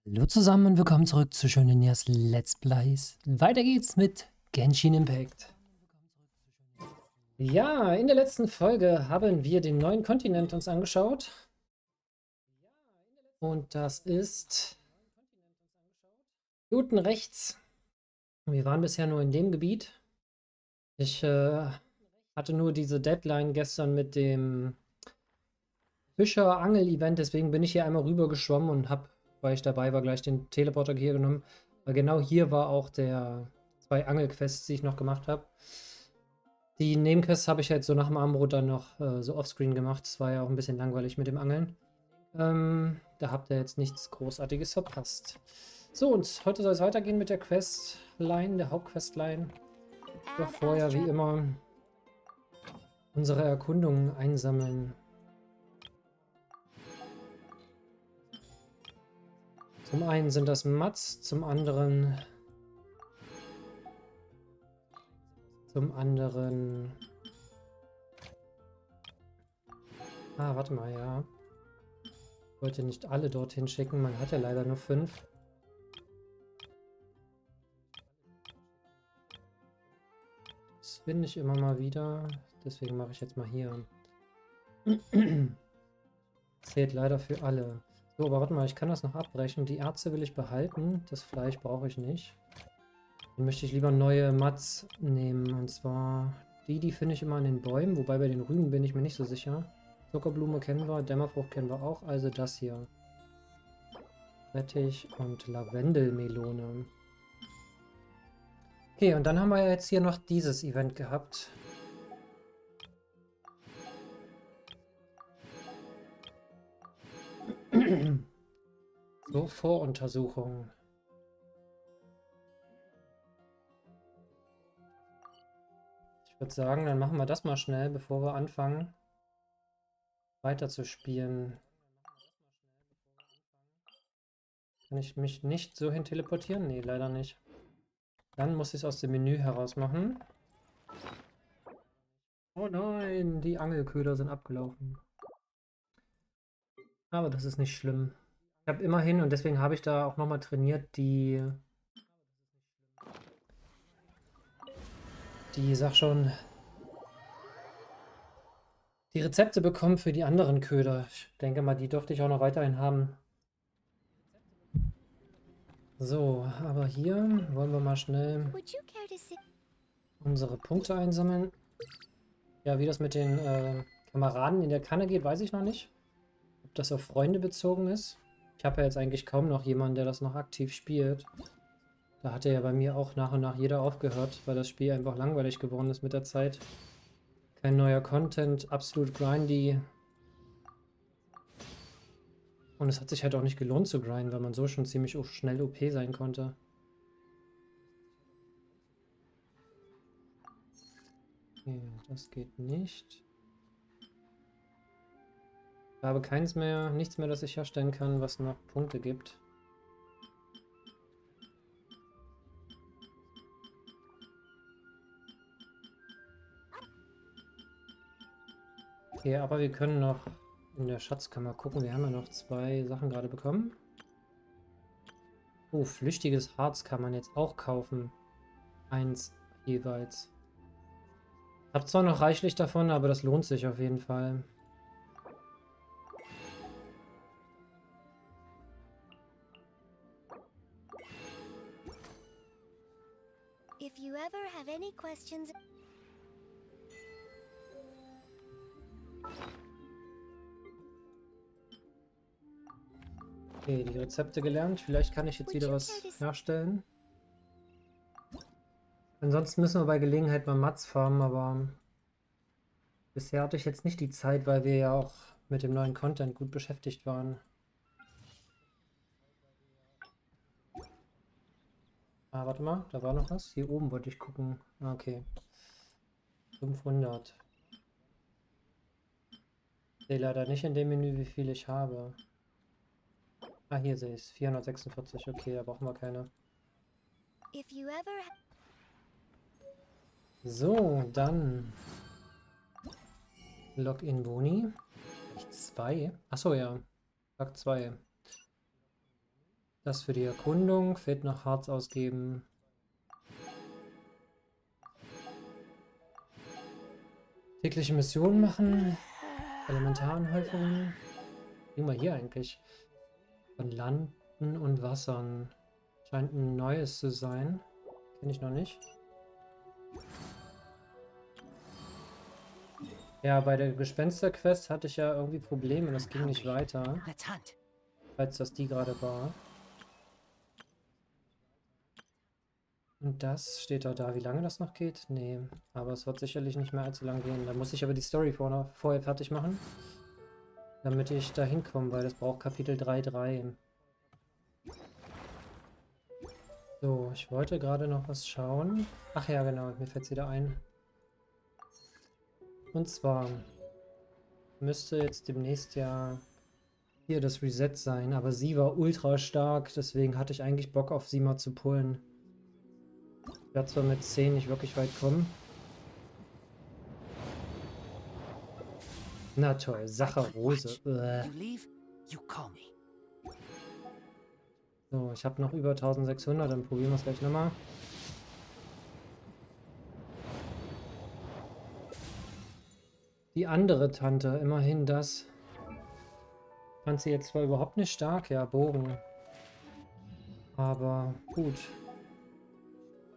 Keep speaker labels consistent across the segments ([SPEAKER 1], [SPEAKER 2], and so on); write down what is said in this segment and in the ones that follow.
[SPEAKER 1] Hallo zusammen und willkommen zurück zu schönen Nias Let's Plays. Weiter geht's mit Genshin Impact. Ja, in der letzten Folge haben wir den neuen Kontinent uns angeschaut. Und das ist unten rechts. Wir waren bisher nur in dem Gebiet. Ich hatte nur diese Deadline gestern mit dem Fischer-Angel-Event, deswegen bin ich hier einmal rüber geschwommen und habe, weil ich dabei war, gleich den Teleporter hier genommen. Weil genau hier war auch der 2 Angelquests, die ich noch gemacht habe. Die Nebenquests habe ich jetzt so nach dem Armbrot dann noch so offscreen gemacht. Das war ja auch ein bisschen langweilig mit dem Angeln. Da habt ihr jetzt nichts Großartiges verpasst. So, und heute soll es weitergehen mit der Questline, der Hauptquestline. Doch vorher, wie immer, unsere Erkundungen einsammeln. Zum einen sind das Mats, zum anderen Ah, warte mal, ja. Ich wollte nicht alle dorthin schicken, man hat ja leider nur 5. Das finde ich immer mal wieder, deswegen mache ich jetzt mal hier. Zählt leider für alle. So, aber warte mal, ich kann das noch abbrechen. Die Erze will ich behalten, das Fleisch brauche ich nicht. Dann möchte ich lieber neue Mats nehmen, und zwar die finde ich immer an den Bäumen, wobei bei den Rüben bin ich mir nicht so sicher. Zuckerblume kennen wir, Dämmerfrucht kennen wir auch, also das hier. Rettich und Lavendelmelone. Okay, und dann haben wir jetzt hier noch dieses Event gehabt. So, Voruntersuchung. Ich würde sagen, dann machen wir das mal schnell, bevor wir anfangen, weiter zu spielen. Kann ich mich nicht so hin teleportieren? Nee, leider nicht. Dann muss ich es aus dem Menü heraus machen. Oh nein, die Angelköder sind abgelaufen. Aber das ist nicht schlimm. Ich habe immerhin, und deswegen habe ich da auch nochmal trainiert, sag schon, die Rezepte bekommen für die anderen Köder. Ich denke mal, die dürfte ich auch noch weiterhin haben. So, aber hier wollen wir mal schnell unsere Punkte einsammeln. Ja, wie das mit den Kameraden in der Kanne geht, weiß ich noch nicht. Ob das auf Freunde bezogen ist. Ich habe ja jetzt eigentlich kaum noch jemanden, der das noch aktiv spielt. Da hatte ja bei mir auch nach und nach jeder aufgehört, weil das Spiel einfach langweilig geworden ist mit der Zeit. Kein neuer Content, absolut grindy. Und es hat sich halt auch nicht gelohnt zu grinden, weil man so schon ziemlich schnell OP sein konnte. Okay, das geht nicht. Ich habe nichts mehr, das ich herstellen kann, was noch Punkte gibt. Okay, aber wir können noch in der Schatzkammer gucken. Wir haben ja noch 2 Sachen gerade bekommen. Oh, flüchtiges Harz kann man jetzt auch kaufen. 1 jeweils. Ich habe zwar noch reichlich davon, aber das lohnt sich auf jeden Fall.
[SPEAKER 2] If you ever have any questions.
[SPEAKER 1] Okay, die Rezepte gelernt. Vielleicht kann ich jetzt wieder was herstellen. Ansonsten müssen wir bei Gelegenheit mal Mats farmen, aber bisher hatte ich jetzt nicht die Zeit, weil wir ja auch mit dem neuen Content gut beschäftigt waren. Ah, warte mal, da war noch was. Hier oben wollte ich gucken. Ah, okay. 500. Ich sehe leider nicht in dem Menü, wie viel ich habe. Ah, hier sehe ich es. 446. Okay, da brauchen wir keine.
[SPEAKER 2] If you ever.
[SPEAKER 1] So, dann Login Boni. 2. Achso, ja. Tag 2. Das für die Erkundung. Fehlt noch Harz ausgeben. Tägliche Missionen machen. Elementaranhäufungen. Wie wir hier eigentlich? Von Landen und Wassern. Scheint ein neues zu sein. Kenne ich noch nicht. Ja, bei der Gespenster-Quest hatte ich ja irgendwie Probleme. Das ging nicht weiter. Falls das die gerade war. Und das steht da. Wie lange das noch geht? Nee, aber es wird sicherlich nicht mehr allzu lang gehen. Da muss ich aber die Story vorher fertig machen, damit ich da hinkomme, weil das braucht Kapitel 3.3. So, ich wollte gerade noch was schauen. Ach ja, genau, mir fällt es wieder ein. Und zwar müsste jetzt demnächst ja hier das Reset sein, aber sie war ultra stark, deswegen hatte ich eigentlich Bock auf sie mal zu pullen. Ich werde zwar mit 10 nicht wirklich weit kommen. Na toll, Saccharose. So, ich habe noch über 1600, dann probieren wir es gleich nochmal. Die andere Tante, immerhin das. Fand sie jetzt zwar überhaupt nicht stark, ja, Bogen. Aber gut.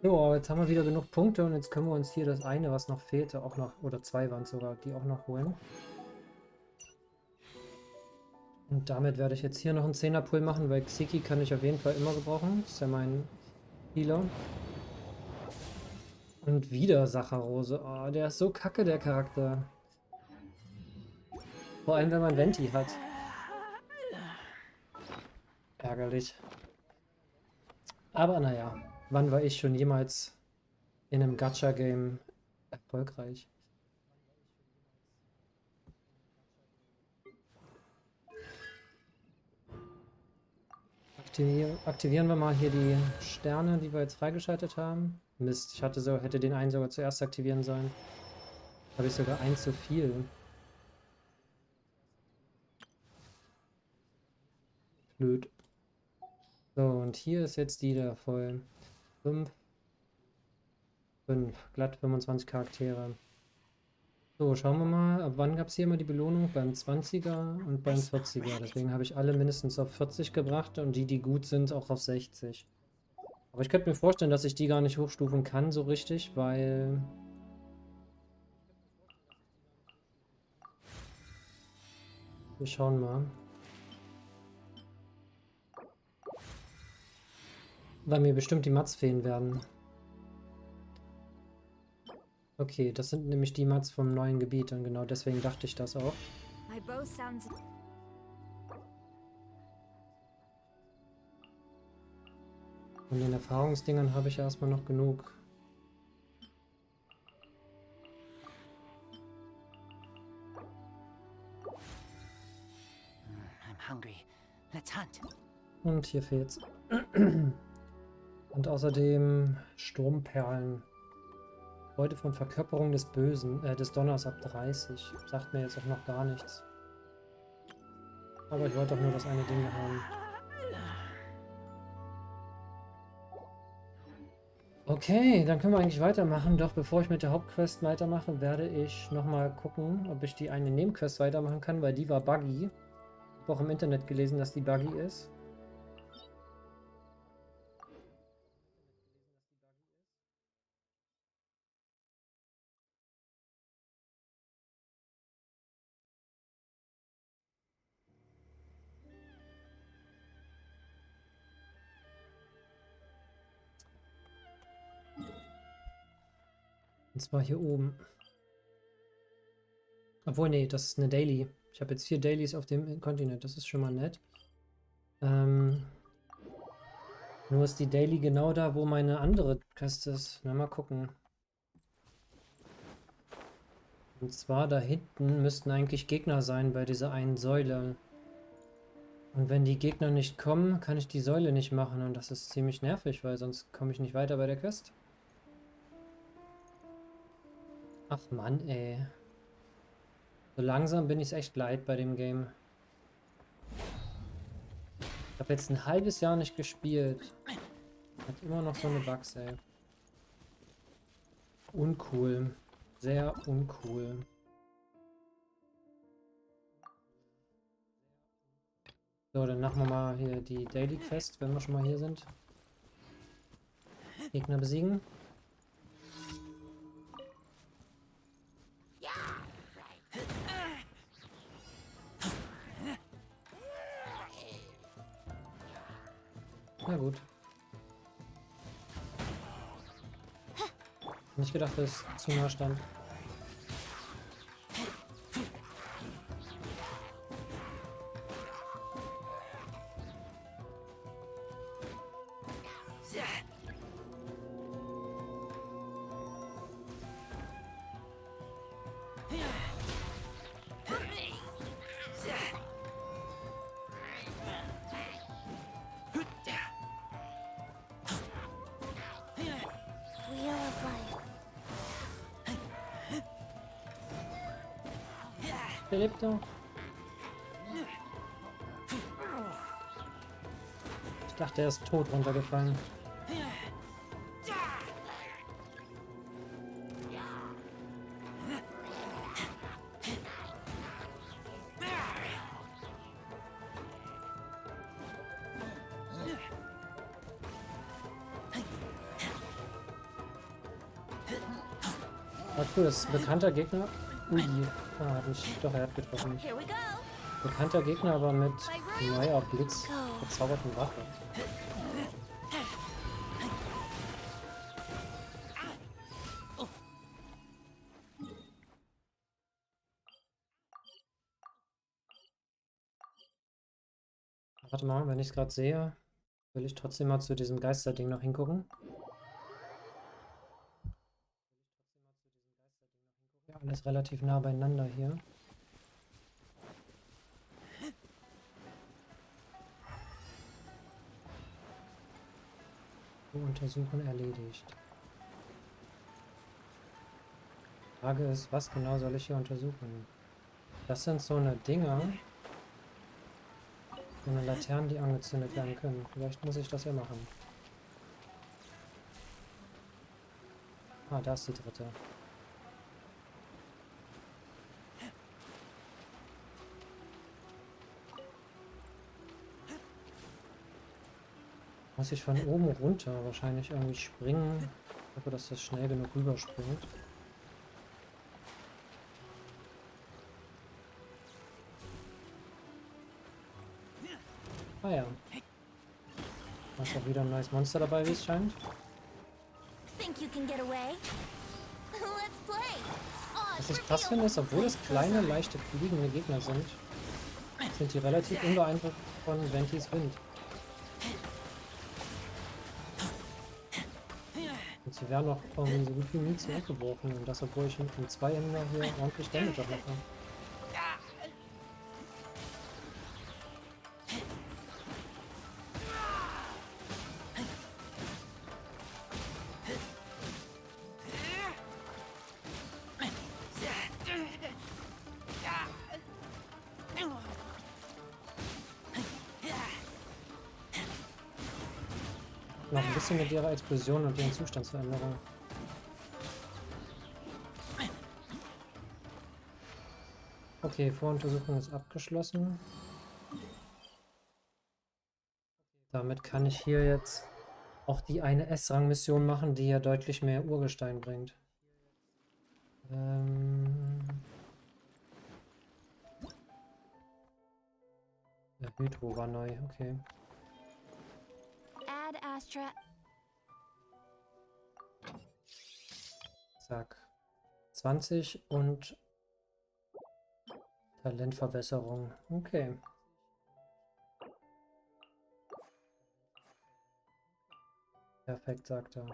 [SPEAKER 1] So, aber jetzt haben wir wieder genug Punkte und jetzt können wir uns hier das eine, was noch fehlte, auch noch, oder zwei waren es sogar, die auch noch holen. Und damit werde ich jetzt hier noch einen 10er-Pull machen, weil Xiki kann ich auf jeden Fall immer gebrauchen. Das ist ja mein Healer. Und wieder Saccharose. Oh, der ist so kacke, der Charakter. Vor allem, wenn man Venti hat. Ärgerlich. Aber naja, wann war ich schon jemals in einem Gacha-Game erfolgreich? Aktivieren wir mal hier die Sterne, die wir jetzt freigeschaltet haben. Mist, ich hätte den einen sogar zuerst aktivieren sollen. Habe ich sogar einen zu viel. Blöd. So, und hier ist jetzt die da voll. 5, 5, glatt 25 Charaktere. So, schauen wir mal, ab wann gab es hier immer die Belohnung? Beim 20er und beim 40er. Deswegen habe ich alle mindestens auf 40 gebracht und die gut sind, auch auf 60. Aber ich könnte mir vorstellen, dass ich die gar nicht hochstufen kann so richtig, weil... Wir schauen mal. Weil mir bestimmt die Mats fehlen werden. Okay, das sind nämlich die Mats vom neuen Gebiet und genau deswegen dachte ich das auch. Von den Erfahrungsdingern habe ich erstmal noch genug. Und hier fehlt's. Und außerdem Sturmperlen. Heute von Verkörperung des Bösen, des Donners ab 30. Sagt mir jetzt auch noch gar nichts. Aber ich wollte doch nur das eine Ding haben. Okay, dann können wir eigentlich weitermachen. Doch bevor ich mit der Hauptquest weitermache, werde ich nochmal gucken, ob ich die eine Nebenquest weitermachen kann, weil die war buggy. Ich habe auch im Internet gelesen, dass die buggy ist. Und zwar hier oben. Obwohl, nee, das ist eine Daily. Ich habe jetzt 4 Dailies auf dem Kontinent. Das ist schon mal nett. Nur ist die Daily genau da, wo meine andere Quest ist. Na, mal gucken. Und zwar da hinten müssten eigentlich Gegner sein bei dieser einen Säule. Und wenn die Gegner nicht kommen, kann ich die Säule nicht machen. Und das ist ziemlich nervig, weil sonst komme ich nicht weiter bei der Quest. Ach Mann, ey. So langsam bin ich es echt leid bei dem Game. Ich habe jetzt ein halbes Jahr nicht gespielt. Hat immer noch so eine Bugs, ey. Uncool. Sehr uncool. So, dann machen wir mal hier die Daily Quest, wenn wir schon mal hier sind. Gegner besiegen. Na gut. Nicht gedacht, dass es zu nah stand.
[SPEAKER 2] Wheel of Life.
[SPEAKER 1] Der lebt noch. Ich dachte, er ist tot runtergefallen. Ah, cool, das ist ein bekannter Gegner. Ui. Ah, hat mich. Doch, er hat getroffen. Mich.
[SPEAKER 2] Here we go.
[SPEAKER 1] Bekannter Gegner, aber mit neuer Blitz verzauberten Waffe. Warte mal, wenn ich es gerade sehe, will ich trotzdem mal zu diesem Geisterding noch hingucken. Ja, alles relativ nah beieinander hier. Untersuchen erledigt. Die Frage ist, was genau soll ich hier untersuchen? Das sind so eine Dinger, so eine Laternen, die angezündet werden können. Vielleicht muss ich das ja machen. Ah, da ist die dritte. Muss ich von oben runter wahrscheinlich irgendwie springen. Ich hoffe, dass das schnell genug rüberspringt. Ah ja. Da ist auch wieder ein neues Monster dabei, wie es scheint.
[SPEAKER 2] Think you can get away? Let's play.
[SPEAKER 1] Was ich krass finde, ist, obwohl es kleine, leichte, fliegende Gegner sind die relativ unbeeindruckt von Ventis Wind. Und sie werden auch irgendwie so gut wie nie zurückgeworfen. Und das, obwohl ich mit dem Zweihänder hier ordentlich Damage auch mache. Noch ein bisschen mit ihrer Explosion und ihren Zustandsveränderungen. Okay, Voruntersuchung ist abgeschlossen. Damit kann ich hier jetzt auch die eine S-Rang-Mission machen, die ja deutlich mehr Urgestein bringt. Der Hydro war neu, okay.
[SPEAKER 2] Add Astra.
[SPEAKER 1] Zack. 20 und Talentverbesserung. Okay. Perfekt, sagt er.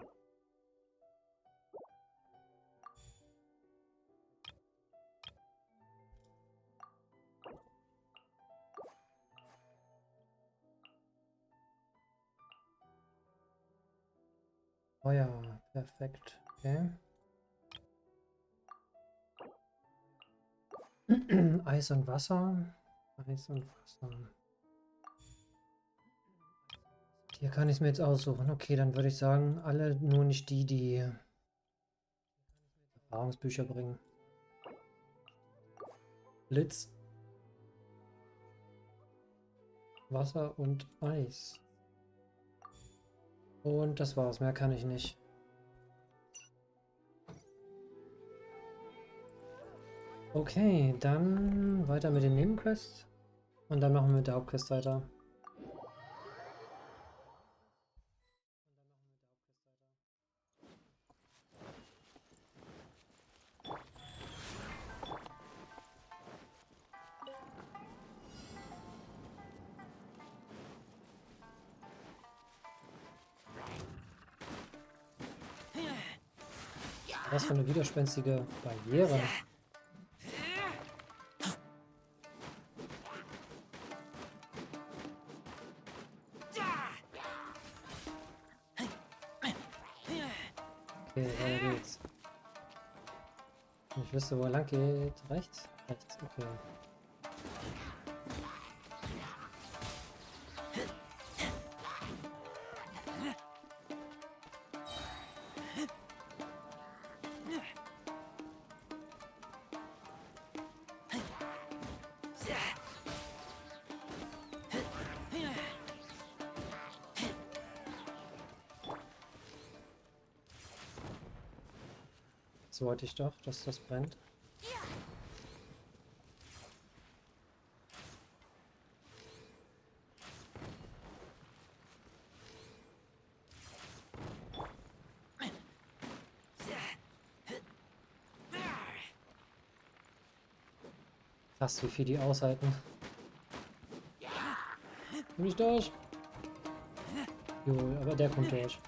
[SPEAKER 1] Oh ja, perfekt. Okay. Eis und Wasser. Eis und Wasser. Hier kann ich es mir jetzt aussuchen. Okay, dann würde ich sagen, alle nur nicht die, die Erfahrungsbücher bringen. Blitz, Wasser und Eis. Und das war's, mehr kann ich nicht. Okay, dann weiter mit den Nebenquests. Und dann machen wir mit der Hauptquest weiter. Was für eine widerspenstige Barriere. Okay, weiter geht's. Ich wüsste, wo er lang geht. Rechts? Rechts, okay. So wollte ich doch, dass das brennt. Krass, wie viel die aushalten. Komm nicht durch. Jo, aber der kommt durch.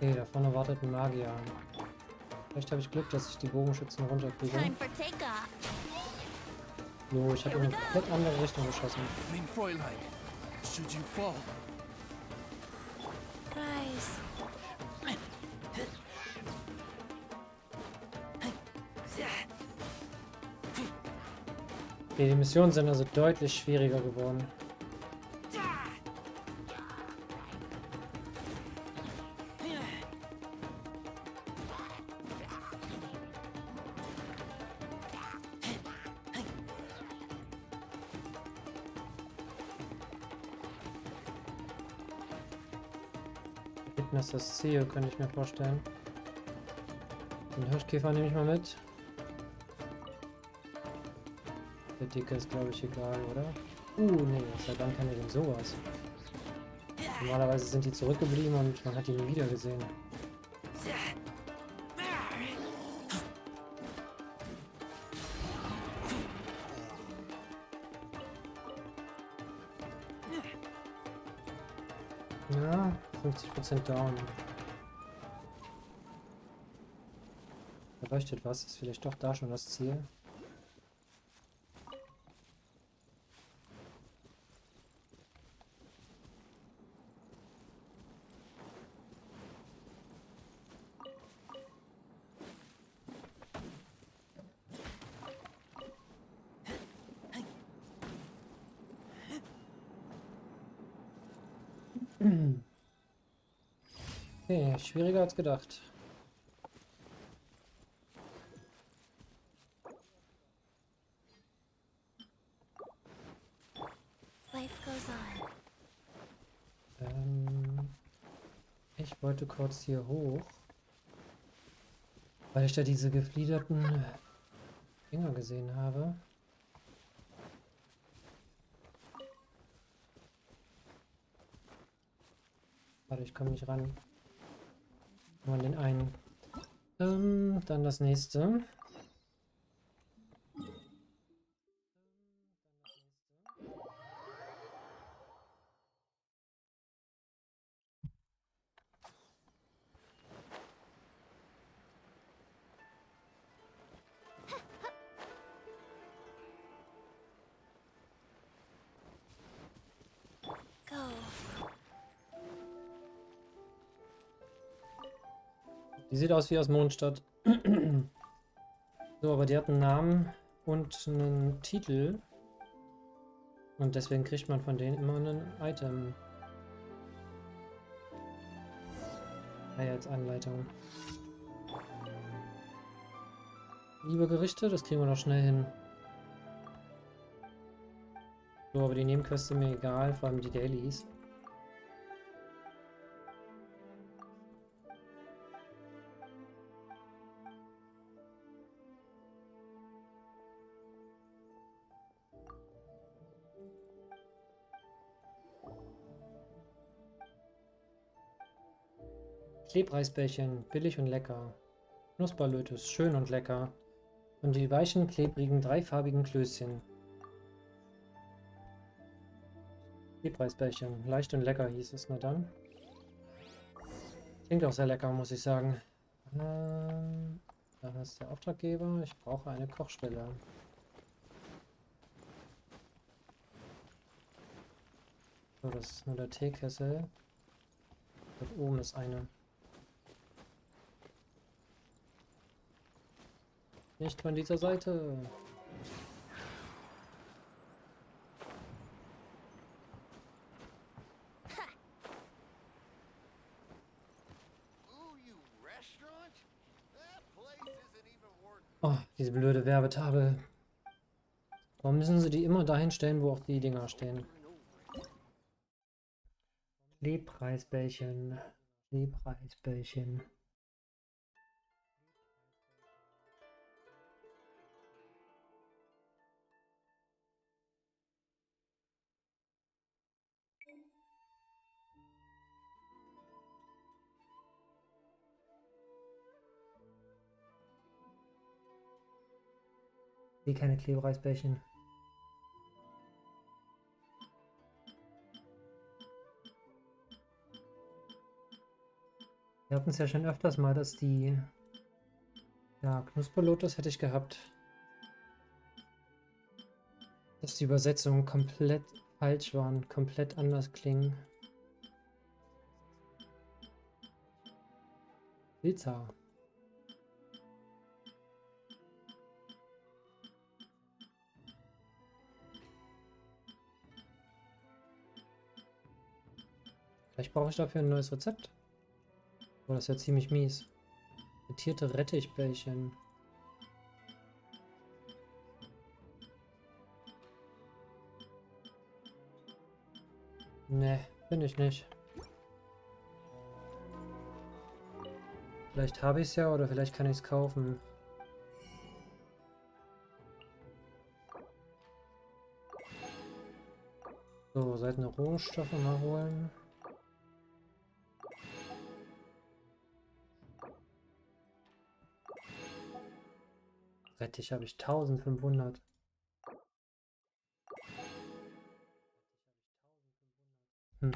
[SPEAKER 1] Okay, da vorne wartet ein Magier. Vielleicht habe ich Glück, dass ich die Bogenschützen runterkriege.
[SPEAKER 2] Time for takeoff.
[SPEAKER 1] Jo, ich habe in eine komplett andere Richtung geschossen.
[SPEAKER 3] Mein Fräulein, should you fall,
[SPEAKER 2] Rise.
[SPEAKER 1] Okay, die Missionen sind also deutlich schwieriger geworden. Hinten ist das Ziel, könnte ich mir vorstellen. Den Hirschkäfer nehme ich mal mit. Der Dicke ist, glaube ich, egal, oder? Nee, seit wann kann er denn sowas? Normalerweise sind die zurückgeblieben und man hat die nie wieder gesehen. Ja, 50% down. Da leuchtet was. Ist vielleicht doch da schon das Ziel? Okay, schwieriger als gedacht.
[SPEAKER 2] Life goes on.
[SPEAKER 1] Ich wollte kurz hier hoch, weil ich da diese gefliederten Dinger gesehen habe. Warte, ich komme nicht ran. Nur an den einen. Dann das nächste. Die sieht aus wie aus Mondstadt. So, aber die hat einen Namen und einen Titel. Und deswegen kriegt man von denen immer ein Item. Als Anleitung. Liebe Gerichte, das kriegen wir noch schnell hin. So, aber die Nebenquests sind mir egal, vor allem die Dailies. Klebreisbällchen, billig und lecker. Knusperlötus, schön und lecker. Und die weichen, klebrigen, dreifarbigen Klößchen. Klebreisbällchen, leicht und lecker hieß es, na dann. Klingt auch sehr lecker, muss ich sagen. Da ist der Auftraggeber. Ich brauche eine Kochstelle. So, das ist nur der Teekessel. Dort oben ist eine. Nicht von dieser Seite. Oh, diese blöde Werbetafel. Warum müssen sie die immer dahin stellen, wo auch die Dinger stehen? Lebreisbällchen. Lebreisbällchen. Wie keine Klebreisbällchen. Wir hatten es ja schon öfters mal, dass die... Ja, Knusperlotus hätte ich gehabt. Dass die Übersetzungen komplett falsch waren, komplett anders klingen. Pizza. Vielleicht brauche ich dafür ein neues Rezept. Oh, das ist ja ziemlich mies. Frittierte Rettichbällchen. Ne, finde ich nicht. Vielleicht habe ich es ja oder vielleicht kann ich es kaufen. So, seltene Rohstoffe mal holen. Rettich habe ich 1500. Hm.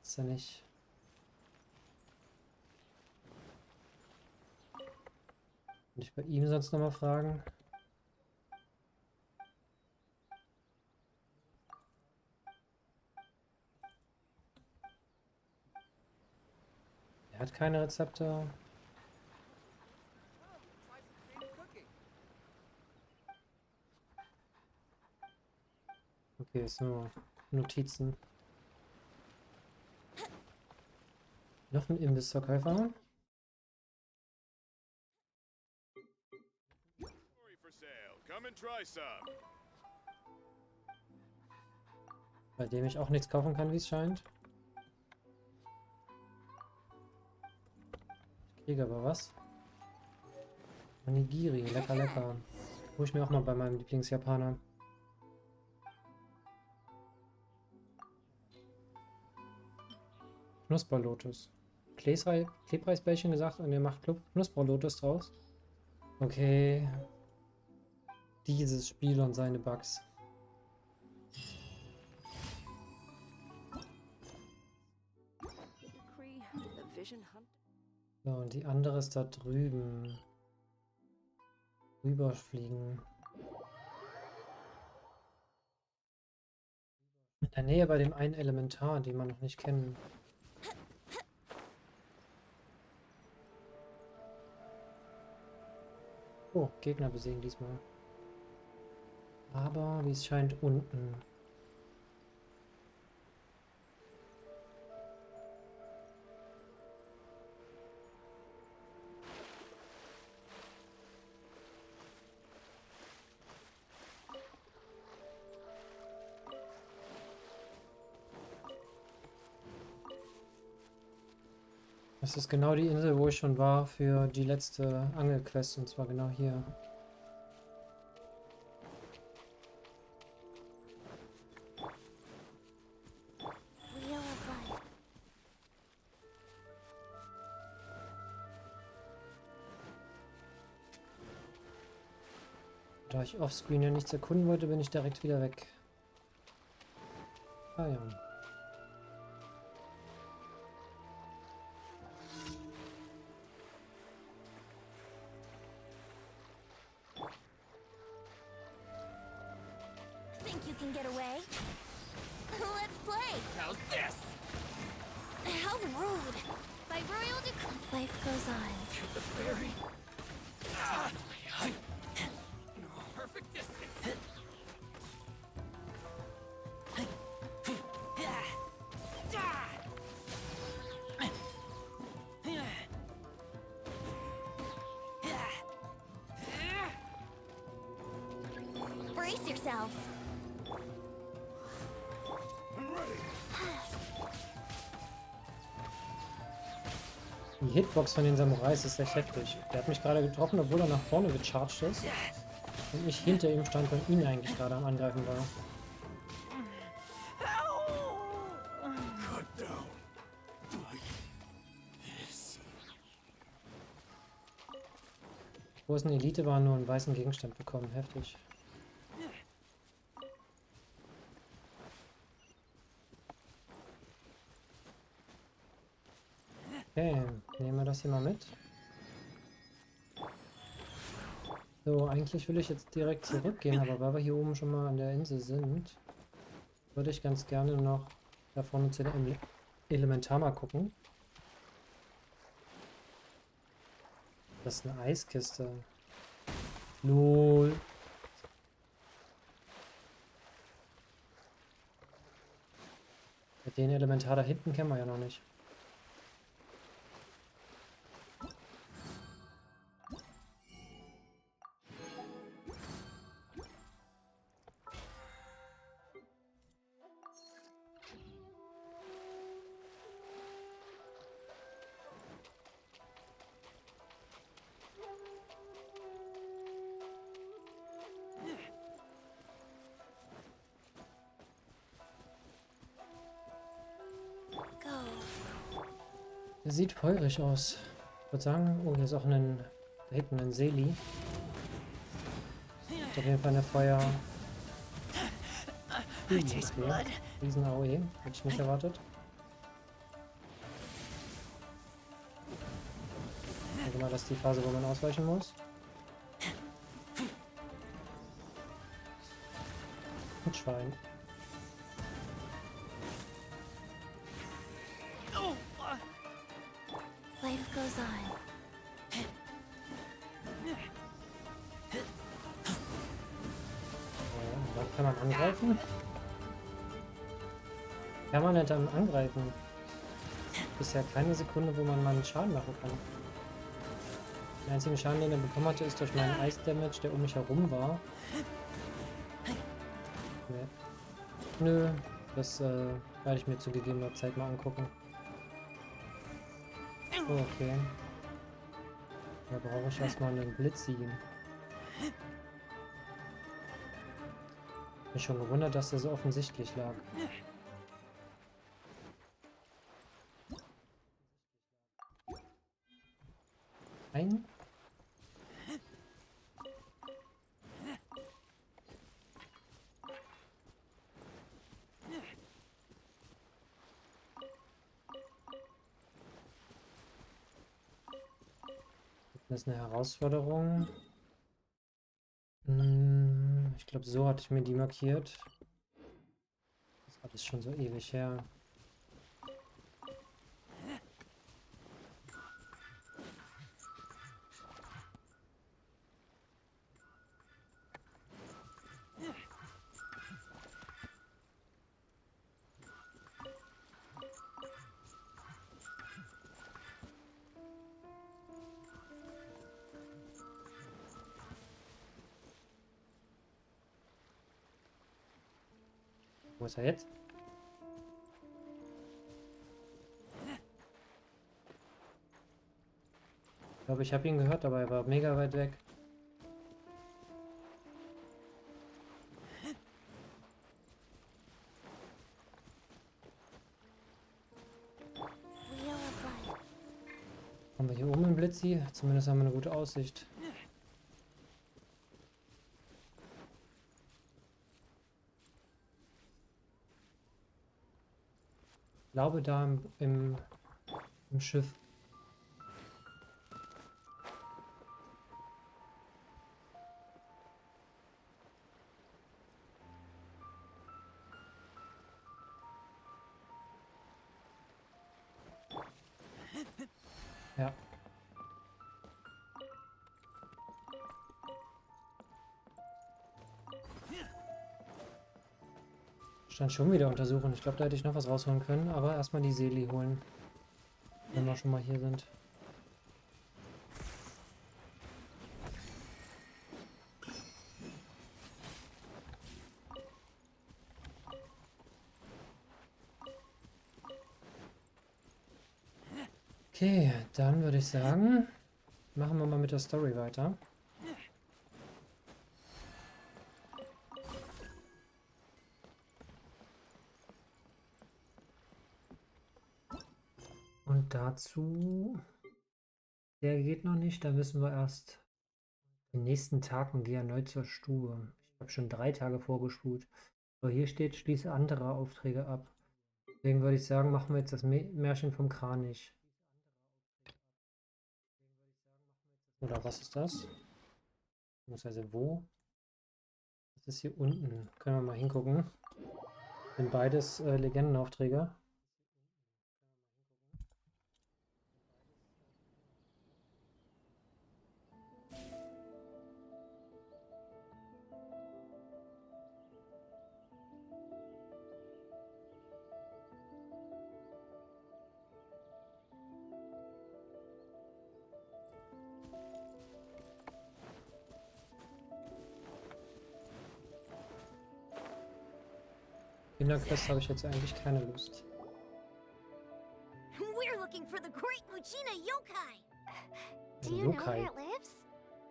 [SPEAKER 1] Ist ja nicht. Kann ich bei ihm sonst nochmal fragen? Er hat keine Rezepte. Okay, ist nur Notizen. Noch ein Imbissverkäufer. Bei dem ich auch nichts kaufen kann, wie es scheint. Ich kriege aber was. Onigiri, lecker, lecker. Hol ich mir auch mal bei meinem Lieblingsjapaner. Knusperlotus. Klebreisbällchen gesagt und er macht Knusperlotus draus. Okay. Dieses Spiel und seine Bugs. So, und die andere ist da drüben. Rüberfliegen. In der Nähe bei dem einen Elementar, den man noch nicht kennen. Oh, Gegner besiegen diesmal. Aber wie es scheint unten. Das ist genau die Insel, wo ich schon war für die letzte Angelquest, und zwar genau hier.
[SPEAKER 2] Wheel of life.
[SPEAKER 1] Da ich offscreen ja nichts erkunden wollte, bin ich direkt wieder weg. Ah ja.
[SPEAKER 2] Think you can get away? Let's play.
[SPEAKER 3] How's this?
[SPEAKER 2] How rude. By royal decree, life goes on.
[SPEAKER 3] The fairy. Ah, perfect distance.
[SPEAKER 2] Brace yourselves.
[SPEAKER 3] I'm ready.
[SPEAKER 1] Die Hitbox von den Samurais ist echt heftig. Der hat mich gerade getroffen, obwohl er nach vorne gecharged ist. Und ich hinter ihm stand und ihn eigentlich gerade am Angreifen war.
[SPEAKER 3] Cut down. Like this.
[SPEAKER 1] Wo es eine Elite war, nur einen weißen Gegenstand bekommen. Heftig. Okay, nehmen wir das hier mal mit. So, eigentlich will ich jetzt direkt zurückgehen, aber weil wir hier oben schon mal an der Insel sind, würde ich ganz gerne noch da vorne zu der Elementar mal gucken. Das ist eine Eiskiste. Lol. Den Elementar da hinten kennen wir ja noch nicht.
[SPEAKER 2] Go.
[SPEAKER 1] Der sieht feurig aus. Ich würde sagen, oh, hier ist auch da hinten ein Seeli. Ist auf jeden Fall eine Feuer. Okay. Riesen AOE. Hätte ich nicht erwartet. Ich denke mal, das ist die Phase, wo man ausweichen muss. Und Schwein.
[SPEAKER 2] Life goes on.
[SPEAKER 1] Da kann man angreifen. Permanent am Angreifen. Bisher keine Sekunde, wo man mal einen Schaden machen kann. Der einzige Schaden, den er bekommen hatte, ist durch meinen Ice-Damage, der um mich herum war. Nee. Nö, das werde ich mir zu gegebener Zeit mal angucken. Oh, okay. Da brauche ich erstmal einen Blitzi. Mich schon gewundert, dass der so offensichtlich lag. Ein. Das ist eine Herausforderung. Ich glaube, so hatte ich mir die markiert. Das ist alles schon so ewig her. Wo ist er jetzt? Ich glaube, ich habe ihn gehört, aber er war mega weit weg.
[SPEAKER 2] Wheel of life.
[SPEAKER 1] Haben wir hier oben einen Blitzi? Zumindest haben wir eine gute Aussicht. Ich glaube, da im Schiff. Ja. Stand schon wieder untersuchen. Ich glaube, da hätte ich noch was rausholen können, aber erstmal die Seele holen. Wenn wir schon mal hier sind. Okay, dann würde ich sagen, machen wir mal mit der Story weiter. Und dazu, der geht noch nicht, da müssen wir erst den nächsten Tag und gehen erneut zur Stube. Ich habe schon 3 Tage vorgespult. So, hier steht, schließe andere Aufträge ab. Deswegen würde ich sagen, machen wir jetzt das Märchen vom Kranich. Oder was ist das? Beziehungsweise wo? Das ist hier unten. Können wir mal hingucken. Sind beides Legendenaufträge. Kinderquest habe ich jetzt eigentlich keine Lust.
[SPEAKER 2] We're looking for the Great Muchina Yokai.
[SPEAKER 1] Do you know where it
[SPEAKER 2] lives?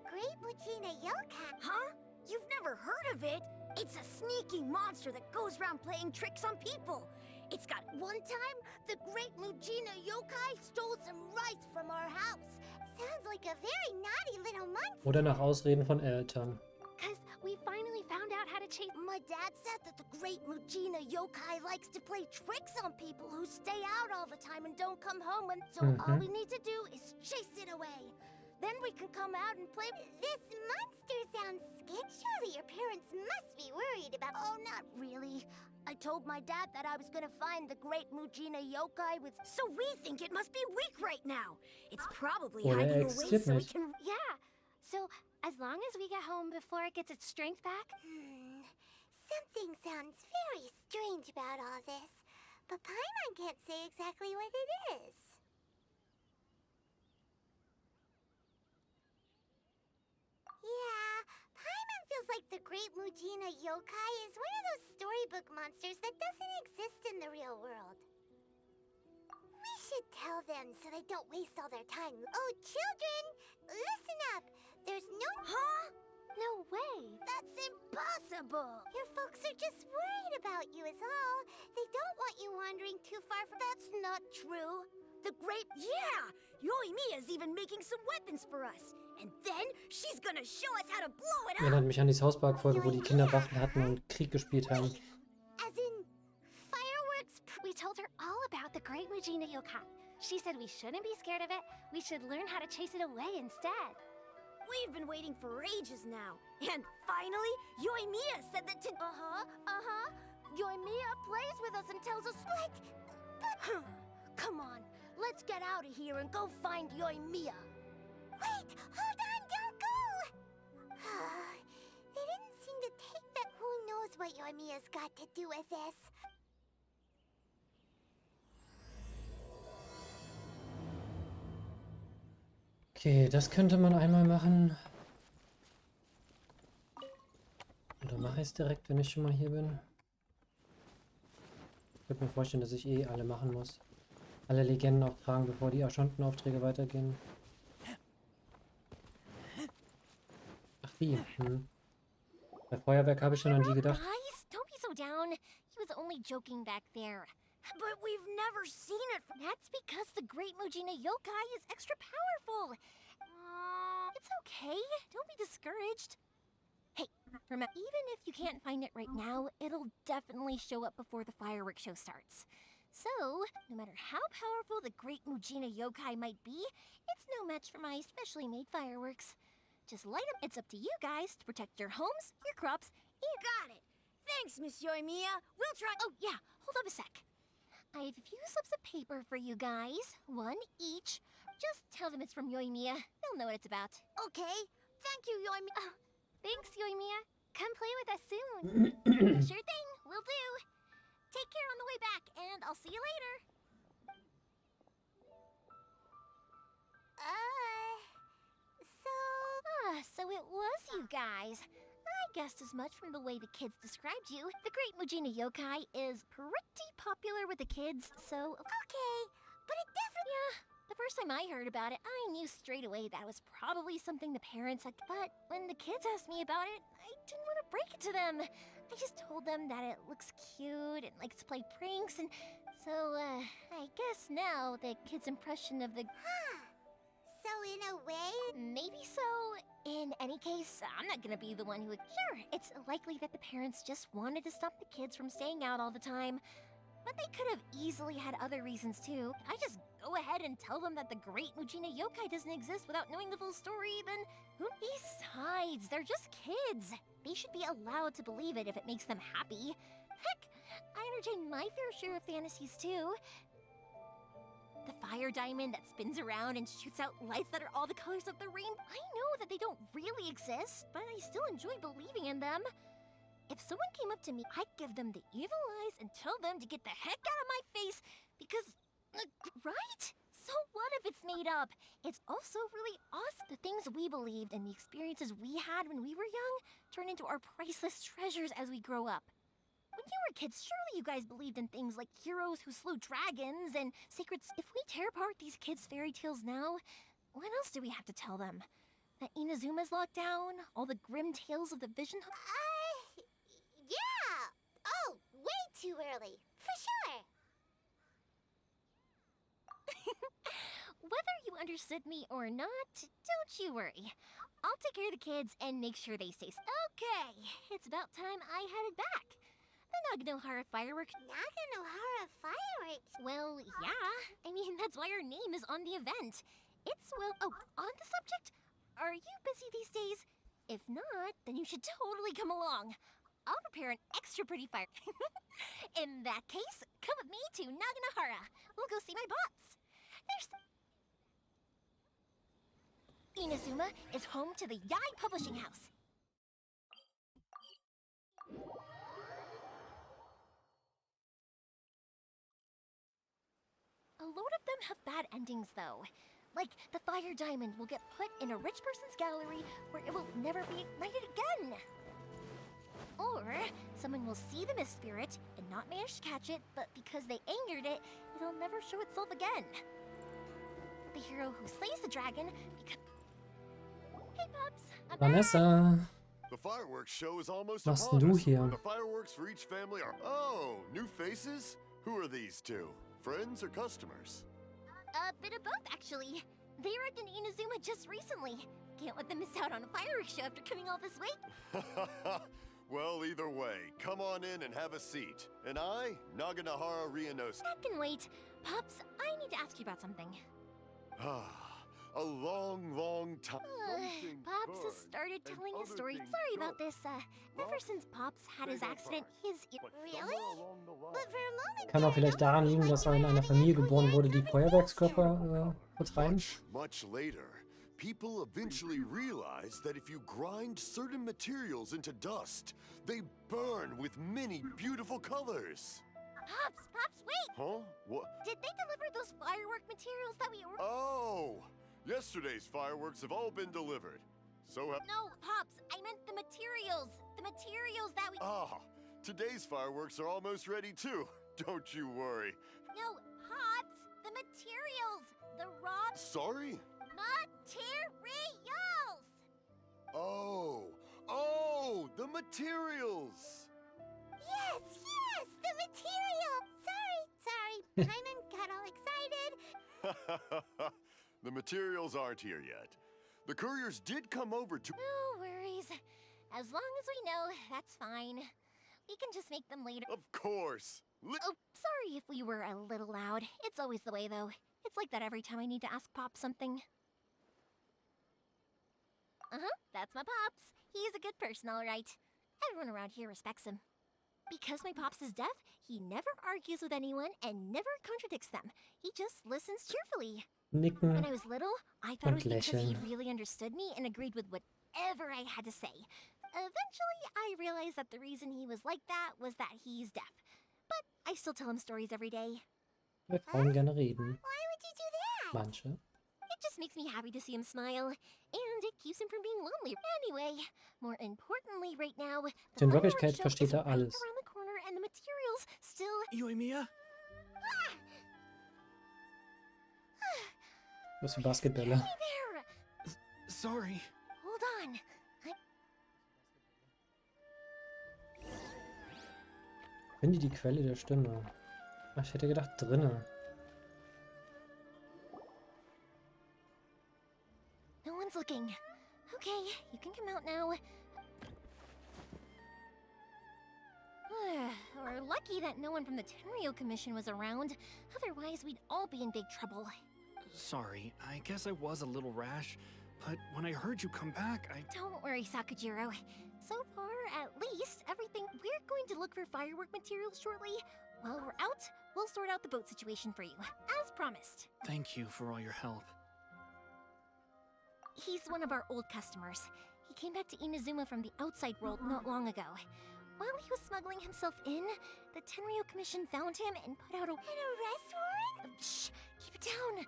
[SPEAKER 2] Great Muchina Yokai? Huh? You've never heard of it? It's a sneaky monster that goes around playing tricks on people. It's got one time, the Great Muchina Yokai stole some rice from our house. Sounds like a very naughty little monster.
[SPEAKER 1] Oder nach Ausreden von Eltern.
[SPEAKER 2] Because we finally found out how to chase. My dad said that the Great Muchina Yokai likes to play tricks on people who stay out all the time and don't come home. And so all we need to do is chase it away. Then we can come out and play. This monster sounds scared. Surely your parents must be worried about. Oh, not really. I told my dad that I was gonna find the Great Muchina Yokai with. So we think it must be weak right now. It's probably
[SPEAKER 1] Oder
[SPEAKER 2] hiding away
[SPEAKER 1] existiert
[SPEAKER 2] so we
[SPEAKER 1] nicht.
[SPEAKER 2] can. Yeah. So as long as we get home before it gets its strength back. Something sounds very strange about all this, but Paimon can't say exactly what it is. Yeah, Paimon feels like the Great Muchina Yokai is one of those storybook monsters that doesn't exist in the real world. We should tell them so they don't waste all their time. Oh, children, listen up. There's no... Huh? No way. That's impossible. Your folks are just worried about you is all. They don't want you wandering too far from... That's not true. The Great... Yeah! Yoimiya's even making some weapons for us. And then she's gonna show us how to blow it up.
[SPEAKER 1] Erinnert mich an die South Park-Folge, wo die Kinder Waffen hatten und Krieg gespielt haben.
[SPEAKER 2] As in fireworks? We told her all about the Great Muchina Yokai. She said we shouldn't be scared of it. We should learn how to chase it away instead. We've been waiting for ages now. And finally, Yoimiya said that to... Yoimiya plays with us and tells us... But... Come on, let's get out of here and go find Yoimiya. Wait, hold on, don't go! They didn't seem to take that. Who knows what Yoimiya's got to do with this?
[SPEAKER 1] Okay, das könnte man einmal machen. Oder mache ich es direkt, wenn ich schon mal hier bin? könnte mir vorstellen, dass ich eh alle machen muss. Alle Legenden auftragen, bevor die Archonten-Aufträge weitergehen. Ach, die. Bei Feuerwerk habe ich schon an die gedacht.
[SPEAKER 2] Guys, don't be so down. He was only joking back there. But we've never seen it. That's because the Great Mujina Yokai is extra powerful. It's okay. Don't be discouraged. Hey, remember, even if you can't find it right now, it'll definitely show up before the fireworks show starts. So, no matter how powerful the Great Mujina Yokai might be, it's no match for my specially made fireworks. Just light them. It's up to you guys to protect your homes, your crops, and... Got it. Thanks, Miss Yoimiya. We'll try... Oh, yeah. Hold up a sec. I have a few slips of paper for you guys. One each. Just tell them it's from Yoimiya. They'll know what it's about. Okay. Thank you, Yoimiya. Oh, thanks, Yoimiya. Come play with us soon. Sure thing. Will do. Take care on the way back, and I'll see you later. So it was you guys. I guessed as much from the way the kids described you. The Great Mujina Yokai is pretty popular with the kids, so... Okay, but it definitely... Yeah, the first time I heard about it, I knew straight away that was probably something the parents had... But when the kids asked me about it, I didn't want to break it to them. I just told them that it looks cute and likes to play pranks, and so, I guess now the kids' impression of the... So in a way... Maybe so. In any case, I'm not gonna be the one who... Sure, it's likely that the parents just wanted to stop the kids from staying out all the time. But they could have easily had other reasons too. I just go ahead and tell them that the Great Mujina Yokai doesn't exist without knowing the full story, then who... Besides, they're just kids. They should be allowed to believe it if it makes them happy. Heck, I entertain my fair share of fantasies too. The fire diamond that spins around and shoots out lights that are all the colors of the rainbow. I know that they don't really exist, but I still enjoy believing in them. If someone came up to me, I'd give them the evil eyes and tell them to get the heck out of my face because... right? So what if it's made up? It's also really awesome. The things we believed and the experiences we had when we were young turn into our priceless treasures as we grow up. When you were kids, surely you guys believed in things like heroes who slew dragons and sacred... If we tear apart these kids' fairy tales now, what else do we have to tell them? That Inazuma's locked down? All the grim tales of the vision...
[SPEAKER 4] Yeah! Oh, way too early. For sure.
[SPEAKER 2] Whether you understood me or not, don't you worry. I'll take care of the kids and make sure they stay... Okay, it's about time I headed back. The Naganohara fireworks...
[SPEAKER 4] Naganohara fireworks?
[SPEAKER 2] Well, yeah. I mean, that's why our name is on the event. It's, well... Oh, on the subject, are you busy these days? If not, then you should totally come along. I'll prepare an extra pretty fire. In that case, come with me to Naganohara. We'll go see my boss. Inazuma is home to the Yai Publishing House. A load of them have bad endings, though. Like, the fire diamond will get put in a rich person's gallery where it will never be ignited again. Or, someone will see the mist spirit and not manage to catch it, but because they angered it, it'll never show itself again. The hero who slays the dragon becomes... Hey, Pops! I'm
[SPEAKER 1] Vanessa,
[SPEAKER 5] The fireworks show is almost
[SPEAKER 1] was
[SPEAKER 5] upon
[SPEAKER 1] denn du
[SPEAKER 5] us.
[SPEAKER 1] hier?
[SPEAKER 5] The fireworks for each family are... Oh, new faces? Who are these two? Friends or customers?
[SPEAKER 2] A bit of both, actually. They arrived in Inazuma just recently. Can't let them miss out on a fireworks show after coming all this way.
[SPEAKER 5] Well, either way, come on in and have a seat. And I, Naganohara Rienosuke.
[SPEAKER 2] I can wait. Pops, I need to ask you about something.
[SPEAKER 5] A long, long time.
[SPEAKER 2] Pops has started telling his story. Sorry about this. Ever since Pops had his accident, his...
[SPEAKER 4] Really? But for a moment...
[SPEAKER 1] Kann auch vielleicht daran liegen, dass er in einer Familie geboren wurde, die Feuerwerkskörper vertreiben.
[SPEAKER 5] Much later, people eventually realized that if you grind certain materials into dust, they burn with many beautiful colors.
[SPEAKER 2] Pops, wait!
[SPEAKER 5] Huh? What?
[SPEAKER 2] Did they deliver those firework materials that we ordered?
[SPEAKER 5] Oh! Yesterday's fireworks have all been delivered. So
[SPEAKER 2] No, Pops, I meant the materials. The materials that we...
[SPEAKER 5] Ah, today's fireworks are almost ready too. Don't you worry.
[SPEAKER 2] No, Pops! The materials! The raw
[SPEAKER 5] Sorry?
[SPEAKER 2] materials!
[SPEAKER 5] Oh, the materials!
[SPEAKER 2] Yes, the material! Sorry. Paimon got all excited.
[SPEAKER 5] The materials aren't here yet. The couriers did come over to...
[SPEAKER 2] No worries. As long as we know, that's fine. We can just make them later.
[SPEAKER 5] Of course.
[SPEAKER 2] Oh, sorry if we were a little loud. It's always the way, though. It's like that every time I need to ask Pop something. That's my Pops. He's a good person, all right. Everyone around here respects him. Because my Pops is deaf, he never argues with anyone and never contradicts them. He just listens cheerfully.
[SPEAKER 1] Nicken.
[SPEAKER 2] When I was little, I thought it
[SPEAKER 1] Und
[SPEAKER 2] was because he
[SPEAKER 1] lächeln.
[SPEAKER 2] really understood me and agreed with whatever I had to say. Eventually, I realized that the reason he was like that was that he's deaf. But I still tell him stories every day.
[SPEAKER 1] Wir Frauen gerne reden.
[SPEAKER 2] Why would you do that?
[SPEAKER 1] Manche.
[SPEAKER 2] It just makes me happy to see him smile. And it keeps him from being lonely. Anyway, more importantly right now, the
[SPEAKER 1] In
[SPEAKER 2] fireworks
[SPEAKER 1] Wirklichkeit
[SPEAKER 2] show
[SPEAKER 1] versteht
[SPEAKER 2] is
[SPEAKER 1] er
[SPEAKER 2] right
[SPEAKER 1] alles.
[SPEAKER 2] around the corner and the materials still...
[SPEAKER 3] Yoimiya?
[SPEAKER 1] Was für Basketbälle.
[SPEAKER 2] Hey there!
[SPEAKER 3] Sorry.
[SPEAKER 2] Hold on.
[SPEAKER 1] Finde die Quelle der Stimme. Ach, ich hätte gedacht drinne.
[SPEAKER 2] No one's looking. Okay, you can come out now. We're lucky that no one from the Tenryo Commission was around. Otherwise, we'd all be in big trouble.
[SPEAKER 3] Sorry, I guess I was a little rash, but when I heard you come back,
[SPEAKER 2] Don't worry, Sakujiro. So far, at least, everything... We're going to look for firework materials shortly. While we're out, we'll sort out the boat situation for you, as promised.
[SPEAKER 3] Thank you for all your help.
[SPEAKER 2] He's one of our old customers. He came back to Inazuma from the outside world not long ago. While he was smuggling himself in, the Tenryo Commission found him and put out an arrest warrant? Shh, keep it down.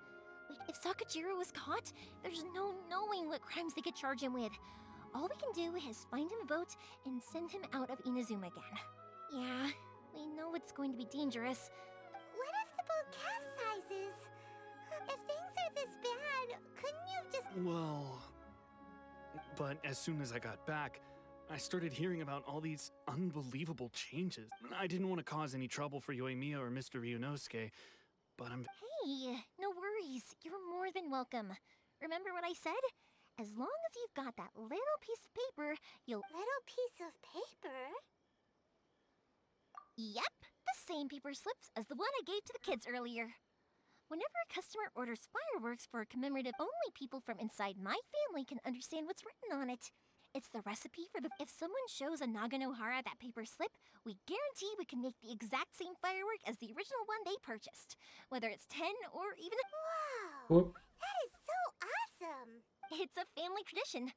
[SPEAKER 2] Wait, if Sakujiro was caught, there's no knowing what crimes they could charge him with. All we can do is find him a boat and send him out of Inazuma again. Yeah, we know it's going to be dangerous. What if the boat capsizes? If things are this bad, couldn't you just...
[SPEAKER 3] Well, but as soon as I got back, I started hearing about all these unbelievable changes. I didn't want to cause any trouble for Yoimiya or Mr. Ryunosuke, but I'm...
[SPEAKER 2] Hey, no worries. You're more than welcome. Remember what I said? As long as you've got that little piece of paper, you'll... Little piece of paper? Yep, the same paper slips as the one I gave to the kids earlier. Whenever a customer orders fireworks for a commemorative, only people from inside my family can understand what's written on it. It's the recipe for the... If someone shows a Naganohara that paper slip, we guarantee we can make the exact same firework as the original one they purchased. Whether it's 10 or even... Wow!
[SPEAKER 1] Cool.
[SPEAKER 2] That is so awesome! It's a family tradition.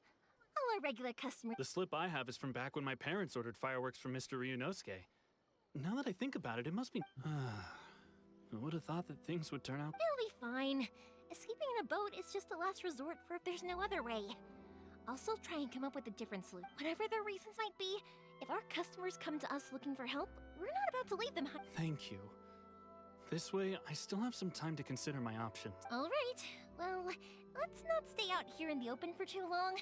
[SPEAKER 2] All our regular customers...
[SPEAKER 3] The slip I have is from back when my parents ordered fireworks for Mr. Ryunosuke. Now that I think about it, it must be... I would have thought that things would turn out...
[SPEAKER 2] It'll be fine. Escaping in a boat is just a last resort for if there's no other way. I'll still try and come up with a different solution. Whatever their reasons might be, if our customers come to us looking for help, we're not about to leave them.
[SPEAKER 3] Thank you. This way, I still have some time to consider my options.
[SPEAKER 2] All right. Well, let's not stay out here in the open for too long.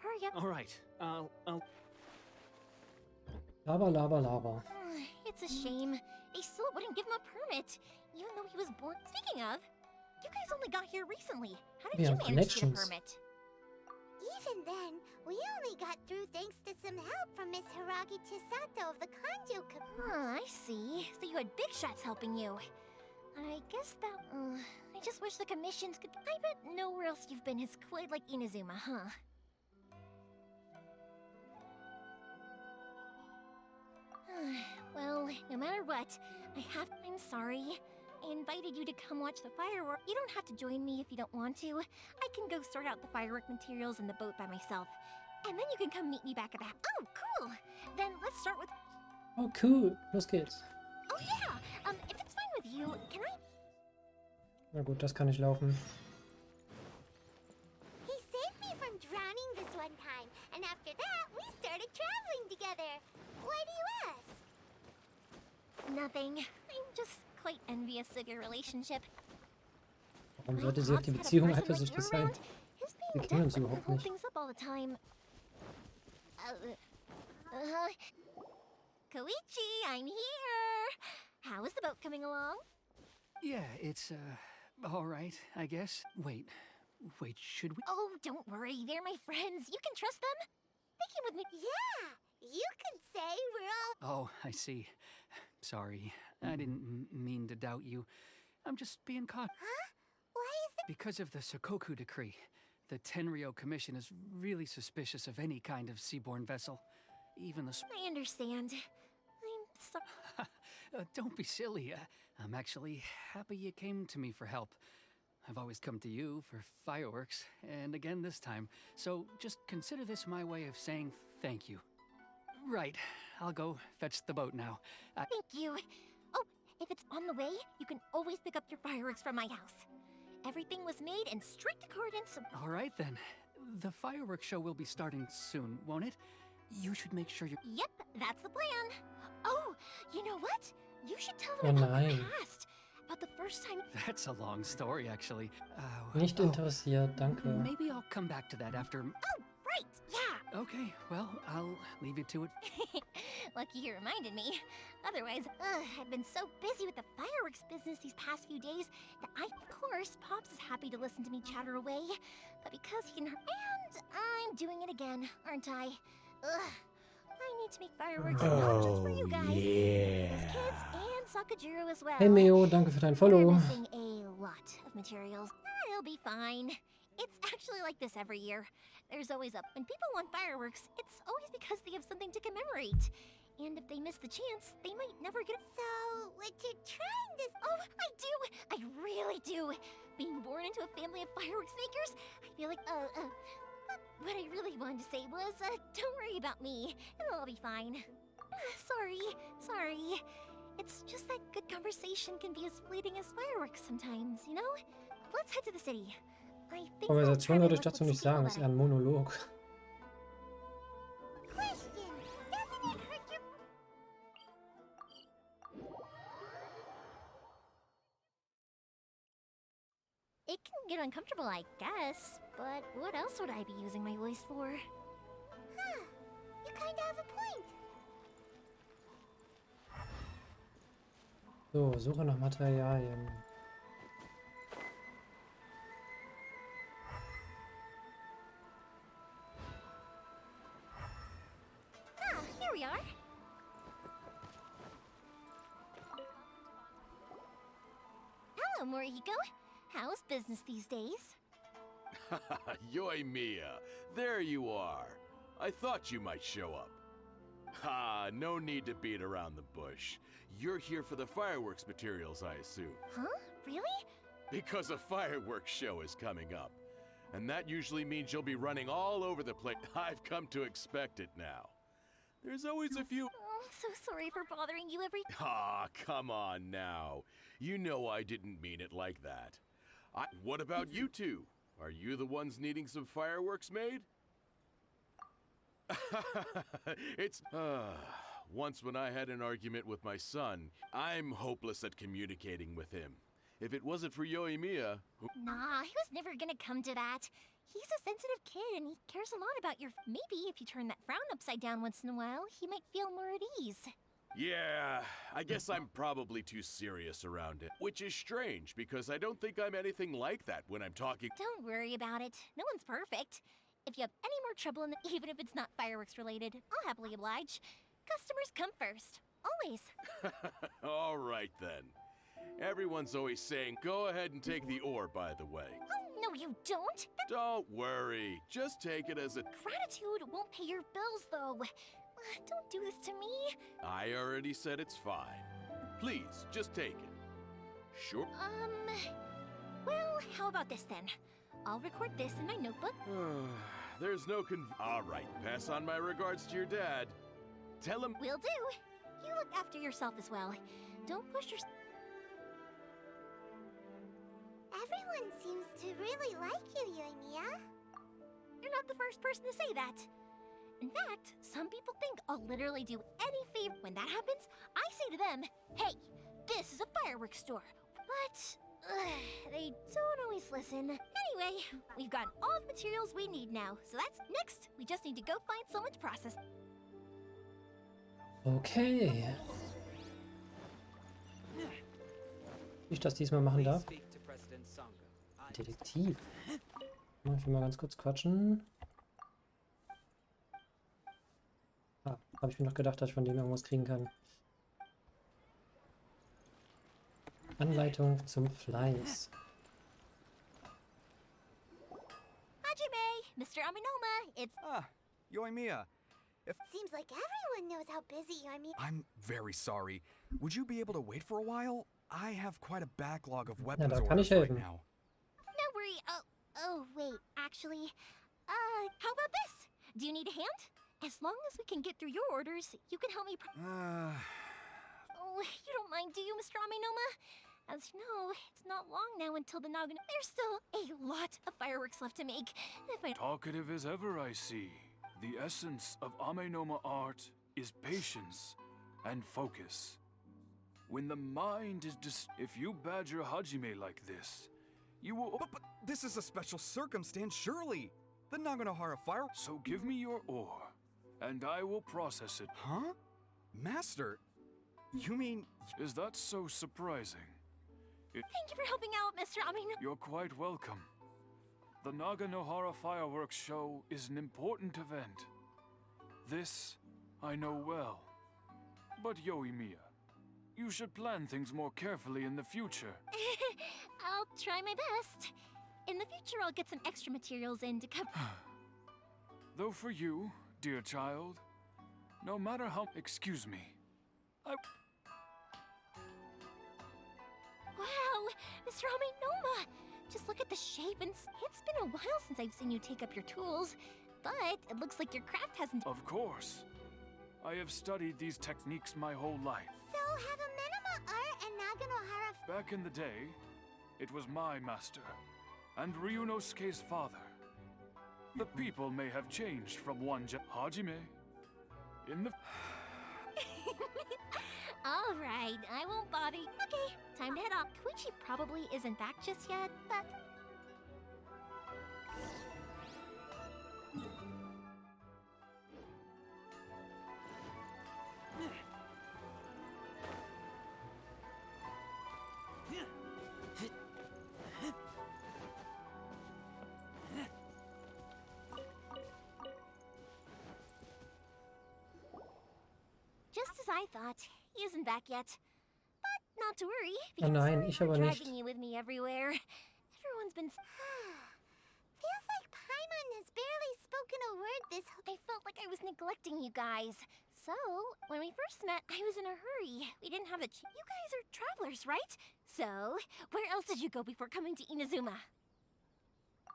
[SPEAKER 2] Hurry up.
[SPEAKER 3] All right, I'll...
[SPEAKER 1] Laber, laber, laber.
[SPEAKER 2] It's a shame. They still wouldn't give him a permit, even though he was born. Speaking of, you guys only got here recently. How did
[SPEAKER 1] We
[SPEAKER 2] you
[SPEAKER 1] have
[SPEAKER 2] manage to get a
[SPEAKER 1] connections.
[SPEAKER 2] permit? Even then, we only got through thanks to some help from Miss Hiragi Chisato of the Kanjo Commission. I see. So you had big shots helping you. I guess that... I just wish the commissions could... I bet nowhere else you've been is quite like Inazuma, huh? Well, no matter what, I'm sorry. I invited you to come watch the firework. You don't have to join me if you don't want to. I can go sort out the firework materials in the boat by myself. And then you can come meet me back at the... Oh, cool! Then let's start with...
[SPEAKER 1] Oh, cool. Los geht's.
[SPEAKER 2] Oh, yeah! If it's fine with you, can I...
[SPEAKER 1] Na gut, das kann ich laufen.
[SPEAKER 2] He saved me from drowning this one time. And after that, we started traveling together. Why do you ask? Nothing. I'm
[SPEAKER 4] just quite envious of your relationship.
[SPEAKER 1] Warum sollte sie auf die Beziehung eifersüchtig sein?
[SPEAKER 4] His
[SPEAKER 1] Wir
[SPEAKER 4] being
[SPEAKER 1] kennen uns
[SPEAKER 4] different can
[SPEAKER 1] überhaupt
[SPEAKER 4] hold
[SPEAKER 1] nicht.
[SPEAKER 4] things up all the time. Koichi, I'm here! How is the boat coming along?
[SPEAKER 6] Yeah, it's, all right, I guess. Wait, should we?
[SPEAKER 4] Oh, don't worry, they're my friends. You can trust them. They came with me.
[SPEAKER 2] Yeah, you can say we're all.
[SPEAKER 6] Oh, I see. Sorry, I didn't mean to doubt you. I'm just being caught.
[SPEAKER 2] Huh? Why is it?
[SPEAKER 6] Because of the Sokoku decree, the Tenryou Commission is really suspicious of any kind of seaborne vessel. Even the
[SPEAKER 4] I understand. I'm sorry.
[SPEAKER 6] Don't be silly. I'm actually happy you came to me for help. I've always come to you for fireworks, and again this time. So just consider this my way of saying thank you. Right, I'll go fetch the boat now.
[SPEAKER 4] Thank you. Oh, if it's on the way, you can always pick up your fireworks from my house. Everything was made in strict accordance.
[SPEAKER 6] All right then. The fireworks show will be starting soon, won't it? You should make sure you...
[SPEAKER 4] Yep, that's the plan. Oh, you know what? You should tell
[SPEAKER 1] Oh
[SPEAKER 4] them about
[SPEAKER 1] nein.
[SPEAKER 4] the past. About the first time.
[SPEAKER 6] That's a long story, actually.
[SPEAKER 1] Nicht interessiert, danke.
[SPEAKER 6] Maybe I'll come back to that after...
[SPEAKER 4] Oh, right, yeah.
[SPEAKER 6] Okay, well, I'll leave you to it.
[SPEAKER 4] Lucky you reminded me. Otherwise, I've been so busy with the fireworks business these past few days that of course, Pops is happy to listen to me chatter away. But because he can... And I'm doing it again, aren't I? Ugh. I need to make fireworks not just for you guys. Those kids and Sakajiro as well.
[SPEAKER 1] Hey Meo, danke für dein
[SPEAKER 4] We're
[SPEAKER 1] Follow.
[SPEAKER 4] missing a lot of materials. It'll be fine. It's actually like this every year. There's always a... When people want fireworks, it's always because they have something to commemorate. And if they miss the chance, they might never get...
[SPEAKER 2] So, what you're trying to...
[SPEAKER 4] Oh, I do! I really do! Being born into a family of fireworks makers, I feel like, what I really wanted to say was, don't worry about me. It'll all be fine. Sorry. It's just that good conversation can be as fleeting as fireworks sometimes, you know? Let's head to the city. I think I'll try
[SPEAKER 1] Konversation
[SPEAKER 4] my
[SPEAKER 1] würde ich
[SPEAKER 4] luck
[SPEAKER 1] dazu
[SPEAKER 4] with
[SPEAKER 1] nicht
[SPEAKER 4] some
[SPEAKER 1] sagen,
[SPEAKER 4] people
[SPEAKER 1] ist eher ein Monolog.
[SPEAKER 2] Question, doesn't it hurt your...
[SPEAKER 4] It can get uncomfortable, I guess. But what else would I be using my voice for?
[SPEAKER 2] Huh, you kinda have a point.
[SPEAKER 1] So, Suche nach Materialien.
[SPEAKER 4] Ah, here we are. Hello, Morihiko. How's business these days?
[SPEAKER 7] Yoimiya, there you are. I thought you might show up. Ha, no need to beat around the bush. You're here for the fireworks materials, I assume.
[SPEAKER 4] Huh? Really?
[SPEAKER 7] Because a fireworks show is coming up. And that usually means you'll be running all over the place. I've come to expect it now. There's always a few...
[SPEAKER 4] Oh, so sorry for bothering you every...
[SPEAKER 7] Ah, come on now. You know I didn't mean it like that. What about you two? Are you the ones needing some fireworks made? It's... once when I had an argument with my son, I'm hopeless at communicating with him. If it wasn't for Yoimiya...
[SPEAKER 4] Nah, he was never gonna come to that. He's a sensitive kid and he cares a lot about your... Maybe if you turn that frown upside down once in a while, he might feel more at ease.
[SPEAKER 7] Yeah, I guess I'm probably too serious around it. Which is strange, because I don't think I'm anything like that when I'm talking...
[SPEAKER 4] Don't worry about it. No one's perfect. If you have any more trouble, even if it's not fireworks related, I'll happily oblige. Customers come first. Always.
[SPEAKER 7] All right, then. Everyone's always saying, go ahead and take the ore, by the way.
[SPEAKER 4] Oh, no you don't.
[SPEAKER 7] Don't worry. Just take it as a...
[SPEAKER 4] Gratitude won't pay your bills, though. Don't do this to me.
[SPEAKER 7] I already said it's fine. Please, just take it. Sure?
[SPEAKER 4] Well, how about this then? I'll record this in my notebook.
[SPEAKER 7] There's no All right, pass on my regards to your dad. Tell him...
[SPEAKER 4] Will do. You look after yourself as well. Don't push your...
[SPEAKER 2] Everyone seems to really like you, Yoimiya.
[SPEAKER 4] You're not the first person to say that. In fact, some people think I'll literally do any favor. When that happens, I say to them, hey, this is a fireworks store. But they don't always listen. Anyway, we've got all the materials we need now. So that's next. We just need to go find someone to process.
[SPEAKER 1] Okay. Wie ich das diesmal machen darf. Detektiv. Ich will mal ganz kurz quatschen. Ah, habe ich mir noch gedacht, dass ich von dem irgendwas kriegen kann. Anleitung zum Fleiß.
[SPEAKER 4] Hajime, Mr. Aminoma, it's...
[SPEAKER 8] Yoimiya.
[SPEAKER 2] Seems like everyone knows how busy you are.
[SPEAKER 8] I'm very sorry. Would you be able to wait for a while? I have quite a backlog of
[SPEAKER 1] Ja,
[SPEAKER 8] weapons
[SPEAKER 1] da kann
[SPEAKER 8] orders
[SPEAKER 1] ich
[SPEAKER 8] right
[SPEAKER 1] helfen.
[SPEAKER 8] now.
[SPEAKER 4] No worry. Oh, wait, actually, how about this? Do you need a hand? As long as we can get through your orders, you can help me Oh, you don't mind, do you, Mr. Aminoma? As you know, it's not long now until the Nagano... There's still a lot of fireworks left to make. If I...
[SPEAKER 3] Talkative as ever, I see. The essence of Amenoma art is patience and focus. When the mind is if you badger Hajime like this, you will...
[SPEAKER 8] But this is a special circumstance, surely. The Naganohara fire...
[SPEAKER 3] So give me your ore, and I will process it.
[SPEAKER 8] Huh? Master, you mean...
[SPEAKER 3] Is that so surprising?
[SPEAKER 4] Thank you for helping out, Mr. Aminoma.
[SPEAKER 3] You're quite welcome. The Naganohara Fireworks Show is an important event. This I know well. But Yoimiya, you should plan things more carefully in the future.
[SPEAKER 4] I'll try my best. In the future, I'll get some extra materials in to cover...
[SPEAKER 3] Though for you, dear child, no matter how... Excuse me.
[SPEAKER 4] Wow, Mr. Aminoma! Just look at the shape and... It's been a while since I've seen you take up your tools, but it looks like your craft hasn't...
[SPEAKER 3] Of course. I have studied these techniques my whole life.
[SPEAKER 2] So have Amenoma art and Naganohara...
[SPEAKER 3] Back in the day, it was my master, and Ryunosuke's father. The people may have changed from one Hajime. In the...
[SPEAKER 4] All right, I won't bother you. Okay, time to head off. Koichi probably isn't back just yet, but... Just as I thought, he isn't back yet. But not to worry,
[SPEAKER 1] Oh
[SPEAKER 4] because
[SPEAKER 1] nein,
[SPEAKER 4] I'm
[SPEAKER 1] ich aber nicht.
[SPEAKER 4] dragging you with me everywhere. Everyone's been...
[SPEAKER 2] Feels like Paimon has barely spoken a word this whole...
[SPEAKER 4] I felt like I was neglecting you guys. So, when we first met, I was in a hurry. We didn't have the... You guys are travelers, right? So, where else did you go before coming to Inazuma?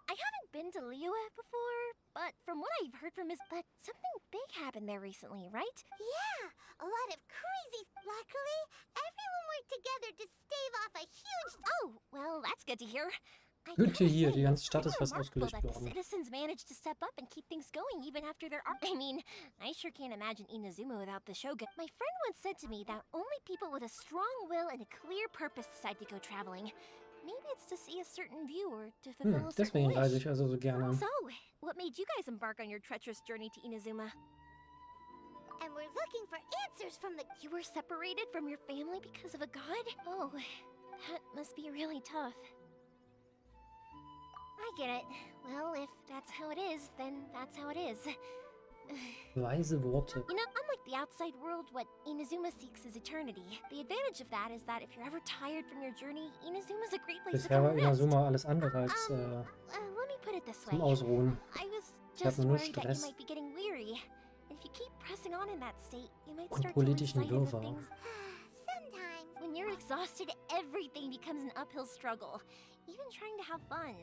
[SPEAKER 4] I haven't been to Liyue before, but from what I've heard from But something big happened there recently, right?
[SPEAKER 2] Yeah, a lot of crazy... Luckily, everyone worked together to stave off a huge...
[SPEAKER 4] Oh, well, that's good to hear. I
[SPEAKER 1] Gut
[SPEAKER 4] gotta
[SPEAKER 1] hier,
[SPEAKER 4] say,
[SPEAKER 1] die ganze
[SPEAKER 4] it's
[SPEAKER 1] Stadt ist
[SPEAKER 4] pretty
[SPEAKER 1] fast
[SPEAKER 4] remarkable
[SPEAKER 1] ausgelöscht
[SPEAKER 4] that the
[SPEAKER 1] worden.
[SPEAKER 4] citizens managed to step up and keep things going even after their I mean, I sure can't imagine Inazuma without the Shogun. My friend once said to me that only people with a strong will and a clear purpose decide to go traveling. Maybe it's to see a certain view or to fulfill a certain
[SPEAKER 1] Deswegen reise
[SPEAKER 4] wish.
[SPEAKER 1] ich also so gerne.
[SPEAKER 4] So, what made you guys embark on your treacherous journey to Inazuma?
[SPEAKER 2] And we're looking for answers from the...
[SPEAKER 4] You were separated from your family because of a god? Oh, that must be really tough. I get it. Well, if that's how it is, then that's how it is.
[SPEAKER 1] Weise Worte.
[SPEAKER 4] You know, unlike the outside world, what Inazuma seeks is eternity. The advantage of that is that if you're ever tired from your journey, Inazuma's a great place to
[SPEAKER 1] Bisher
[SPEAKER 4] come
[SPEAKER 1] war
[SPEAKER 4] and rest.
[SPEAKER 1] Inazuma alles andere als
[SPEAKER 4] Let me put it this way.
[SPEAKER 1] zum Ausruhen.
[SPEAKER 4] I was
[SPEAKER 1] Ich hab
[SPEAKER 4] just
[SPEAKER 1] nur
[SPEAKER 4] worried that you
[SPEAKER 1] Stress.
[SPEAKER 4] might be getting weary. And if you keep pressing on in that state, you might
[SPEAKER 1] Und
[SPEAKER 4] start to
[SPEAKER 1] politischen
[SPEAKER 4] lose sight of the
[SPEAKER 1] Wirrwarr.
[SPEAKER 4] things.
[SPEAKER 2] Sometimes...
[SPEAKER 4] When you're exhausted, everything becomes an uphill struggle. Even trying to have fun.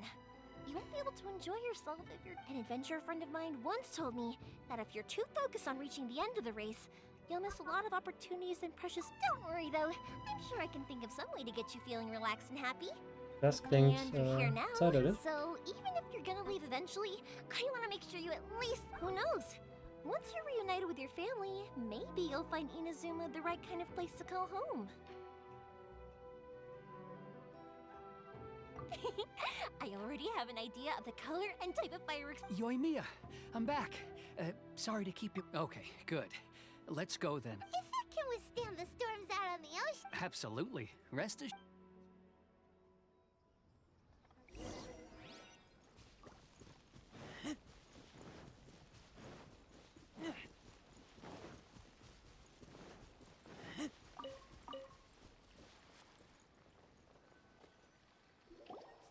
[SPEAKER 4] You won't be able to enjoy yourself if you're... An adventurer friend of mine once told me that if you're too focused on reaching the end of the race, you'll miss a lot of opportunities and precious... Don't worry though, I'm sure I can think of some way to get you feeling relaxed and happy.
[SPEAKER 1] Das klingt
[SPEAKER 4] And you're here now,
[SPEAKER 1] zeitlich.
[SPEAKER 4] so even if you're gonna leave eventually, I want to make sure you at least... Who knows? Once you're reunited with your family, maybe you'll find Inazuma the right kind of place to call home. I already have an idea of the color and type of fireworks.
[SPEAKER 6] Yoimiya, I'm back. Sorry to keep you. Okay, good. Let's go then.
[SPEAKER 2] If it can withstand the storms out on the ocean.
[SPEAKER 6] Absolutely. Rest assured.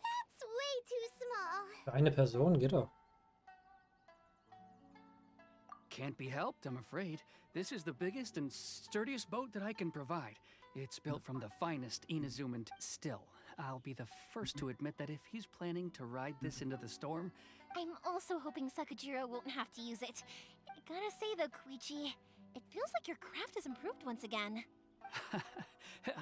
[SPEAKER 2] That's way too small.
[SPEAKER 1] Für eine Person geht doch.
[SPEAKER 6] Can't be helped, I'm afraid. This is the biggest and sturdiest boat that I can provide. It's built from the finest Inazuman. Still, I'll be the first to admit that if he's planning to ride this into the storm,
[SPEAKER 4] I'm also hoping Sakajiro won't have to use it. Gotta say though, Koichi, it feels like your craft has improved once again.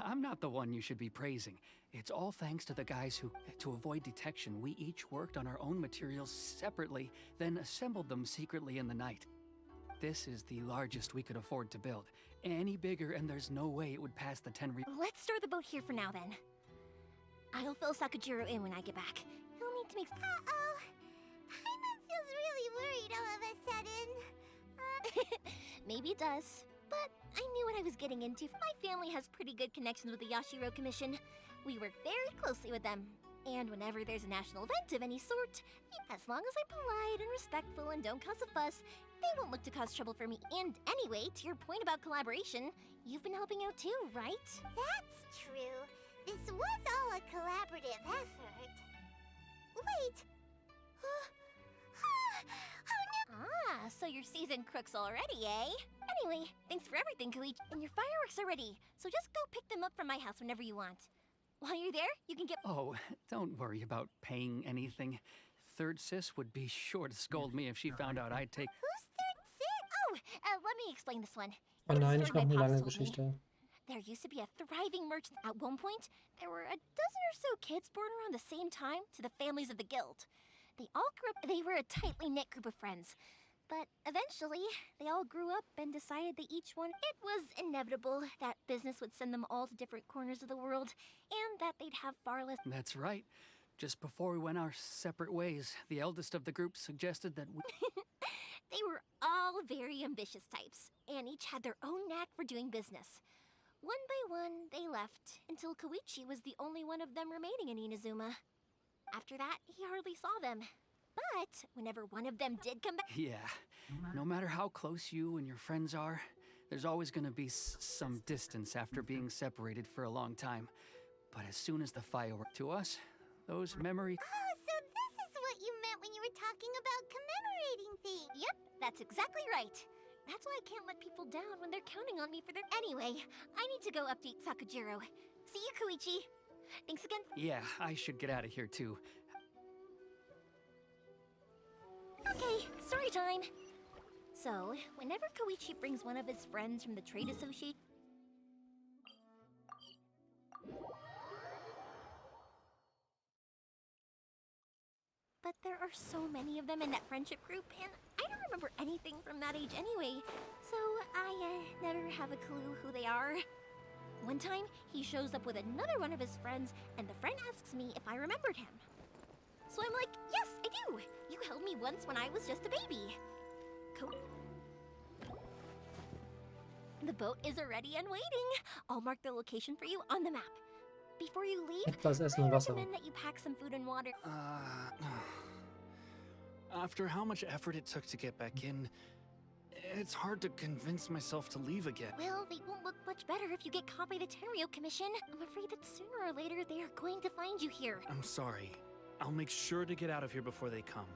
[SPEAKER 6] I'm not the one you should be praising. It's all thanks to the guys who, to avoid detection, we each worked on our own materials separately, then assembled them secretly in the night. This is the largest we could afford to build. Any bigger and there's no way it would pass the 10
[SPEAKER 4] Let's store the boat here for now then. I'll fill Sakajiro in when I get back. He'll need to make...
[SPEAKER 2] Uh-oh. Paimon feels really worried all of a sudden.
[SPEAKER 4] Maybe it does. But I knew what I was getting into. My family has pretty good connections with the Yashiro Commission. We work very closely with them. And whenever there's a national event of any sort, as long as I'm polite and respectful and don't cause a fuss, they won't look to cause trouble for me. And anyway, to your point about collaboration, you've been helping out too, right?
[SPEAKER 2] That's true. This was all a collaborative effort. Wait. Oh no.
[SPEAKER 4] Ah, so you're seasoned crooks already, eh? Anyway, thanks for everything, Koichi. And your fireworks are ready, so just go pick them up from my house whenever you want. While you're there, you can get...
[SPEAKER 6] Oh, don't worry about paying anything. Third Sis would be sure to scold me if she found out I'd take...
[SPEAKER 2] Who's third sis?
[SPEAKER 4] Oh, let me explain this one.
[SPEAKER 1] Oh
[SPEAKER 4] It's a
[SPEAKER 1] nein,
[SPEAKER 4] story
[SPEAKER 1] ich noch
[SPEAKER 4] my
[SPEAKER 1] eine
[SPEAKER 4] pops
[SPEAKER 1] lange
[SPEAKER 4] told me.
[SPEAKER 1] Geschichte.
[SPEAKER 4] There used to be a thriving merchant. At one point, there were a dozen or so kids born around the same time to the families of the guild. They all grew up, they were a tightly knit group of friends. But eventually, they all grew up and decided that each one, it was inevitable that business would send them all to different corners of the world, and that they'd have far less...
[SPEAKER 6] That's right. Just before we went our separate ways, the eldest of the group suggested that we...
[SPEAKER 4] They were all very ambitious types, and each had their own knack for doing business. One by one, they left, until Koichi was the only one of them remaining in Inazuma. After that, he hardly saw them. But whenever one of them did come back...
[SPEAKER 6] Yeah, no matter how close you and your friends are, there's always gonna be some distance after being separated for a long time. But as soon as the firework to us, those memories...
[SPEAKER 2] Oh, so this is what you meant when you were talking about commemorating things.
[SPEAKER 4] Yep, that's exactly right. That's why I can't let people down when they're counting on me for their... Anyway, I need to go update Sakajiro. See you, Koichi. Thanks again.
[SPEAKER 6] Yeah, I should get out of here too.
[SPEAKER 4] Okay, story time. So, whenever Koichi brings one of his friends from the trade association... But there are so many of them in that friendship group, and I don't remember anything from that age anyway, so I never have a clue who they are. One time, he shows up with another one of his friends, and the friend asks me if I remembered him. So I'm like, yes, I do! You held me once when I was just a baby. The boat is ready and waiting. I'll mark the location for you on the map. Before you leave,
[SPEAKER 1] Etwas Essen
[SPEAKER 4] I
[SPEAKER 1] und Wasser.
[SPEAKER 4] recommend that you pack some food and water.
[SPEAKER 3] After how much effort it took to get back in, it's hard to convince myself to leave again.
[SPEAKER 4] Well, they won't look much better if you get caught by the Tenryo Commission. I'm afraid that sooner or later they are going to find you here.
[SPEAKER 3] I'm sorry. I'll make sure to get out of here before they come.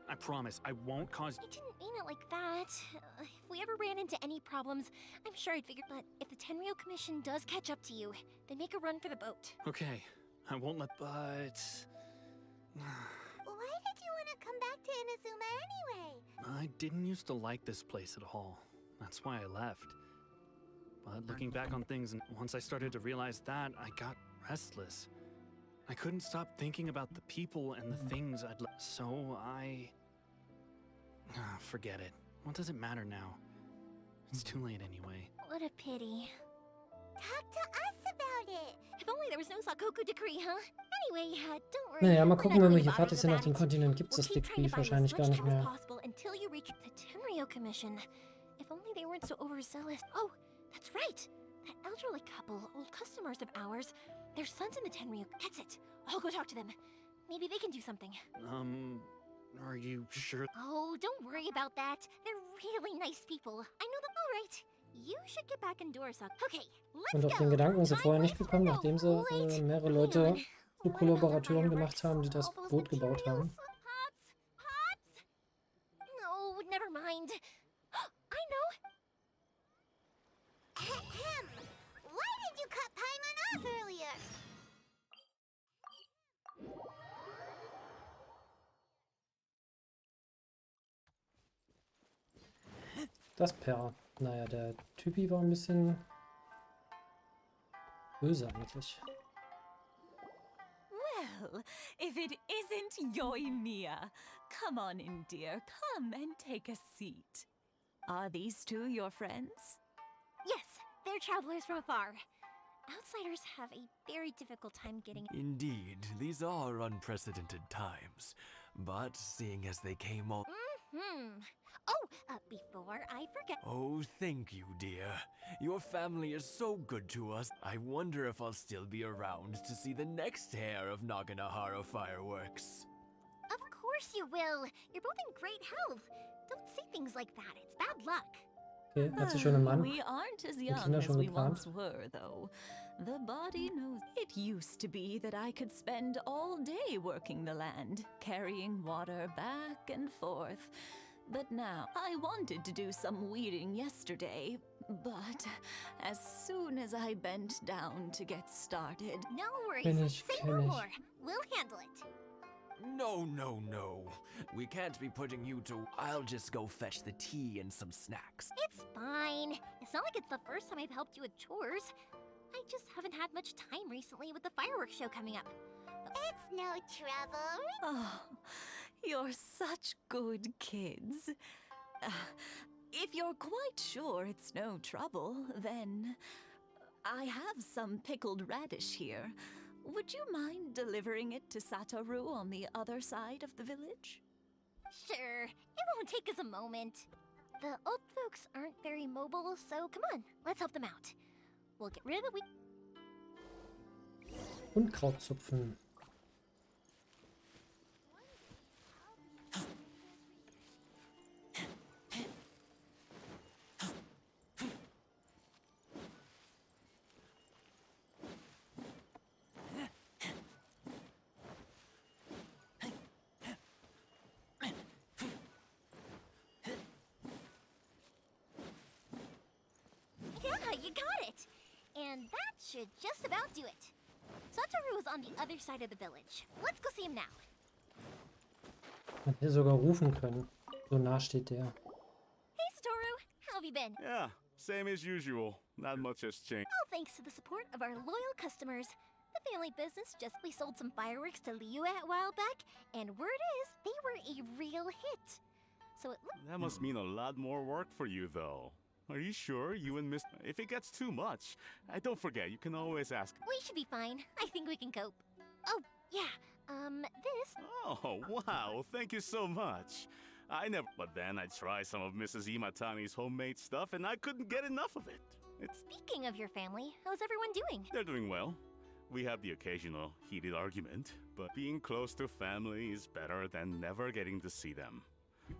[SPEAKER 3] I promise, I won't cause...
[SPEAKER 4] I didn't mean it like that. If we ever ran into any problems, I'm sure I'd figure... But if the Tenryo Commission does catch up to you, then make a run for the boat.
[SPEAKER 3] Okay, I won't let... But...
[SPEAKER 2] Why did you want to come back to Inazuma anyway?
[SPEAKER 3] I didn't used to like this place at all. That's why I left. But looking back on things, and once I started to realize that, I got restless. I couldn't stop thinking about the people and the things I'd so I... Forget it. What does it matter now? It's too late anyway.
[SPEAKER 4] What a pity.
[SPEAKER 2] Talk to us about about it.
[SPEAKER 4] If only there was no Sakoku decree, huh? Anyway, don't worry.
[SPEAKER 1] Naja, mal
[SPEAKER 4] we're
[SPEAKER 1] gucken,
[SPEAKER 4] not
[SPEAKER 1] wenn wir
[SPEAKER 4] really
[SPEAKER 1] hier
[SPEAKER 4] bothered
[SPEAKER 1] fertig sind auf
[SPEAKER 4] about
[SPEAKER 1] dem
[SPEAKER 4] it.
[SPEAKER 1] Kontinent, gibt es
[SPEAKER 4] We'll
[SPEAKER 1] das
[SPEAKER 4] keep trying
[SPEAKER 1] Decree
[SPEAKER 4] to buy as
[SPEAKER 1] wahrscheinlich
[SPEAKER 4] much
[SPEAKER 1] gar nicht
[SPEAKER 4] chem as
[SPEAKER 1] mehr.
[SPEAKER 4] possible until you reach the Tenryo Commission. If only they weren't so overzealous. Oh, that's right. That elderly couple, old customers of ours, their son's in the Tenryo. That's it. I'll go talk to them. Maybe they can do something.
[SPEAKER 3] Are you sure?
[SPEAKER 4] Oh, don't worry about that. They're really nice people. I know them all right. You should get back indoors. Okay, let's
[SPEAKER 1] Und auf den
[SPEAKER 4] go.
[SPEAKER 1] Gedanken sind sie vorher nicht
[SPEAKER 4] Time
[SPEAKER 1] gekommen,
[SPEAKER 4] waits for
[SPEAKER 1] nachdem
[SPEAKER 4] no
[SPEAKER 1] sie
[SPEAKER 4] wait.
[SPEAKER 1] mehrere
[SPEAKER 4] Hang
[SPEAKER 1] Leute
[SPEAKER 4] on.
[SPEAKER 1] zu
[SPEAKER 4] What about the
[SPEAKER 1] Kollaboratoren gemacht
[SPEAKER 4] fireworks?
[SPEAKER 1] haben, die das
[SPEAKER 4] All those
[SPEAKER 1] Boot gebaut
[SPEAKER 4] materials?
[SPEAKER 1] haben.
[SPEAKER 4] Pops? No, never mind. I know.
[SPEAKER 2] Ahem. Why did you cut Paimon off earlier?
[SPEAKER 1] Das Per. Naja, der Typi war ein bisschen böse eigentlich.
[SPEAKER 9] Well, if it isn't Yoimiya, come on in, dear. Come and take a seat. Are these two your friends?
[SPEAKER 4] Yes, they're travelers from afar. Outsiders have a very difficult time getting.
[SPEAKER 10] Indeed, these are unprecedented times. But seeing as they came all...
[SPEAKER 4] Oh, before I forget.
[SPEAKER 10] Oh, thank you, dear. Your family is so good to us. I wonder if I'll still be around to see the next hair of Naganahara fireworks.
[SPEAKER 4] Of course you will. You're both in great health. Don't say things like that. It's bad luck.
[SPEAKER 1] Okay, hat sich schon ein Mann
[SPEAKER 9] We aren't as
[SPEAKER 1] und
[SPEAKER 9] young
[SPEAKER 1] Kinder
[SPEAKER 9] as
[SPEAKER 1] schon
[SPEAKER 9] we
[SPEAKER 1] geplant.
[SPEAKER 9] once were, though. The body knows. It used to be that I could spend all day working the land, carrying water back and forth. But now, I wanted to do some weeding yesterday, but as soon as I bent down to get started,
[SPEAKER 4] No worries.
[SPEAKER 1] Kenn ich,
[SPEAKER 4] Say
[SPEAKER 1] kenn
[SPEAKER 4] no
[SPEAKER 1] ich.
[SPEAKER 4] more. We'll handle it.
[SPEAKER 10] No, no, no. We can't be putting you to... I'll just go fetch the tea and some snacks.
[SPEAKER 4] It's fine. It's not like it's the first time I've helped you with chores. I just haven't had much time recently with the fireworks show coming up.
[SPEAKER 2] It's no trouble.
[SPEAKER 9] oh, you're such good kids. If you're quite sure it's no trouble, then I have some pickled radish here. Would you mind delivering it to Satoru on the other side of the village?
[SPEAKER 4] Sure, it won't take us a moment. The old folks aren't very mobile, so come on, let's help them out. We'll get rid of the weed.
[SPEAKER 1] Unkraut zupfen.
[SPEAKER 4] Yeah, you got it! And that should just about do it. Satoru is on the other side of the village. Let's go see him now.
[SPEAKER 1] Man hätte sogar rufen können. So nah steht der.
[SPEAKER 4] Hey, Satoru, how have you been?
[SPEAKER 11] Yeah, same as usual. Not much has changed.
[SPEAKER 4] All thanks to the support of our loyal customers. The family business just we sold some fireworks to Liu a while back, and word is they were a real hit. So it
[SPEAKER 11] That must mean a lot more work for you, though. Are you sure you and Miss... If it gets too much, don't forget, you can always ask...
[SPEAKER 4] we should be fine. I think we can cope. Oh, yeah. This.
[SPEAKER 11] Oh, wow, thank you so much. I never... But then I tried some of Mrs. Imatani's homemade stuff, and I couldn't get enough of it.
[SPEAKER 4] Speaking of your family, how's everyone doing?
[SPEAKER 11] They're doing well. We have the occasional heated argument, but being close to family is better than never getting to see them.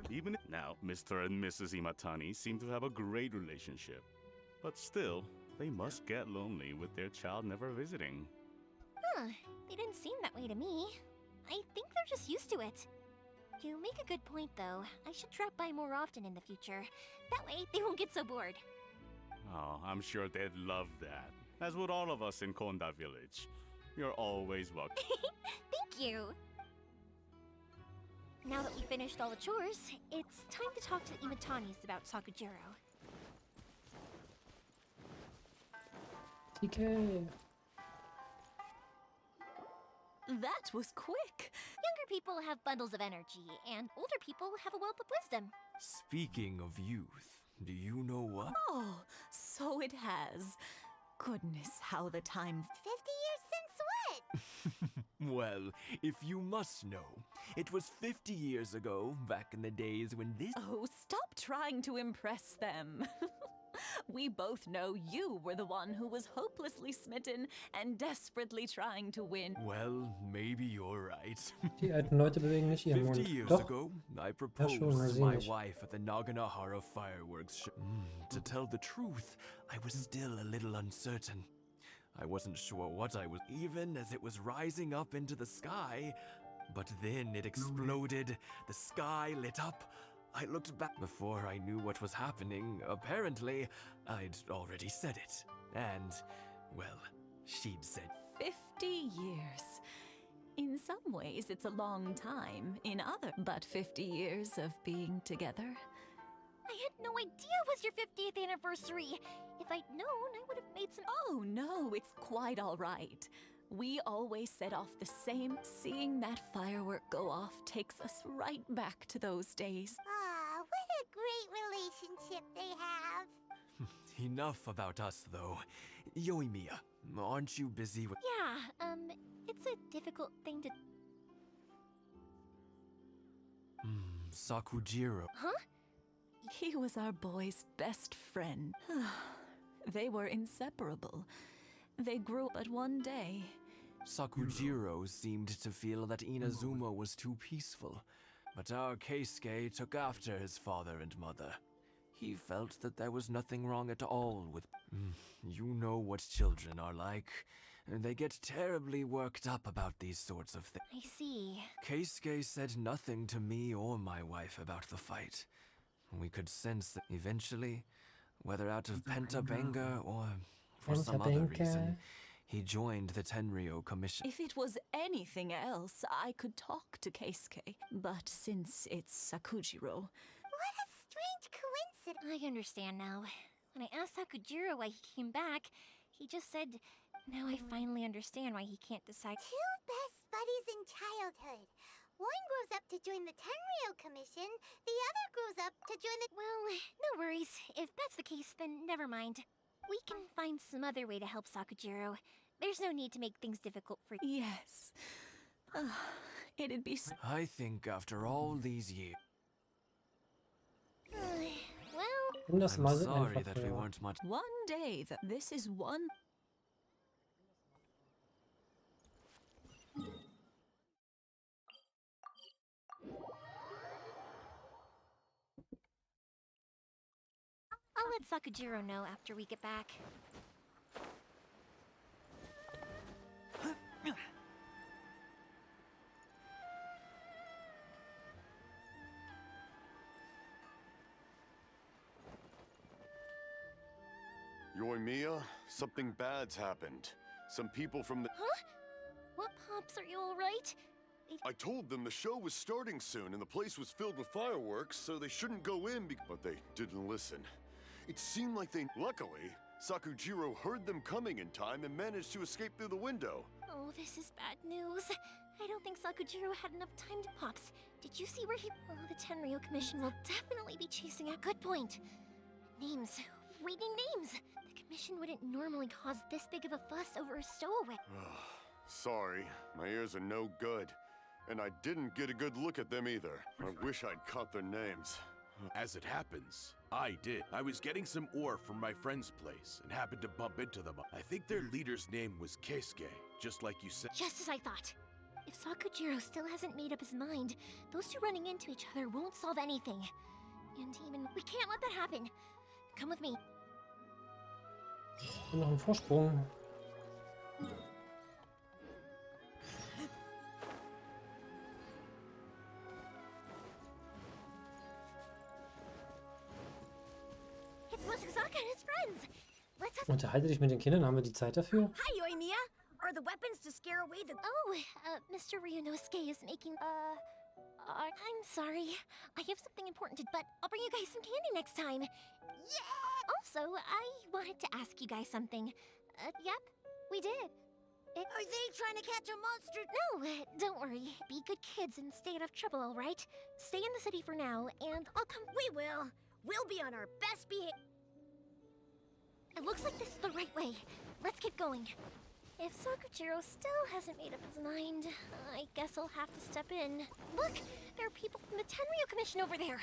[SPEAKER 11] Even now, Mr. and Mrs. Imatani seem to have a great relationship. But still, they must get lonely with their child never visiting.
[SPEAKER 4] Huh, they didn't seem that way to me. I think they're just used to it. You make a good point, though. I should drop by more often in the future. That way, they won't get so bored.
[SPEAKER 11] Oh, I'm sure they'd love that. As would all of us in Konda Village. You're always welcome.
[SPEAKER 4] Thank you! Now that we finished all the chores, it's time to talk to the Imatanis about Sakujiro.
[SPEAKER 1] TK.
[SPEAKER 9] That was quick.
[SPEAKER 4] Younger people have bundles of energy, and older people have a wealth of wisdom.
[SPEAKER 10] Speaking of youth, do you know what?
[SPEAKER 9] Oh, so it has. goodness, how the time...
[SPEAKER 2] 50 years since what?
[SPEAKER 10] Well, if you must know, it was 50 years ago, back in the days when this...
[SPEAKER 9] Oh, stop trying to impress them. We both know you were the one who was hopelessly smitten and desperately trying to win.
[SPEAKER 10] Well, maybe you're right.
[SPEAKER 1] Die alten Leute bewegen nicht ihren
[SPEAKER 10] 50
[SPEAKER 1] Mund.
[SPEAKER 10] years
[SPEAKER 1] Doch,
[SPEAKER 10] ago, I
[SPEAKER 1] schon,
[SPEAKER 10] proposed
[SPEAKER 1] mal
[SPEAKER 10] to
[SPEAKER 1] sehen
[SPEAKER 10] my
[SPEAKER 1] nicht.
[SPEAKER 10] wife at the Naganahara fireworks show. To tell the truth, I was still a little uncertain. I wasn't sure what I was, even as it was rising up into the sky. But then it exploded, the sky lit up. I looked back before I knew what was happening. Apparently, I'd already said it. And, well, she'd said
[SPEAKER 9] 50 years. In some ways, it's a long time. In other, but 50 years of being together.
[SPEAKER 4] I had no idea it was your 50th anniversary. If I'd known, I would have made some...
[SPEAKER 9] Oh no, it's quite all right. We always set off the same. Seeing that firework go off takes us right back to those days.
[SPEAKER 2] Aw, what a great relationship they have.
[SPEAKER 10] Enough about us, though. Yoimiya, aren't you busy with...
[SPEAKER 4] Yeah, it's a difficult thing to...
[SPEAKER 10] Sakujiro.
[SPEAKER 4] Huh?
[SPEAKER 9] He was our boy's best friend. They were inseparable. They grew up but one day.
[SPEAKER 10] Sakujiro seemed to feel that Inazuma was too peaceful, but our Keisuke took after his father and mother. He felt that there was nothing wrong at all with... You know what children are like. They get terribly worked up about these sorts of things.
[SPEAKER 4] I see.
[SPEAKER 10] Keisuke said nothing to me or my wife about the fight. We could sense that eventually, whether out of pent-up anger or for some other reason, he joined the Tenryou Commission.
[SPEAKER 9] If it was anything else, I could talk to Keisuke. But since it's Sakujiro...
[SPEAKER 2] What a strange coincidence.
[SPEAKER 4] I understand now. When I asked Sakujiro why he came back, he just said, now I finally understand why he can't decide.
[SPEAKER 2] Two best buddies in childhood. One grows up to join the Tenryou Commission, the other grows up to join the...
[SPEAKER 4] Well, no worries. If that's the case, then never mind. We can find some other way to help Sakujiro. There's no need to make things difficult for you.
[SPEAKER 9] Yes. It'd be...
[SPEAKER 10] I think after all these years...
[SPEAKER 4] Well...
[SPEAKER 1] Das
[SPEAKER 10] I'm
[SPEAKER 1] mal sind
[SPEAKER 10] sorry
[SPEAKER 1] einfach
[SPEAKER 10] that we
[SPEAKER 1] Feuer.
[SPEAKER 10] weren't much...
[SPEAKER 9] One day, this is one...
[SPEAKER 4] I'll let Sakujiro know after we get back.
[SPEAKER 5] Yoimiya, something bad's happened. Some people from the...
[SPEAKER 4] Huh? What, Pops? Are you alright?
[SPEAKER 5] I told them the show was starting soon and the place was filled with fireworks, so they shouldn't go in, but they didn't listen. It seemed like they... Luckily, Sakujiro heard them coming in time and managed to escape through the window.
[SPEAKER 4] Oh, this is bad news. I don't think Sakujiro had enough time to... Pops, did you see where he... Oh, the Tenryou Commission will definitely be chasing a good point. Names. Reading names. The Commission wouldn't normally cause this big of a fuss over a stowaway.
[SPEAKER 5] Sorry, my ears are no good. And I didn't get a good look at them either. I wish I'd caught their names.
[SPEAKER 7] As it happens, I did. I was getting some ore from my friend's place and happened to bump into them. I think their leader's name was Keisuke, just like you said.
[SPEAKER 4] Just as I thought. If Sakujiro still hasn't made up his mind, those two running into each other won't solve anything. And even... We can't let that happen. Come with me.
[SPEAKER 1] Noch ein Vorsprung.
[SPEAKER 4] It's Mochizaka and his friends. Let's have...
[SPEAKER 1] Unterhalte dich mit den Kindern, haben wir die Zeit dafür?
[SPEAKER 12] Hi, Yoimiya! Are the weapons to scare away the...
[SPEAKER 4] Oh, Mr. Ryunosuke is making... I'm sorry. I have something important to... But I'll bring you guys some candy next time. Yeah! Also, I wanted to ask you guys something. Yep, we did.
[SPEAKER 12] Are they trying to catch a monster?
[SPEAKER 4] No, don't worry. Be good kids and stay out of trouble, all right? Stay in the city for now, and I'll come...
[SPEAKER 12] We will. We'll be on our best behavior.
[SPEAKER 4] It looks like this is the right way. Let's get going. If Sakujiro still hasn't made up his mind, I guess I'll have to step in. Look, there are people from the Tenryu Commission over there.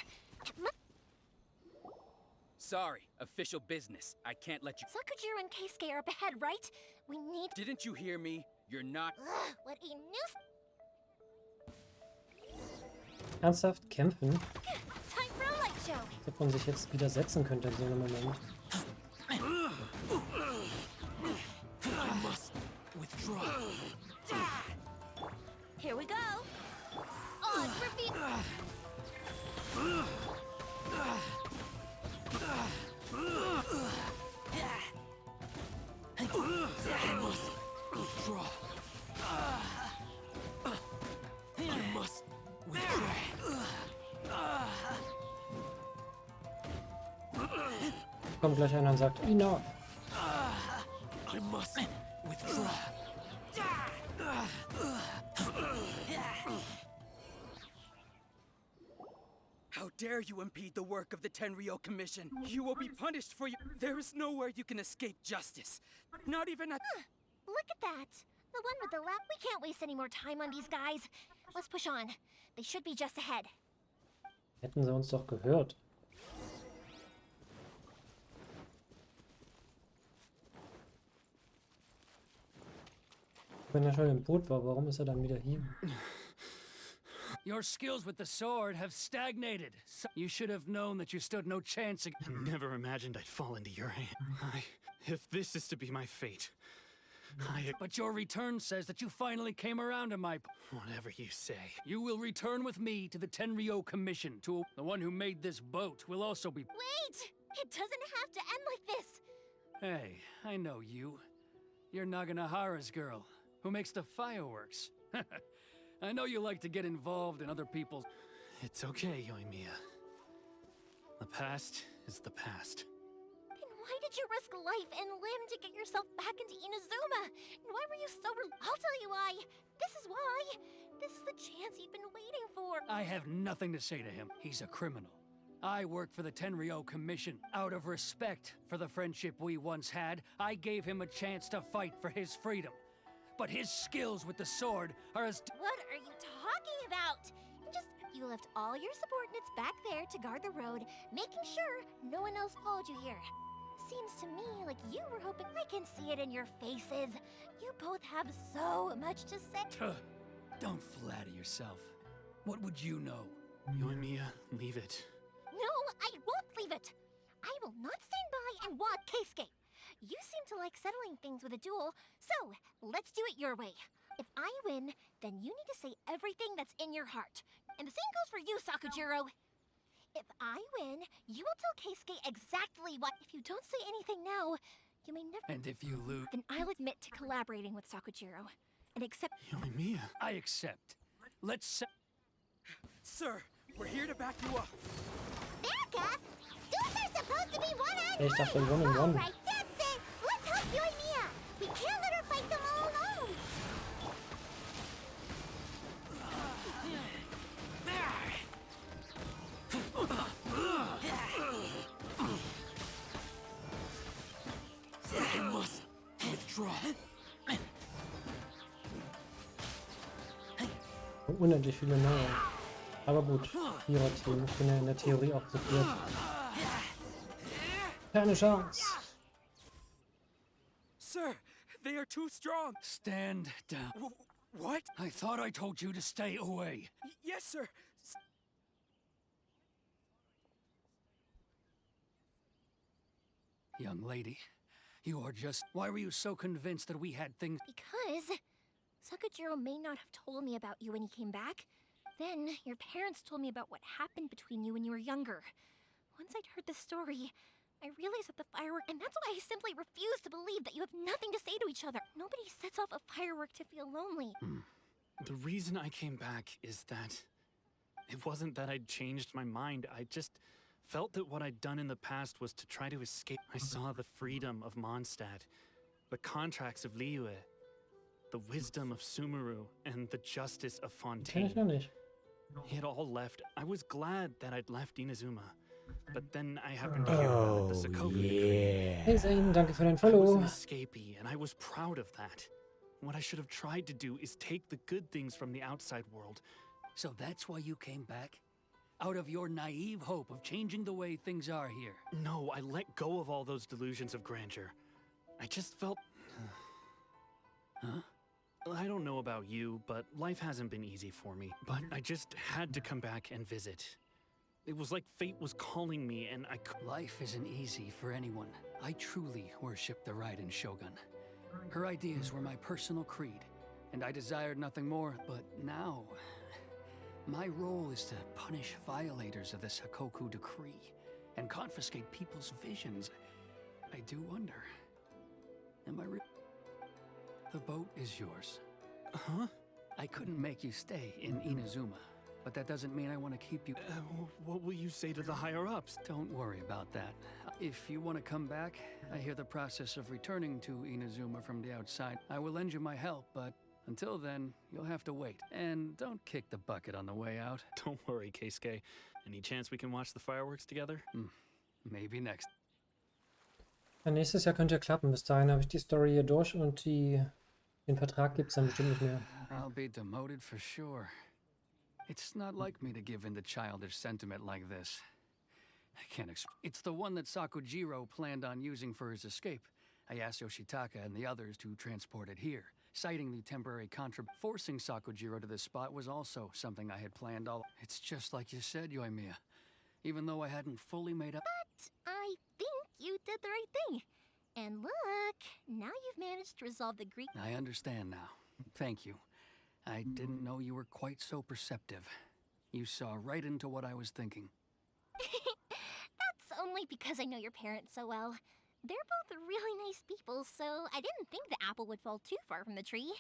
[SPEAKER 13] Sorry, official business. I can't let you.
[SPEAKER 4] Sakujiro and Keisuke are up ahead, right? We need.
[SPEAKER 13] Didn't you hear me? You're not.
[SPEAKER 4] Ugh, what a nuisance!
[SPEAKER 1] Ernsthaft kämpfen?
[SPEAKER 4] Time for a light show.
[SPEAKER 1] Als ob man sich jetzt widersetzen könnte in so einem Moment.
[SPEAKER 13] I must withdraw.
[SPEAKER 4] Here we go. On reveal.
[SPEAKER 13] I must withdraw. I must withdraw.
[SPEAKER 1] Kommt gleich einer und sagt, enough.
[SPEAKER 13] I must withdraw. How dare you impede the work of the Tenryo Commission? You will be punished for you. There is nowhere you can escape justice. Not even at.
[SPEAKER 4] Look at that. The one with the lap. We can't waste any more time on these guys. Let's push on. They should be just ahead.
[SPEAKER 1] Hätten sie uns doch gehört. Wenn er schon im Boot war, warum ist er dann wieder hier?
[SPEAKER 6] Your skills with the sword have stagnated. You should have known that you stood no chance against.
[SPEAKER 3] I never imagined I'd fall into your hand. If this is to be my fate,
[SPEAKER 6] But your return says that you finally came around to my...
[SPEAKER 3] Whatever you say.
[SPEAKER 6] You will return with me to the Tenryo Commission. The one who made this boat will also be...
[SPEAKER 4] Wait! It doesn't have to end like this!
[SPEAKER 6] Hey, I know you. You're Naganahara's girl, who makes the fireworks. I know you like to get involved in other people's...
[SPEAKER 3] It's okay, Yoimiya. The past is the past.
[SPEAKER 4] Then why did you risk life and limb to get yourself back into Inazuma? And why were you so I'll tell you why. This is why. This is the chance you've been waiting for.
[SPEAKER 6] I have nothing to say to him. He's a criminal. I work for the Tenryo Commission. Out of respect for the friendship we once had, I gave him a chance to fight for his freedom. But his skills with the sword are as...
[SPEAKER 4] What are you talking about? You left all your subordinates back there to guard the road, making sure no one else followed you here. Seems to me like you were hoping. I can see it in your faces. You both have so much to say.
[SPEAKER 6] Don't flatter yourself. What would you know?
[SPEAKER 3] Yoimiya, leave it.
[SPEAKER 4] No, I won't leave it. I will not stand by and watch Keisuke. You seem to like settling things with a duel, so let's do it your way. If I win, then you need to say everything that's in your heart. And the same goes for you, Sakujiro. If I win, you will tell Keisuke exactly what... If you don't say anything now, you may never...
[SPEAKER 6] And if you lose...
[SPEAKER 4] Then I'll admit to collaborating with Sakujiro. And accept...
[SPEAKER 3] Yoimiya.
[SPEAKER 6] I accept. Let's...
[SPEAKER 13] Sir, we're here to back you up.
[SPEAKER 2] Back up? Dudes are supposed to be one-on-one!
[SPEAKER 1] Ich dachte, one-on-one.
[SPEAKER 2] Alright, that's it! Let's help Yoimiya! We can't let her fight them all alone!
[SPEAKER 13] I must withdraw.
[SPEAKER 1] Unendlich viele neue. Aber gut, Vierer-Team. Ich bin ja in der Theorie auch zu viert. Keine Chance.
[SPEAKER 13] Sir, they are too strong.
[SPEAKER 6] Stand down.
[SPEAKER 13] What?
[SPEAKER 6] I thought I told you to stay away.
[SPEAKER 13] Yes, sir.
[SPEAKER 6] Young lady, you are just... Why were you so convinced that we had things...
[SPEAKER 4] Because Sakujiro may not have told me about you when he came back. Then your parents told me about what happened between you when you were younger. Once I'd heard the story, I realized that the firework... And that's why I simply refuse to believe that you have nothing to say to each other. Nobody sets off a firework to feel lonely.
[SPEAKER 3] The reason I came back is that... It wasn't that I'd changed my mind, I just felt that what I'd done in the past was to try to escape. I saw the freedom of Mondstadt, the contracts of Liyue, the wisdom of Sumeru, and the justice of
[SPEAKER 1] Kenn
[SPEAKER 3] Fontaine.
[SPEAKER 1] ich noch nicht.
[SPEAKER 3] It all left. I was glad that I'd left Inazuma. but then I happened to hear about the Sakoku decree.
[SPEAKER 1] Hey Zane, danke für dein
[SPEAKER 3] I was
[SPEAKER 1] Follow.
[SPEAKER 3] an escapee, and I was proud of that. What I should have tried to do is take the good things from the outside world.
[SPEAKER 6] So that's why you came back? Out of your naive hope of changing the way things are here?
[SPEAKER 3] No, I let go of all those delusions of grandeur. I just felt...
[SPEAKER 6] Huh?
[SPEAKER 3] I don't know about you, but life hasn't been easy for me. But I just had to come back and visit. It was like fate was calling me, and I could...
[SPEAKER 6] Life isn't easy for anyone. I truly worship the Raiden Shogun. Her ideas were my personal creed, and I desired nothing more. But now, my role is to punish violators of the Sakoku decree and confiscate people's visions. I do wonder, am I The boat is yours.
[SPEAKER 3] Huh?
[SPEAKER 6] I couldn't make you stay in Inazuma, but that doesn't mean I want to keep you...
[SPEAKER 3] What will you say to the higher-ups?
[SPEAKER 6] Don't worry about that. If you want to come back, I hear the process of returning to Inazuma from the outside. I will lend you my help, but until then, you'll have to wait. And don't kick the bucket on the way out.
[SPEAKER 3] Don't worry, Keisuke. Any chance we can watch the fireworks together?
[SPEAKER 6] Maybe next.
[SPEAKER 1] Ja, nächstes Jahr könnte ja klappen. Bis dahin habe ich die Story hier durch und den Vertrag gibt es dann bestimmt nicht mehr.
[SPEAKER 6] I'll be demoted for sure. It's not like me to give in to childish sentiment like this. I can't It's the one that Sakujiro planned on using for his escape. I asked Yoshitaka and the others to transport it here, citing the temporary Forcing Sakujiro to this spot was also something I had planned all... It's just like you said, Yoimiya. Even though I hadn't fully made up...
[SPEAKER 4] But I think you did the right thing. And look, now you've managed to resolve the Greek...
[SPEAKER 6] I understand now. Thank you. I didn't know you were quite so perceptive. You saw right into what I was thinking.
[SPEAKER 4] That's only because I know your parents so well. They're both really nice people, so I didn't think the apple would fall too far from the tree.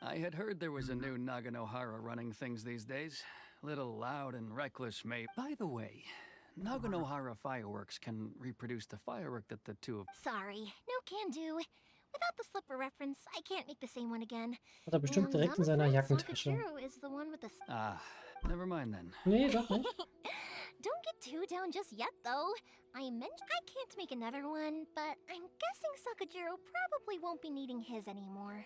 [SPEAKER 6] I had heard there was a new Naganohara running things these days. Little loud and reckless, maybe. By the way, Naganohara Fireworks can reproduce the firework that the two of...
[SPEAKER 4] Sorry, no can do. Without the slipper reference, I can't make the same one again.
[SPEAKER 1] Hat er bestimmt direkt in seiner Jackentasche.
[SPEAKER 4] Sakujiro is the one with the...
[SPEAKER 6] Ah, never mind then.
[SPEAKER 1] Nee, doch nicht.
[SPEAKER 4] Don't get too down just yet, though. I can't make another one, but I'm guessing Sakujiro probably won't be needing his anymore.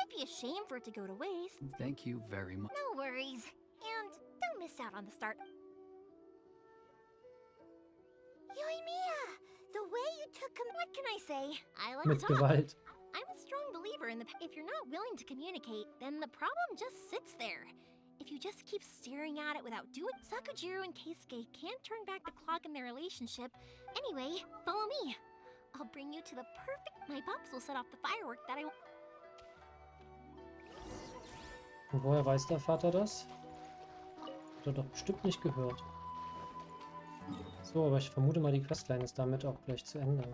[SPEAKER 4] It'd be a shame for it to go to waste.
[SPEAKER 6] Thank you very much.
[SPEAKER 4] No worries. And don't miss out on the start.
[SPEAKER 2] Yoimiya, the way you took him...
[SPEAKER 4] What can I say? I like
[SPEAKER 1] Mit
[SPEAKER 4] to talk.
[SPEAKER 1] Gewalt.
[SPEAKER 4] I'm a strong believer in if you're not willing to communicate, then the problem just sits there. If you just keep staring at it without doing... Sakujiro and Keisuke can't turn back the clock in their relationship. Anyway, follow me. I'll bring you to the perfect... My pops will set off the firework that I...
[SPEAKER 1] Und woher weiß der Vater das? Hat er doch bestimmt nicht gehört. So, aber ich vermute mal, die Questline ist damit auch gleich zu Ende.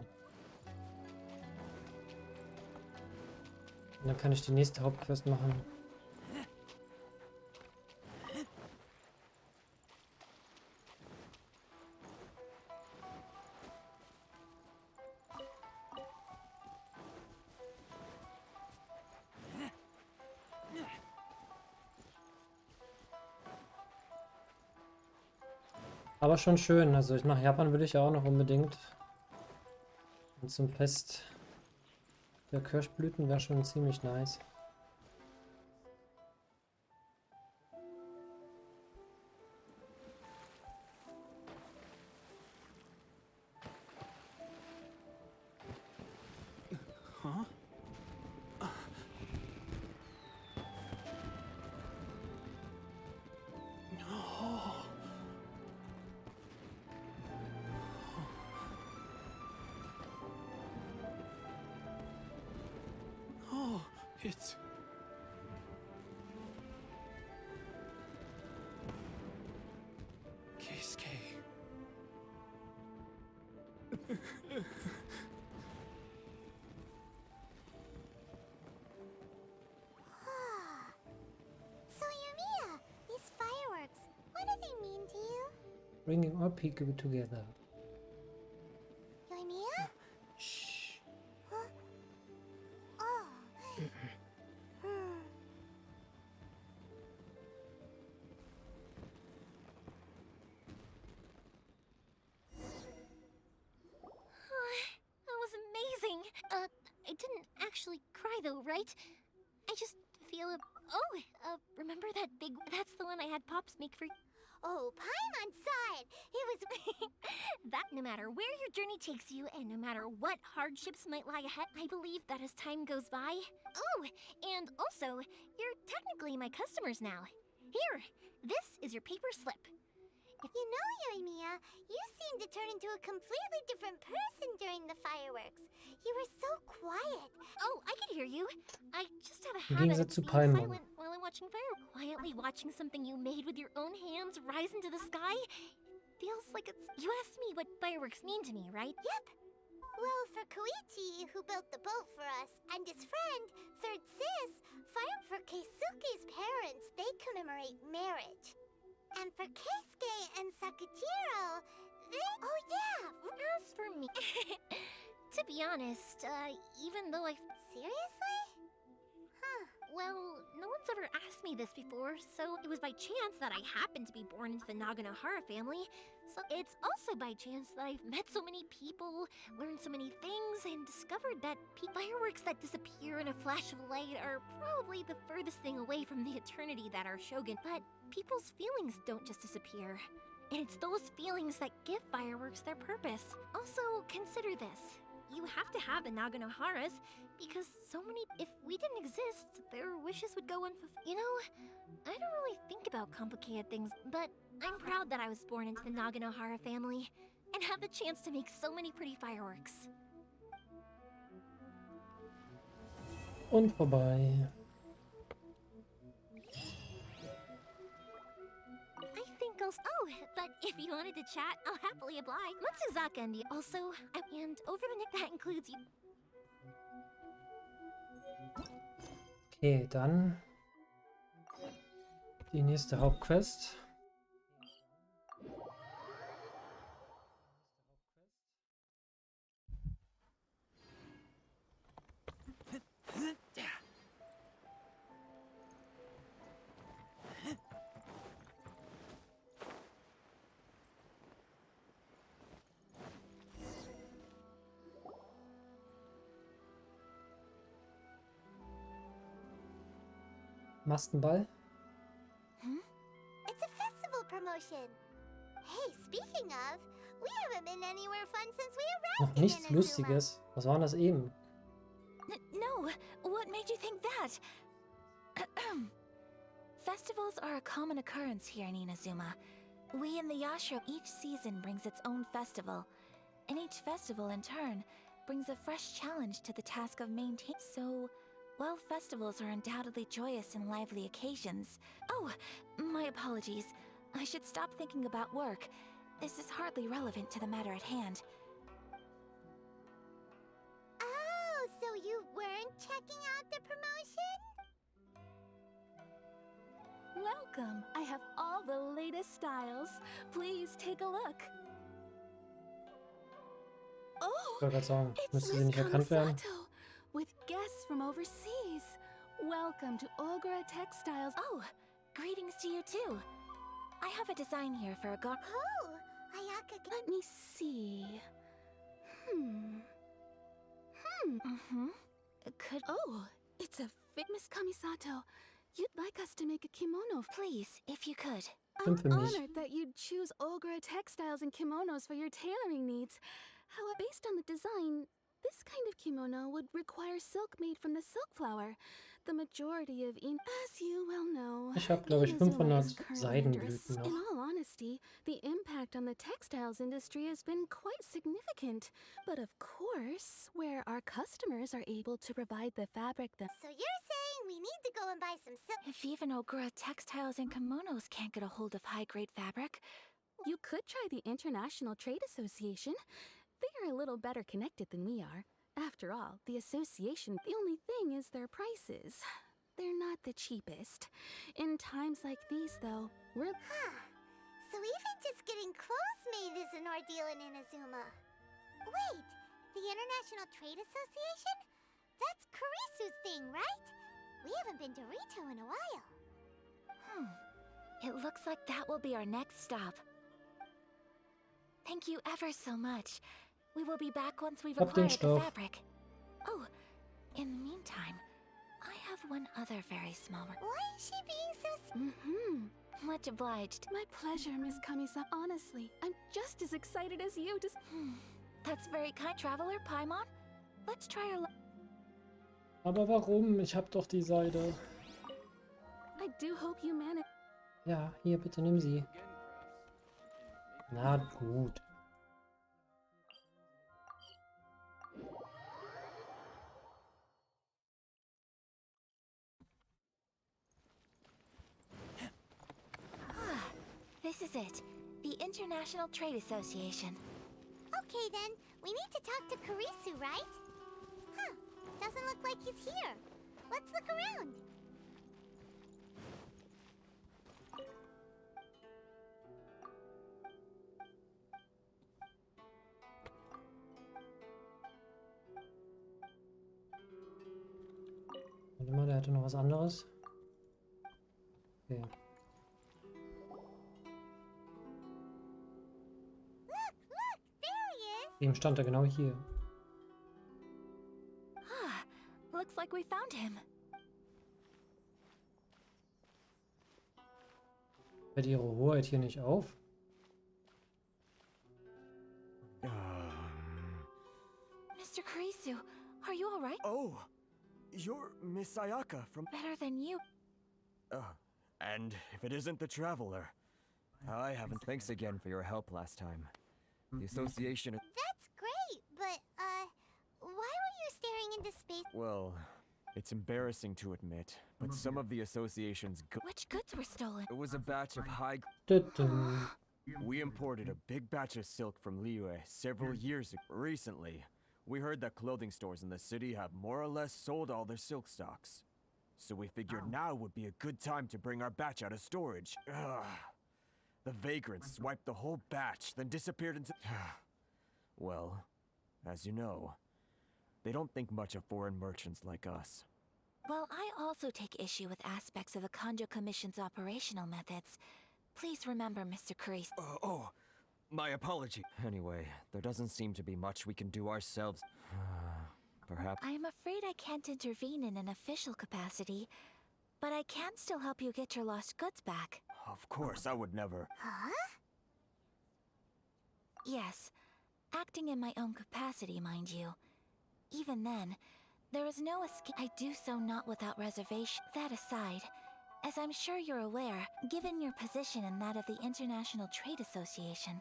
[SPEAKER 1] Und dann kann ich die nächste Hauptquest machen. Aber schon schön, also nach Japan will ich ja auch noch unbedingt. Und zum Fest der Kirschblüten wäre schon ziemlich nice.
[SPEAKER 3] Huh? Oh, it's... Keisuke.
[SPEAKER 2] So, Yoimiya, these fireworks, what do they mean to you?
[SPEAKER 1] Bringing all people together.
[SPEAKER 2] Yoimiya?
[SPEAKER 1] Shh.
[SPEAKER 2] Huh? Oh.
[SPEAKER 4] actually cry though, right? I just feel remember that big... That's the one I had Pops make for...
[SPEAKER 2] Oh, Paimon saw it! It was...
[SPEAKER 4] That no matter where your journey takes you, and no matter what hardships might lie ahead, I believe that as time goes by... Oh, and also, you're technically my customers now. Here, this is your paper slip.
[SPEAKER 2] You know, Yoimiya, you seemed to turn into a completely different person during the fireworks. You were so quiet.
[SPEAKER 4] Oh, I could hear you. I just have a
[SPEAKER 1] Im
[SPEAKER 4] habit
[SPEAKER 1] Gegensatz
[SPEAKER 4] of
[SPEAKER 1] zu
[SPEAKER 4] being
[SPEAKER 1] Paimon.
[SPEAKER 4] silent while I'm watching fireworks. Quietly watching something you made with your own hands rise into the sky feels like it's... You asked me what fireworks mean to me, right?
[SPEAKER 2] Yep. Well, for Koichi, who built the boat for us, and his friend, Third Sis, fire for Keisuke's parents, they commemorate marriage. And for Keisuke and Sakujiro, they... Oh yeah!
[SPEAKER 4] As for me... To be honest, even though I...
[SPEAKER 2] Seriously? Huh.
[SPEAKER 4] Well, no one's ever asked me this before, so it was by chance that I happened to be born into the Naganohara family. So it's also by chance that I've met so many people, learned so many things, and discovered that fireworks that disappear in a flash of light are probably the furthest thing away from the eternity that are Shogun. But people's feelings don't just disappear. And it's those feelings that give fireworks their purpose. Also, consider this. You have to have the Naganoharas, because so many... If we didn't exist, their wishes would go unfulfilled. You know, I don't really think about complicated things, but I'm proud that I was born into the Naganohara family, and have the chance to make so many pretty fireworks.
[SPEAKER 1] Und vorbei.
[SPEAKER 4] I think I'll... Oh, but if you wanted to chat, I'll happily oblige. Matsuzaka and also... And over the neck, that includes you.
[SPEAKER 1] Okay, dann die nächste Hauptquest. Maskenball.
[SPEAKER 2] It's a festival promotion. Hey, speaking of, we haven't been anywhere fun since we
[SPEAKER 1] Noch
[SPEAKER 2] arrived in
[SPEAKER 1] nichts
[SPEAKER 2] Inazuma.
[SPEAKER 1] Lustiges. Was war denn das eben?
[SPEAKER 9] No, what made you think that? Festivals are a common occurrence here in Inazuma. We in the Yashiro, each season brings its own festival, and each festival in turn brings a fresh challenge to the task of maintaining. So, while festivals are undoubtedly joyous and lively occasions... Oh, my apologies. I should stop thinking about work. This is hardly relevant to the matter at hand.
[SPEAKER 2] Oh, so you weren't checking out the promotion?
[SPEAKER 14] Welcome! I have all the latest styles. Please take a look.
[SPEAKER 1] Ich wollte gerade sagen,
[SPEAKER 14] It's
[SPEAKER 1] müsste sie
[SPEAKER 14] Miss
[SPEAKER 1] nicht erkannt werden?
[SPEAKER 14] Kamisato, with guests from overseas. Welcome to Ogura Textiles.
[SPEAKER 9] Oh, greetings to you too. I have a design here for a gar-
[SPEAKER 2] Oh, Ayaka...
[SPEAKER 14] Let me see.
[SPEAKER 9] Could-
[SPEAKER 14] Oh, it's a fit, Miss Kamisato. You'd like us to make a kimono.
[SPEAKER 9] Please, if you could.
[SPEAKER 14] I'm
[SPEAKER 1] Für mich.
[SPEAKER 14] honored that you'd choose Ogura textiles and kimonos for your tailoring needs. However, based on the design, this kind of kimono would require silk made from the silk flower. The majority of as you well know,
[SPEAKER 1] Ich habe, glaube ich,
[SPEAKER 14] Inazuma
[SPEAKER 1] 500
[SPEAKER 14] is currently under
[SPEAKER 1] Seidenblüten
[SPEAKER 14] In
[SPEAKER 1] noch.
[SPEAKER 14] all honesty, the impact on the textiles industry has been quite significant. But of course, where our customers are able to provide the fabric that...
[SPEAKER 2] So you're saying we need to go and buy some silk...
[SPEAKER 9] If even Ogura textiles and kimonos can't get a hold of high-grade fabric,
[SPEAKER 14] You could try the International Trade Association. They are a little better connected than we are. After all, the association, the only thing is their prices. They're not the cheapest. In times like these, though, we're...
[SPEAKER 2] Huh. So even just getting clothes made is an ordeal in Inazuma. Wait, the International Trade Association? That's Kurisu's thing, right? We haven't been to Rito in a while.
[SPEAKER 9] it looks like that will be our next stop. Thank you ever so much. We will be back once we've
[SPEAKER 1] Hab den
[SPEAKER 9] acquired the
[SPEAKER 1] Stoff.
[SPEAKER 9] fabric. Oh,
[SPEAKER 4] In the meantime, I have one other very small
[SPEAKER 2] Why is she being so...
[SPEAKER 4] Much obliged.
[SPEAKER 14] My pleasure, Miss Kamisa. Honestly, I'm just as excited as you to...
[SPEAKER 4] That's very kind, Traveler Paimon. Let's try our luck.
[SPEAKER 1] Aber warum? Ich hab doch die Seite.
[SPEAKER 14] I do hope you manage.
[SPEAKER 1] Ja, hier, bitte nimm sie. Na gut.
[SPEAKER 4] This is it. The International Trade Association.
[SPEAKER 2] Okay then, we need to talk to Karisu, right? Huh, doesn't look like he's here. Let's look around.
[SPEAKER 1] Warte mal, der hatte noch was anderes. Okay.
[SPEAKER 2] Look, there he is.
[SPEAKER 1] Eben stand er genau hier.
[SPEAKER 4] Looks like we found him.
[SPEAKER 1] Fällt ihre Hoheit hier nicht auf?
[SPEAKER 4] Mr. Karisu, are you alright?
[SPEAKER 8] Oh, you're Miss Sayaka from...
[SPEAKER 4] Better than you.
[SPEAKER 8] And if it isn't the Traveler, I haven't...
[SPEAKER 15] Thanks again for your help last time. The association...
[SPEAKER 2] That's great, but, why were you staring into space?
[SPEAKER 15] Well, it's embarrassing to admit, but some of the association's...
[SPEAKER 4] Which goods were stolen?
[SPEAKER 15] It was a batch of high...
[SPEAKER 1] Dun-dun.
[SPEAKER 15] We imported a big batch of silk from Liyue several years ago. Recently, we heard that clothing stores in the city have more or less sold all their silk stocks. So we figured now would be a good time to bring our batch out of storage. The vagrants swiped the whole batch, then disappeared into... Well, as you know, they don't think much of foreign merchants like us.
[SPEAKER 4] Well, I also take issue with aspects of the Kanjo Commission's operational methods. Please remember, Mr. Karisu.
[SPEAKER 15] My apology. Anyway, there doesn't seem to be much we can do ourselves. Perhaps...
[SPEAKER 4] I am afraid I can't intervene in an official capacity, but I can still help you get your lost goods back.
[SPEAKER 15] Of course, I would never...
[SPEAKER 2] Huh?
[SPEAKER 4] Yes, acting in my own capacity, mind you. Even then, there is no escape. I do so not without reservation. That aside, as I'm sure you're aware, given your position and that of the International Trade Association,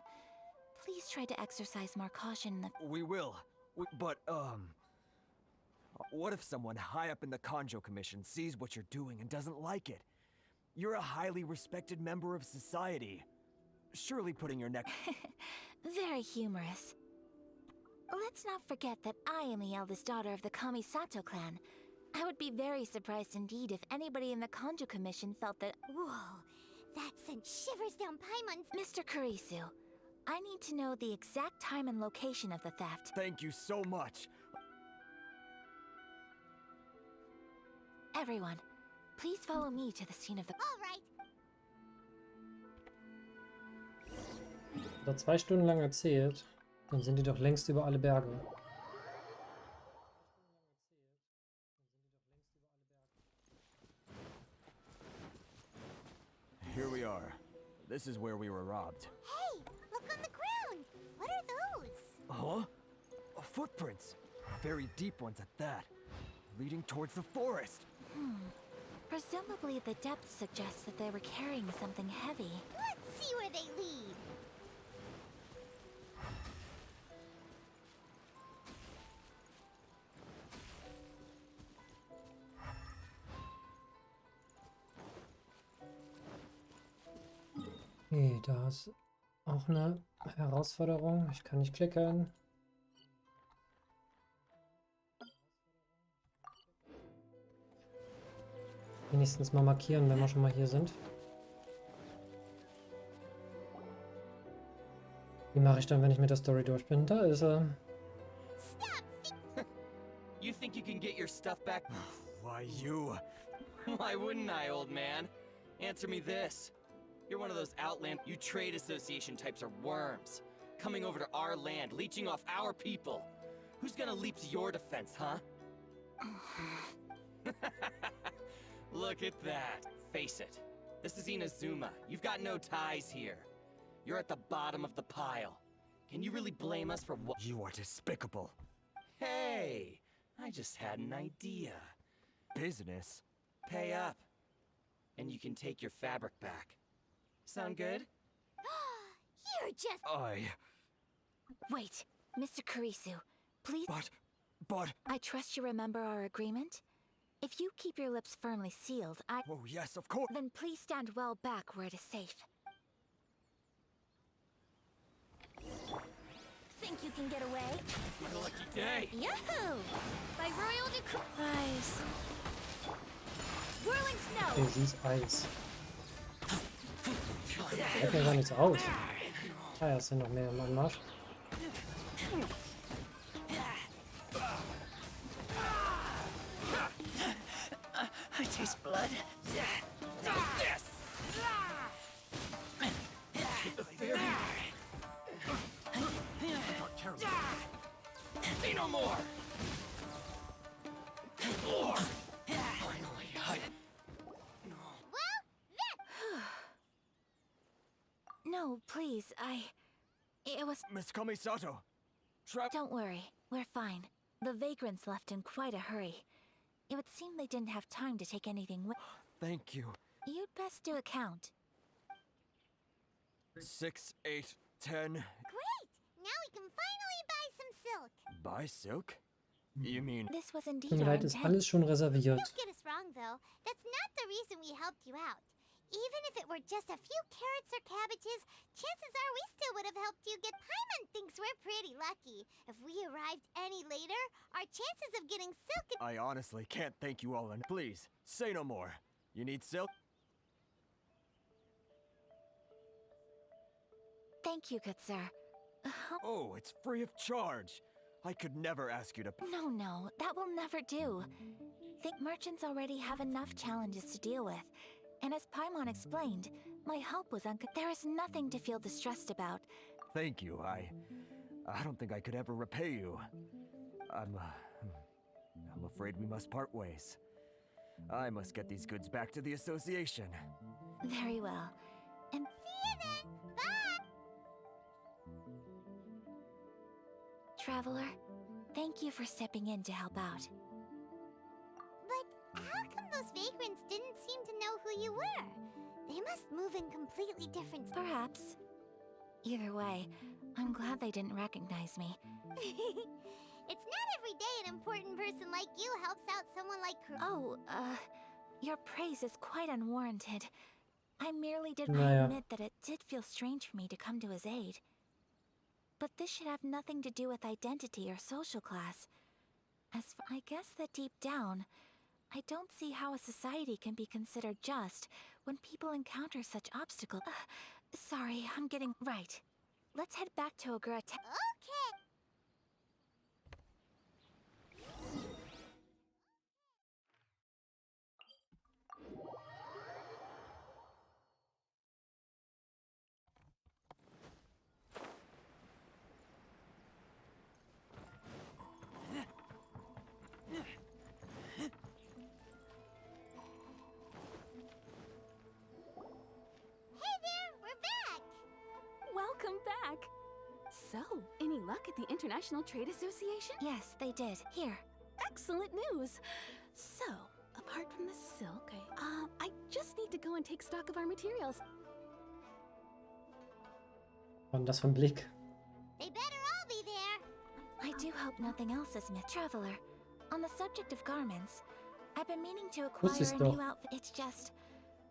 [SPEAKER 4] please try to exercise more caution in the...
[SPEAKER 15] We will. But, what if someone high up in the Kanjo Commission sees what you're doing and doesn't like it? You're a highly respected member of society. Surely putting your neck...
[SPEAKER 4] Very humorous. Let's not forget that I am the eldest daughter of the Kamisato clan. I would be very surprised indeed if anybody in the Kanjo Commission felt that...
[SPEAKER 2] Whoa, that sent shivers down Paimon's...
[SPEAKER 4] Mr. Karisu, I need to know the exact time and location of the theft.
[SPEAKER 15] Thank you so much.
[SPEAKER 4] Everyone, please follow me to the scene of the...
[SPEAKER 2] All right.
[SPEAKER 1] Da 2 Stunden lang erzählt, dann sind die doch längst über alle Berge.
[SPEAKER 15] Here we are. This is where we were robbed.
[SPEAKER 2] Hey, look on the ground. What are those?
[SPEAKER 15] Huh? Footprints. Very deep ones at that. Leading towards the forest.
[SPEAKER 4] Presumably the depth suggests that they were carrying something heavy.
[SPEAKER 2] Let's see where they lead.
[SPEAKER 1] Okay, da ist auch eine Herausforderung. Ich kann nicht klicken. Wenigstens mal markieren, wenn wir schon mal hier sind. Wie mache ich dann, wenn ich mit der Story durch bin? Da ist er.
[SPEAKER 13] You think you can get your stuff back?
[SPEAKER 15] Why you?
[SPEAKER 13] Why wouldn't I, old man? Answer me this. You're one of those outland... You trade association types are worms. Coming over to our land, leeching off our people. Who's gonna leap to your defense, huh? Look at that. Face it. This is Inazuma. You've got no ties here. You're at the bottom of the pile. Can you really blame us for what?
[SPEAKER 15] You are despicable.
[SPEAKER 13] Hey! I just had an idea.
[SPEAKER 15] Business?
[SPEAKER 13] Pay up. And you can take your fabric back. Sound good?
[SPEAKER 12] You're just...
[SPEAKER 4] Wait, Mr. Kurisu, please.
[SPEAKER 15] But...
[SPEAKER 4] I trust you remember our agreement? If you keep your lips firmly sealed,
[SPEAKER 15] Oh, yes, of course.
[SPEAKER 4] Then please stand well back where it is safe. Think you can get away?
[SPEAKER 13] My lucky day.
[SPEAKER 4] Yahoo!
[SPEAKER 12] By royal decree...
[SPEAKER 4] Guys.
[SPEAKER 12] Whirling snow!
[SPEAKER 1] Okay, sie ist Eis. Hält mir gar nichts aus. Ah ja, es sind noch mehr im Anmarsch.
[SPEAKER 13] I taste blood. This! The fairy! Say no more! Finally,
[SPEAKER 4] No, please, it was...
[SPEAKER 15] Miss Komisato!
[SPEAKER 4] Don't worry, we're fine. The vagrants left in quite a hurry. It would seem they didn't have time to take anything with...
[SPEAKER 15] Thank you.
[SPEAKER 4] You'd best do a count.
[SPEAKER 15] 6, 8, 10...
[SPEAKER 2] Great! Now we can finally buy some silk.
[SPEAKER 15] Buy silk? You mean...
[SPEAKER 4] This was indeed
[SPEAKER 1] Tut mir
[SPEAKER 4] our
[SPEAKER 1] leid, ist
[SPEAKER 4] intent.
[SPEAKER 1] alles schon reserviert.
[SPEAKER 2] Don't get us wrong, though. That's not the reason we helped you out. Even if it were just a few carrots or cabbages, chances are we still would have helped you get... Paimon thinks we're pretty lucky. If we arrived any later, our chances of getting silk...
[SPEAKER 15] I honestly can't thank you all, and please, say no more. You need silk?
[SPEAKER 4] Thank you, good sir.
[SPEAKER 15] Oh, it's free of charge. I could never ask you to...
[SPEAKER 4] No, that will never do. Think merchants already have enough challenges to deal with. And as Paimon explained, my help was there is nothing to feel distressed about.
[SPEAKER 15] Thank you. I don't think I could ever repay you. I'm afraid we must part ways. I must get these goods back to the association.
[SPEAKER 4] Very well. And
[SPEAKER 2] see you then. Bye.
[SPEAKER 4] Traveler, thank you for stepping in to help out.
[SPEAKER 2] But how come those vagrants didn't seem to know who you were? They must move in completely different...
[SPEAKER 4] Perhaps. Either way, I'm glad they didn't recognize me.
[SPEAKER 2] It's not every day an important person like you helps out someone like...
[SPEAKER 4] Your praise is quite unwarranted. I merely did
[SPEAKER 1] Naja.
[SPEAKER 4] admit that it did feel strange for me to come to his aid. But this should have nothing to do with identity or social class. I guess that deep down, I don't see how a society can be considered just when people encounter such obstacles. Sorry, I'm getting... Right. Let's head back to Ogura.
[SPEAKER 2] Okay.
[SPEAKER 14] Welcome back! So, any luck at the International Trade Association?
[SPEAKER 4] Yes, they did. Here.
[SPEAKER 14] Excellent news! So, apart from the silk, I just need to go and take stock of our materials.
[SPEAKER 1] Und das vom Blick.
[SPEAKER 2] They better all be there.
[SPEAKER 4] I do hope nothing else is missed. Traveler, on the subject of garments, I've been meaning to acquire
[SPEAKER 1] Wusstest
[SPEAKER 4] a
[SPEAKER 1] doch.
[SPEAKER 4] new outfit. It's just...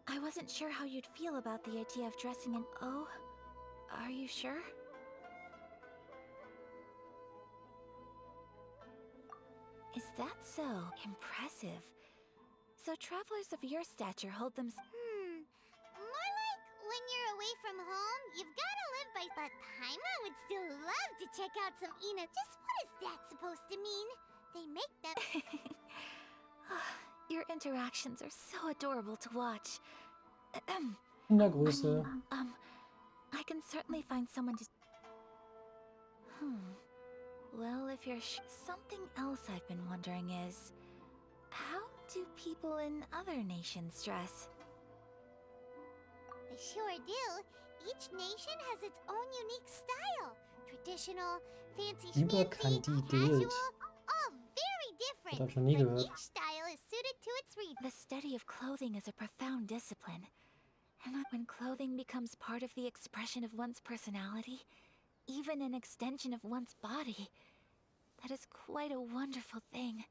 [SPEAKER 4] I wasn't sure how you'd feel about the idea of dressing in... Oh? Are you sure? Is that so? Impressive. So travelers of your stature hold them...
[SPEAKER 2] More like when you're away from home, you've got to live by... But Paimon would still love to check out some Ina. Just what is that supposed to mean? They make them...
[SPEAKER 4] Your interactions are so adorable to watch.
[SPEAKER 1] Kindergröße.
[SPEAKER 4] I can certainly find someone to... Well, if you're something else I've been wondering is... do people in other nations dress?
[SPEAKER 2] They sure do. Each nation has its own unique style. Traditional, fancy schmancy,
[SPEAKER 1] Überkandidelt.
[SPEAKER 2] casual, all very different.
[SPEAKER 1] Das hab ich noch nie
[SPEAKER 2] But
[SPEAKER 1] gehört.
[SPEAKER 2] each style is suited to its region.
[SPEAKER 4] The study of clothing is a profound discipline. And when clothing becomes part of the expression of one's personality, even an extension of one's body, that is quite a wonderful thing.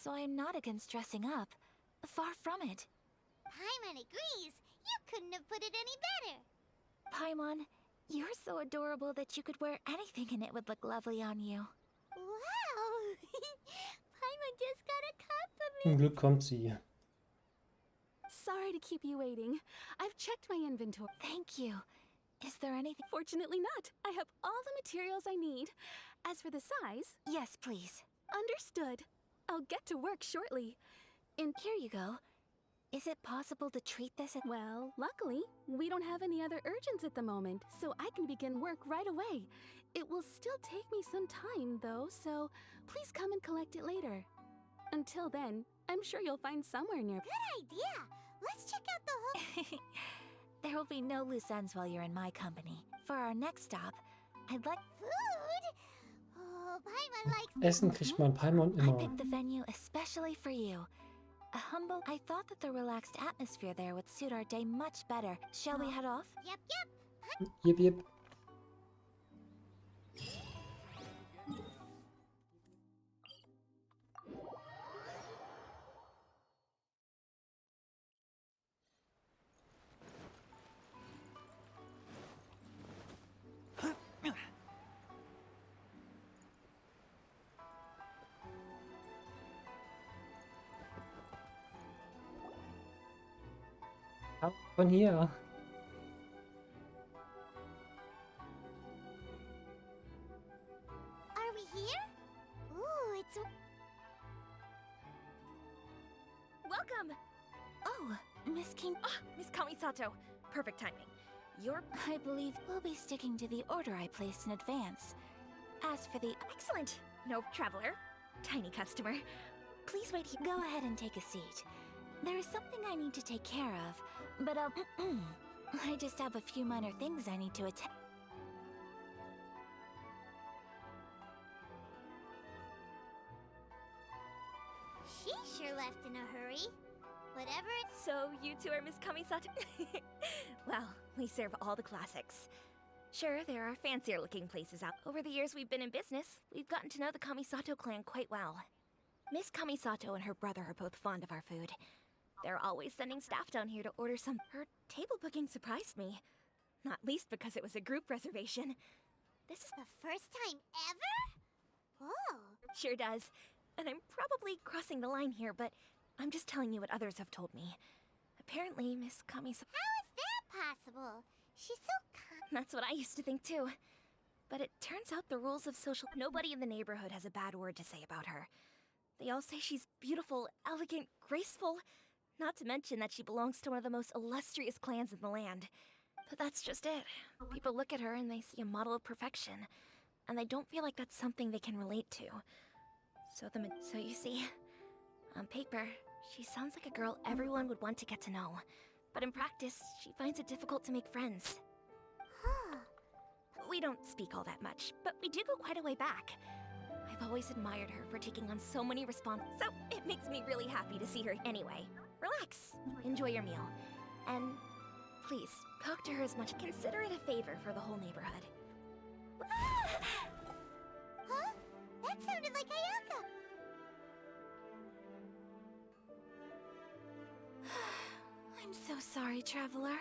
[SPEAKER 4] So I am not against dressing up. Far from it.
[SPEAKER 2] Paimon agrees. You couldn't have put it any better.
[SPEAKER 4] Paimon, you're so adorable that you could wear anything and it would look lovely on you.
[SPEAKER 2] Wow! Paimon just got a compliment.
[SPEAKER 1] Zum Glück kommt sie.
[SPEAKER 14] Sorry to keep you waiting. I've checked my inventory.
[SPEAKER 4] Thank you. Is there anything?
[SPEAKER 14] Fortunately not. I have all the materials I need. As for the size...
[SPEAKER 4] Yes, please.
[SPEAKER 14] Understood. I'll get to work shortly.
[SPEAKER 4] And here you go. Is it possible to treat this as...
[SPEAKER 14] Well, luckily, we don't have any other urgents at the moment, so I can begin work right away. It will still take me some time, though, so please come and collect it later. Until then, I'm sure you'll find somewhere near...
[SPEAKER 2] Good idea. Let's check out the whole...
[SPEAKER 4] There will be no loose ends while you're in my company. For our next stop, I'd like...
[SPEAKER 2] Food? Oh, Paimon likes...
[SPEAKER 1] Essen kriegt man Paimon
[SPEAKER 4] I
[SPEAKER 1] immer.
[SPEAKER 4] picked the venue especially for you. A humble... I thought that the relaxed atmosphere there would suit our day much better. Shall we head off?
[SPEAKER 2] Yep.
[SPEAKER 1] Jip, jip. Von hier.
[SPEAKER 2] Are we here? Ooh, it's...
[SPEAKER 16] Welcome!
[SPEAKER 4] Oh, Miss King...
[SPEAKER 16] Miss Kamisato. Perfect timing.
[SPEAKER 4] I believe we'll be sticking to the order I placed in advance. As for the...
[SPEAKER 16] Excellent! No traveler. Tiny customer.
[SPEAKER 4] Please wait here. Go ahead and take a seat. There is something I need to take care of, but I just have a few minor things I need to attend.
[SPEAKER 2] She sure left in a hurry. Whatever it...
[SPEAKER 16] So you two are Miss Kamisato? Well, we serve all the classics. Sure, there are fancier looking places out. Over the years we've been in business, we've gotten to know the Kamisato clan quite well. Miss Kamisato and her brother are both fond of our food. They're always sending staff down here to order some... Her table booking surprised me. Not least because it was a group reservation.
[SPEAKER 2] This is the first time ever? Whoa.
[SPEAKER 16] Sure does. And I'm probably crossing the line here, but I'm just telling you what others have told me. Apparently, Miss Kamisato...
[SPEAKER 2] How is that possible? She's so kind.
[SPEAKER 16] That's what I used to think too. But it turns out the rules of social... Nobody in the neighborhood has a bad word to say about her. They all say she's beautiful, elegant, graceful... Not to mention that she belongs to one of the most illustrious clans in the land. But that's just it. People look at her and they see a model of perfection. And they don't feel like that's something they can relate to. So you see, on paper, she sounds like a girl everyone would want to get to know. But in practice, she finds it difficult to make friends. We don't speak all that much, but we do go quite a way back. I've always admired her for taking on so many responsibilities, so it makes me really happy to see her anyway. Relax, enjoy your meal, and please, talk to her as much. Consider it a favor for the whole neighborhood.
[SPEAKER 2] Huh? That sounded like Ayaka.
[SPEAKER 4] I'm so sorry, traveler.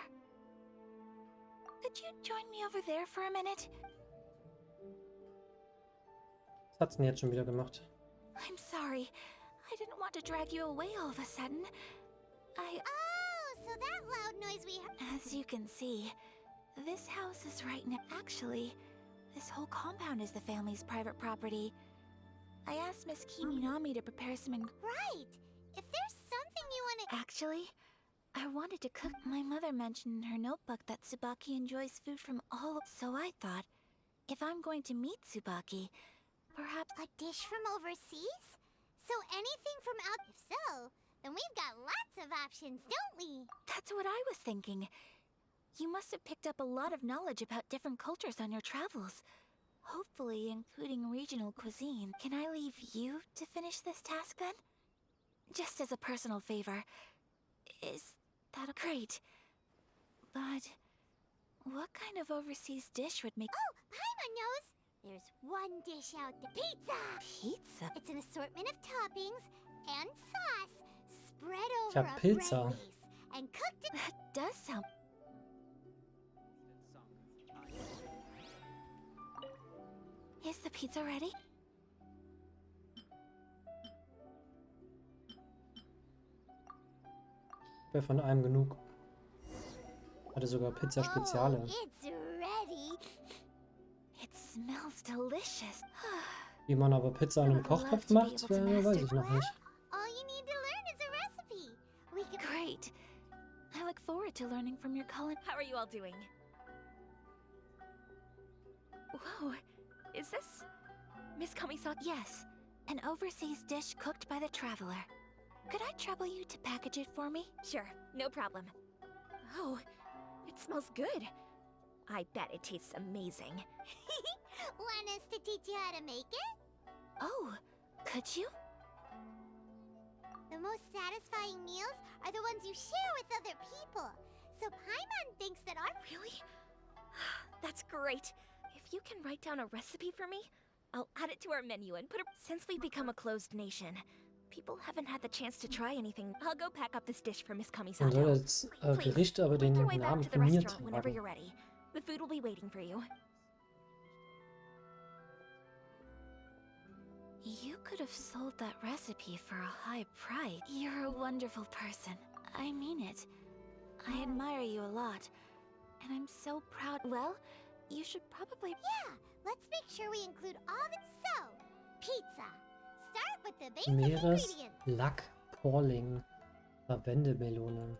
[SPEAKER 4] Could you join me over there for a minute?
[SPEAKER 1] Was hat's denn jetzt schon wieder gemacht?
[SPEAKER 4] I'm sorry. I didn't want to drag you away all of a sudden.
[SPEAKER 2] Oh, so that loud noise we heard...
[SPEAKER 4] As you can see, this house is right now. Actually, this whole compound is the family's private property. I asked Miss Kiminami to prepare some
[SPEAKER 2] Right! If there's something you want to...
[SPEAKER 4] Actually, I wanted to cook. My mother mentioned in her notebook that Tsubaki enjoys food from all... So I thought, if I'm going to meet Tsubaki, perhaps...
[SPEAKER 2] A dish from overseas? So anything from out... If so, then we've got lots of options, don't we?
[SPEAKER 16] That's what I was thinking. You must have picked up a lot of knowledge about different cultures on your travels. Hopefully, including regional cuisine. Can I leave you to finish this task then? Just as a personal favor. Is that great? But what kind of overseas dish would make...
[SPEAKER 2] Oh, Paimon knows! There's one dish out there. Pizza!
[SPEAKER 16] Pizza?
[SPEAKER 2] It's an assortment of toppings and sauce spread
[SPEAKER 1] Ich
[SPEAKER 2] over
[SPEAKER 1] hab
[SPEAKER 2] a
[SPEAKER 1] Pizza.
[SPEAKER 2] bread base and cooked in...
[SPEAKER 16] That does sound... Is the pizza ready?
[SPEAKER 1] Wäre von allem genug. Hatte sogar Pizza Speziale.
[SPEAKER 2] Oh, it's ready.
[SPEAKER 16] It smells delicious.
[SPEAKER 1] Wie man aber Pizza in einem Kochtopf macht, weiß ich noch nicht.
[SPEAKER 2] All you need to learn is a recipe. We can...
[SPEAKER 16] Great. I look forward to learning from your culinary... How are you all doing? Whoa, is this... Miss Kami-san? Yes, an overseas dish cooked by the Traveler. Could I trouble you to package it for me? Sure, no problem. Oh, it smells good. I bet it tastes amazing.
[SPEAKER 2] Want us to teach you how to make it?
[SPEAKER 16] Oh, could you?
[SPEAKER 2] The most satisfying meals are the ones you share with other people. So Paimon thinks that our...
[SPEAKER 16] Really? That's great. If you can write down a recipe for me, I'll add it to our menu and put it... Since we've become a closed nation, people haven't had the chance to try anything. I'll go pack up this dish for Miss
[SPEAKER 1] Man soll
[SPEAKER 16] Kami-san.
[SPEAKER 1] das Gericht aber den
[SPEAKER 16] Make your way back
[SPEAKER 1] Namen
[SPEAKER 16] to the
[SPEAKER 1] von mir
[SPEAKER 16] restaurant whenever you're
[SPEAKER 1] tragen.
[SPEAKER 16] ready. The food will be waiting for you. You could have sold that recipe for a high price. You're a wonderful person. I mean it. I admire you a lot. And I'm so proud. Well, you should probably...
[SPEAKER 2] Yeah, let's make sure we include all the... So, pizza. Start with the basic ingredients.
[SPEAKER 1] Meereslack, Porling, Lavendelmelone,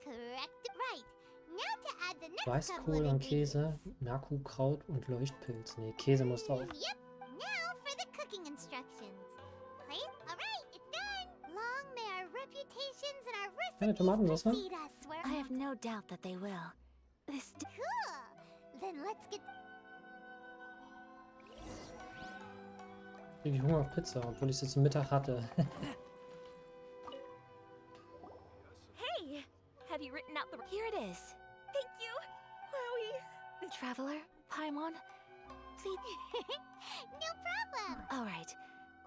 [SPEAKER 2] Correct. Right. Now to add the next couple of
[SPEAKER 1] Weißkohl und
[SPEAKER 2] ingredients.
[SPEAKER 1] Käse, Naku-Kraut und Leuchtpilz. Nee, Käse muss drauf.
[SPEAKER 2] Yep. Now for the cooking instructions. Place. All right, it's done. Long may our reputations and our
[SPEAKER 1] Keine
[SPEAKER 2] recipes
[SPEAKER 1] Tomatensauce?
[SPEAKER 2] precede us where...
[SPEAKER 16] I have no doubt that they will. This...
[SPEAKER 2] Cool. Then let's get...
[SPEAKER 1] Krieg ich Hunger auf Pizza, obwohl ich sie zum Mittag hatte.
[SPEAKER 16] Hey! Have you written out the... Here it is. Thank you. Wowie. The Traveler, Paimon, please...
[SPEAKER 2] No problem.
[SPEAKER 16] All right,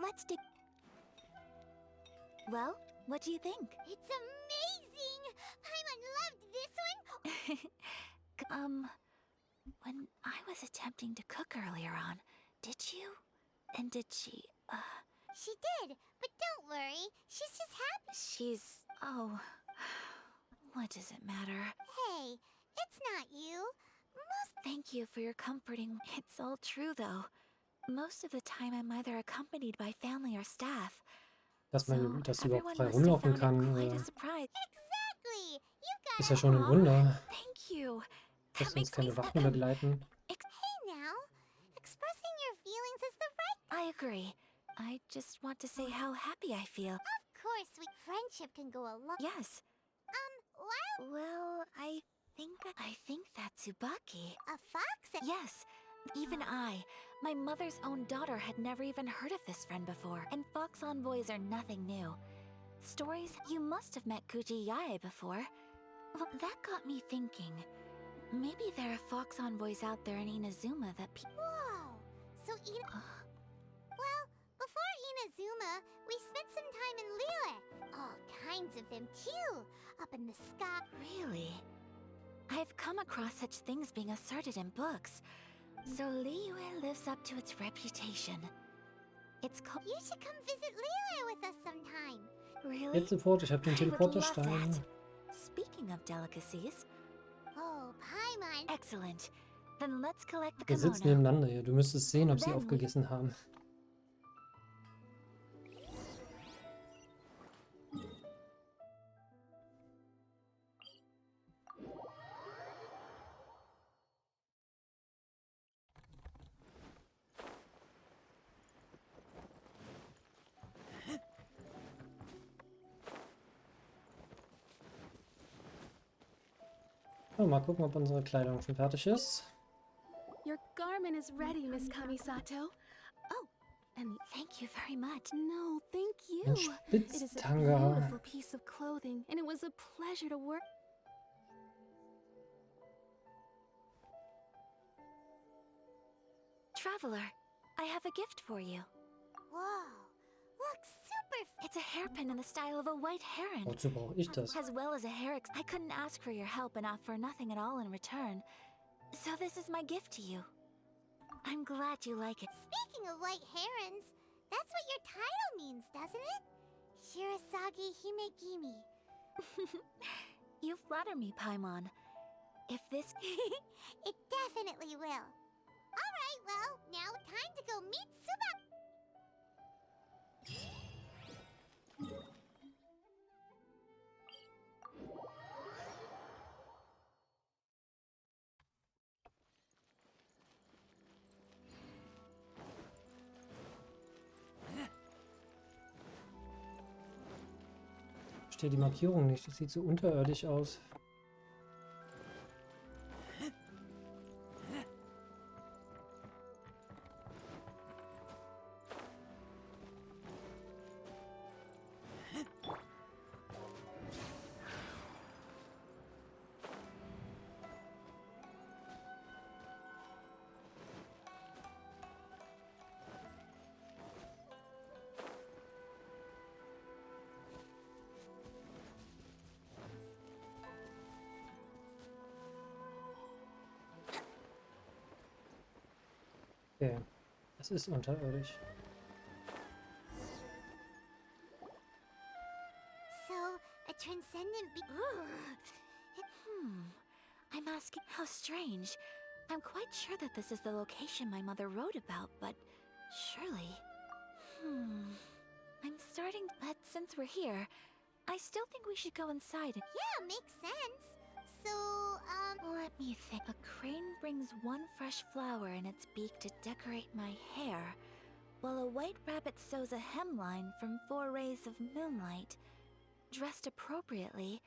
[SPEAKER 16] let's dig... Well, what do you think?
[SPEAKER 2] It's amazing. Paimon loved this one.
[SPEAKER 16] When I was attempting to cook earlier on, did you? And did she,
[SPEAKER 2] She did, but don't worry. She's just happy.
[SPEAKER 16] She's... Oh... What does it matter?
[SPEAKER 2] Hey, it's not you.
[SPEAKER 16] Thank you for your comforting... It's all true, though. Most of the time I'm either accompanied by family or staff.
[SPEAKER 1] Dass sie überhaupt
[SPEAKER 16] Everyone
[SPEAKER 1] frei
[SPEAKER 16] must have
[SPEAKER 1] rumlaufen
[SPEAKER 16] found
[SPEAKER 1] kann,
[SPEAKER 16] it quite a surprise.
[SPEAKER 2] Exactly. You got
[SPEAKER 1] ist ja schon ein Wunder,
[SPEAKER 16] Thank you.
[SPEAKER 1] dass uns keine Wachen begleiten.
[SPEAKER 2] Hey now, expressing your feelings is the right...
[SPEAKER 16] I agree. I just want to say how happy I feel.
[SPEAKER 2] Of course, friendship can go a long...
[SPEAKER 16] Yes. Well, I think that's Tsubaki.
[SPEAKER 2] A fox?
[SPEAKER 16] Yes. Even I, my mother's own daughter, had never even heard of this friend before. And fox envoys are nothing new. Stories, you must have met Kuji Yae before. Well, that got me thinking. Maybe there are fox envoys out there in Inazuma that
[SPEAKER 2] Whoa! So Well, before Inazuma, we spent some time in Liyue. All kinds of them too, up in the sky.
[SPEAKER 16] Really? I've come across such things being asserted in books. So Liyue lives up to its reputation. It's called...
[SPEAKER 2] You should come visit Liyue with us sometime.
[SPEAKER 16] Really?
[SPEAKER 1] Jetzt sofort, ich habe den
[SPEAKER 16] I would love
[SPEAKER 1] Teleporterstein.
[SPEAKER 16] that. Speaking of delicacies...
[SPEAKER 2] Oh, Paimon.
[SPEAKER 16] Excellent. Then let's collect the
[SPEAKER 1] Wir sitzen
[SPEAKER 16] kimono.
[SPEAKER 1] nebeneinander hier. Du müsstest sehen, ob sie
[SPEAKER 16] Then we-
[SPEAKER 1] aufgegessen haben. Oh, mal gucken, ob unsere Kleidung schon fertig ist.
[SPEAKER 14] Your garment is ready, Miss Kamisato. Oh, and
[SPEAKER 12] Thank you very much.
[SPEAKER 14] no, thank you.
[SPEAKER 1] Ein
[SPEAKER 14] It is a
[SPEAKER 1] Spitztanga.
[SPEAKER 14] beautiful piece of clothing, and it was a pleasure to work.
[SPEAKER 16] Traveler, I have a gift for you.
[SPEAKER 2] Whoa, looks super.
[SPEAKER 16] It's a hairpin in the style of a white heron.
[SPEAKER 1] Wozu brauche ich das?
[SPEAKER 16] As well as a hair I couldn't ask for your help and offer nothing at all in return. So this is my gift to you. I'm glad you like it.
[SPEAKER 2] Speaking of white herons, that's what your title means, doesn't it? Shirasagi Himegimi.
[SPEAKER 16] You flatter me, Paimon. If this...
[SPEAKER 2] It definitely will. Alright, well, now time to go meet Suba.
[SPEAKER 1] Ich verstehe die Markierung nicht. Das sieht so unterirdisch aus. Okay, das ist unterirdisch.
[SPEAKER 2] So, a transcendent
[SPEAKER 16] I'm asking how strange. I'm quite sure that this is the location my mother wrote about, but surely... I'm starting... But since we're here, I still think we should go inside and...
[SPEAKER 2] Yeah, makes sense. So,
[SPEAKER 16] Let me think. A crane brings one fresh flower in its beak to decorate my hair, while a white rabbit sews a hemline from 4 rays of moonlight. Dressed appropriately,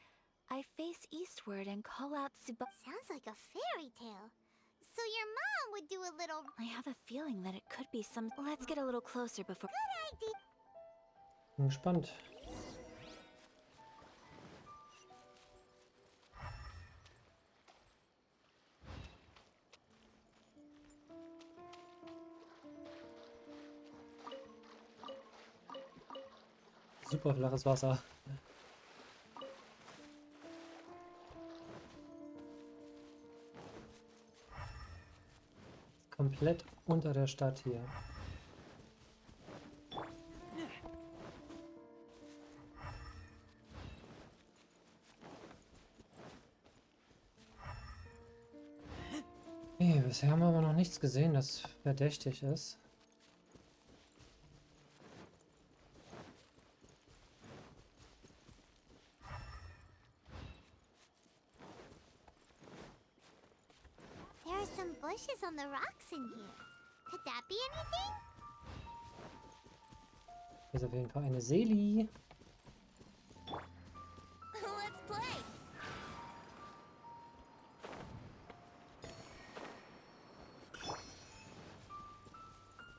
[SPEAKER 16] I face eastward and call out Suba...
[SPEAKER 2] Sounds like a fairy tale. So your mom would do a little...
[SPEAKER 16] I have a feeling that it could be some... Let's get a little closer before...
[SPEAKER 2] Good idea.
[SPEAKER 1] Bin gespannt. Super flaches Wasser. Komplett unter der Stadt hier. Okay, bisher haben wir aber noch nichts gesehen, das verdächtig ist.
[SPEAKER 2] There are some bushes on the rocks in here. Could that be anything?
[SPEAKER 1] Hier ist auf jeden Fall eine Seeli.
[SPEAKER 12] Let's play.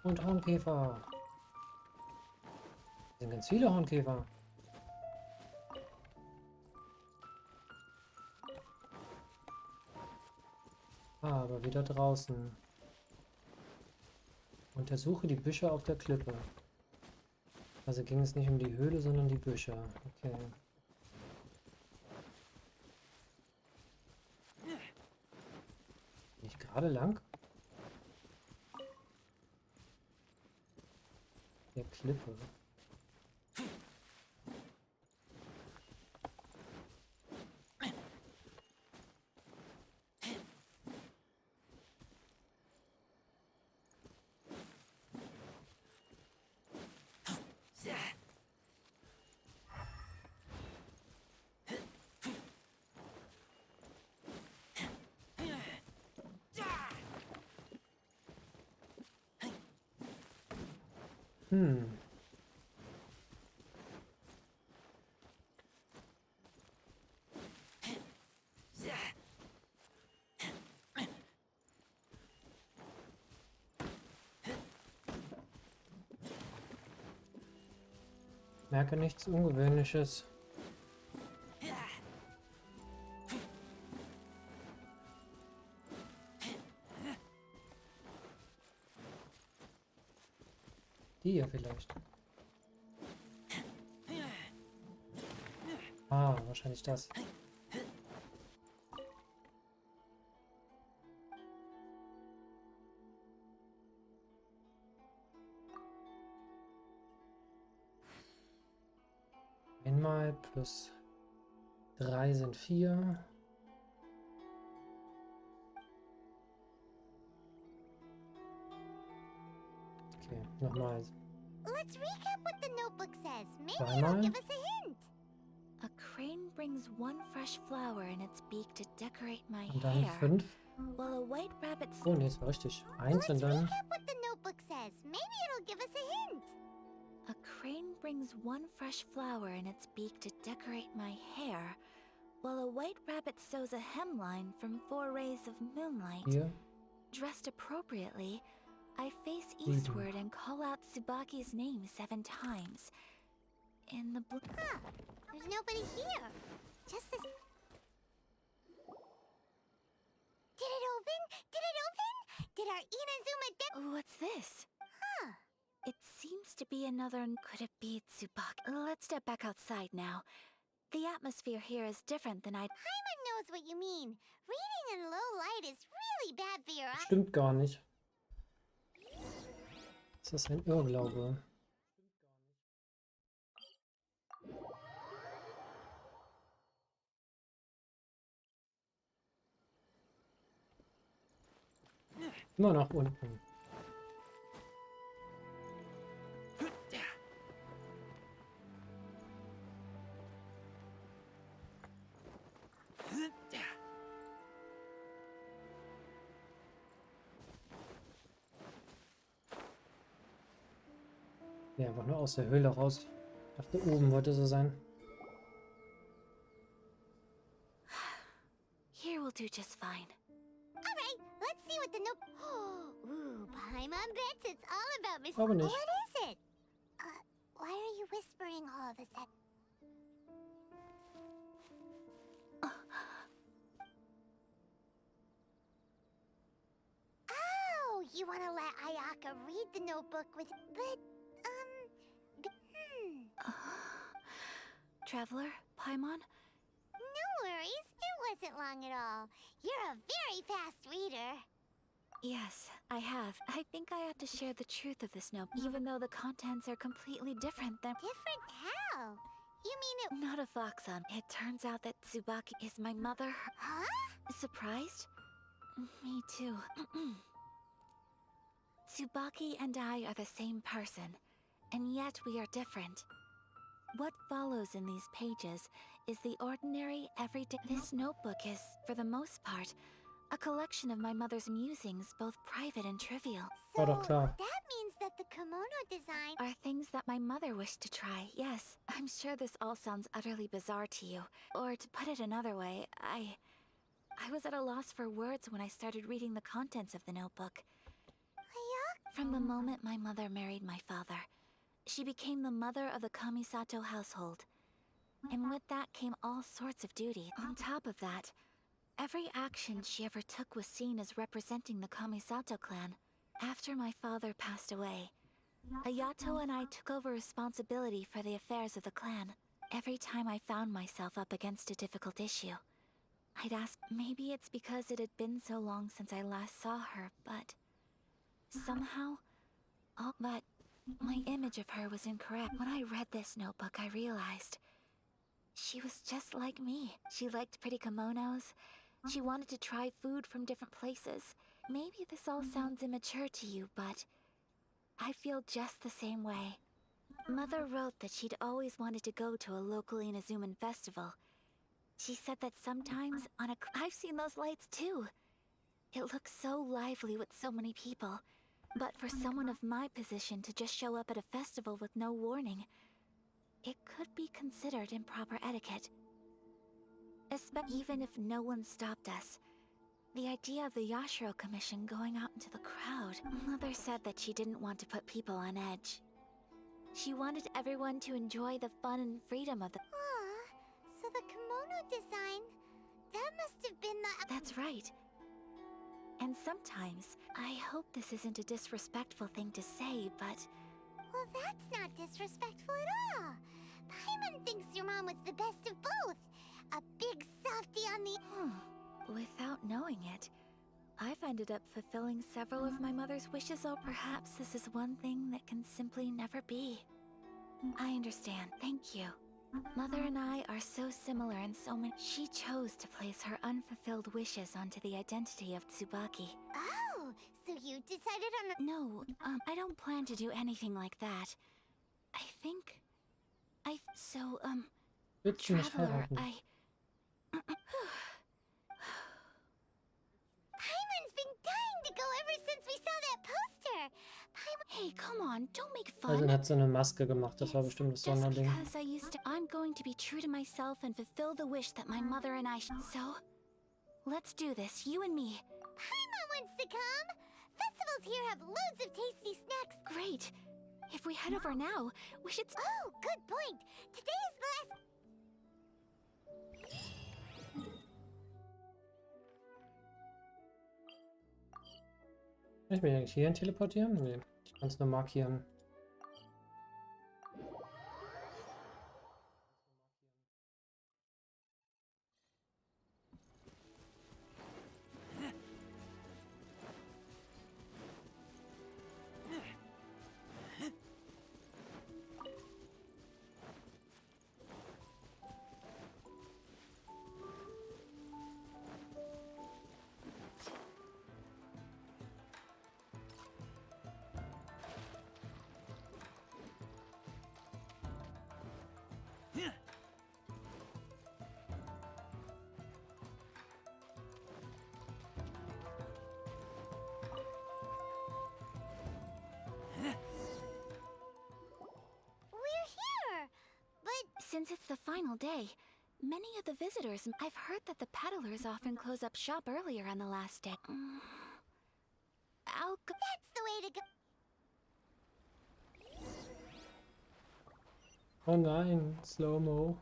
[SPEAKER 1] Und Hornkäfer. Hier sind ganz viele Hornkäfer. Aber wieder draußen. Untersuche die Büsche auf der Klippe. Also ging es nicht um die Höhle, sondern die Büsche. Okay. Nicht gerade lang? Der Klippe. Merke nichts Ungewöhnliches. Die hier vielleicht. Ah, wahrscheinlich das. Einmal plus 3 sind 4. Okay, nochmal.
[SPEAKER 2] Let's recap what the notebook says. Maybe it'll
[SPEAKER 1] Zweimal.
[SPEAKER 2] give us a hint.
[SPEAKER 16] A crane brings one fresh flower in its beak to decorate my
[SPEAKER 1] Und dann
[SPEAKER 16] hair,
[SPEAKER 1] 5.
[SPEAKER 16] while a white rabbit.
[SPEAKER 1] Oh, nee, das war richtig. 1
[SPEAKER 2] Let's
[SPEAKER 1] und dann.
[SPEAKER 2] recap what the notebook says. Maybe it'll give us a hint.
[SPEAKER 16] A crane brings one fresh flower in its beak to decorate my hair, while a white rabbit sews a hemline from 4 rays of moonlight.
[SPEAKER 1] Hier.
[SPEAKER 16] Dressed appropriately, I face
[SPEAKER 1] Reading.
[SPEAKER 16] eastward and call out Tsubaki's name 7 times. In the blue.
[SPEAKER 2] Huh. There's nobody here. Just this. Did it open? Did it open? Did our Inazuma
[SPEAKER 16] What's this?
[SPEAKER 2] Huh.
[SPEAKER 16] It seems to be another. Could it be Tsubaki? Let's step back outside now. The atmosphere here is different than I'd.
[SPEAKER 2] Paimon knows what you mean. Reading in low light is really bad for your eyes.
[SPEAKER 1] Stimmt gar nicht. Das ist ein Irrglaube. Immer nach unten. Ja, einfach nur aus der Höhle raus. Ich dachte, oben wollte sie sein.
[SPEAKER 16] Here will do just fine.
[SPEAKER 2] Alright, let's see what the note. Ooh, Paimon bets it's all about Miss.
[SPEAKER 1] Aber nicht.
[SPEAKER 2] What is it? Why are you whispering all of a sudden? Oh, you want to let Ayaka read the notebook with. But,
[SPEAKER 16] Traveler, Paimon?
[SPEAKER 2] No worries. It wasn't long at all. You're a very fast reader.
[SPEAKER 16] Yes, I have. I think I ought to share the truth of this note, even though the contents are completely different than.
[SPEAKER 2] Different how? You mean it.
[SPEAKER 16] Not a fox on. It turns out that Tsubaki is my mother.
[SPEAKER 2] Huh?
[SPEAKER 16] Surprised? Me too. Tsubaki and I are the same person, and yet we are different. What follows in these pages is the ordinary, everyday. This notebook is, for the most part, a collection of my mother's musings, both private and trivial.
[SPEAKER 2] So,
[SPEAKER 1] War doch klar.
[SPEAKER 2] that means that the kimono design.
[SPEAKER 16] Are things that my mother wished to try, yes. I'm sure this all sounds utterly bizarre to you. Or to put it another way, I was at a loss for words when I started reading the contents of the notebook. From the moment my mother married my father, she became the mother of the Kamisato household. And with that came all sorts of duty. On top of that, every action she ever took was seen as representing the Kamisato clan. After my father passed away, Ayato and I took over responsibility for the affairs of the clan. Every time I found myself up against a difficult issue, I'd ask, maybe it's because it had been so long since I last saw her, but somehow, but my image of her was incorrect. When I read this notebook, I realized she was just like me. She liked pretty kimonos. She wanted to try food from different places. Maybe this all sounds immature to you, but I feel just the same way. Mother wrote that she'd always wanted to go to a local Inazuman festival. She said that sometimes on a... I've seen those lights too. It looks so lively with so many people. But for someone of my position to just show up at a festival with no warning, it could be considered improper etiquette. Even if no one stopped us. The idea of the Yashiro Commission going out into the crowd. Mother said that she didn't want to put people on edge.
[SPEAKER 12] She wanted everyone to enjoy the fun and freedom of the...
[SPEAKER 2] Aw, so the kimono design, that must have been the...
[SPEAKER 12] That's right. And sometimes, I hope this isn't a disrespectful thing to say, but...
[SPEAKER 2] Well, that's not disrespectful at all. Paimon thinks your mom was the best of both. A big softie on the...
[SPEAKER 12] Without knowing it, I've ended up fulfilling several of my mother's wishes, so perhaps this is one thing that can simply never be. I understand. Thank you. Mother and I are so similar in so many... She chose to place her unfulfilled wishes onto the identity of Tsubaki.
[SPEAKER 2] Oh, so you decided on the...
[SPEAKER 12] No, I don't plan to do anything like that. I think... So,
[SPEAKER 1] Willst du mich
[SPEAKER 12] Traveler,
[SPEAKER 1] heiraten?
[SPEAKER 2] Paimon's been dying to go ever since we saw that poster. Paimon...
[SPEAKER 12] Hey, come on, don't make fun.
[SPEAKER 1] Also hat so eine Maske gemacht, das war bestimmt das
[SPEAKER 12] Just
[SPEAKER 1] Sonderding.
[SPEAKER 12] because I used to... I'm going to be true to myself and fulfill the wish that my mother and I... So, let's do this, you and me.
[SPEAKER 2] Paimon wants to come. Festivals here have loads of tasty snacks.
[SPEAKER 12] Great. If we head over now, we should...
[SPEAKER 2] Oh, good point. Today is the last...
[SPEAKER 1] Kann ich mich eigentlich hierhin teleportieren? Nee, ich kann es nur markieren.
[SPEAKER 12] Since it's the final day, many of the visitors... I've heard that the peddlers often close up shop earlier on the last day.
[SPEAKER 2] That's the way to go.
[SPEAKER 1] Oh nein, Slow-Mo.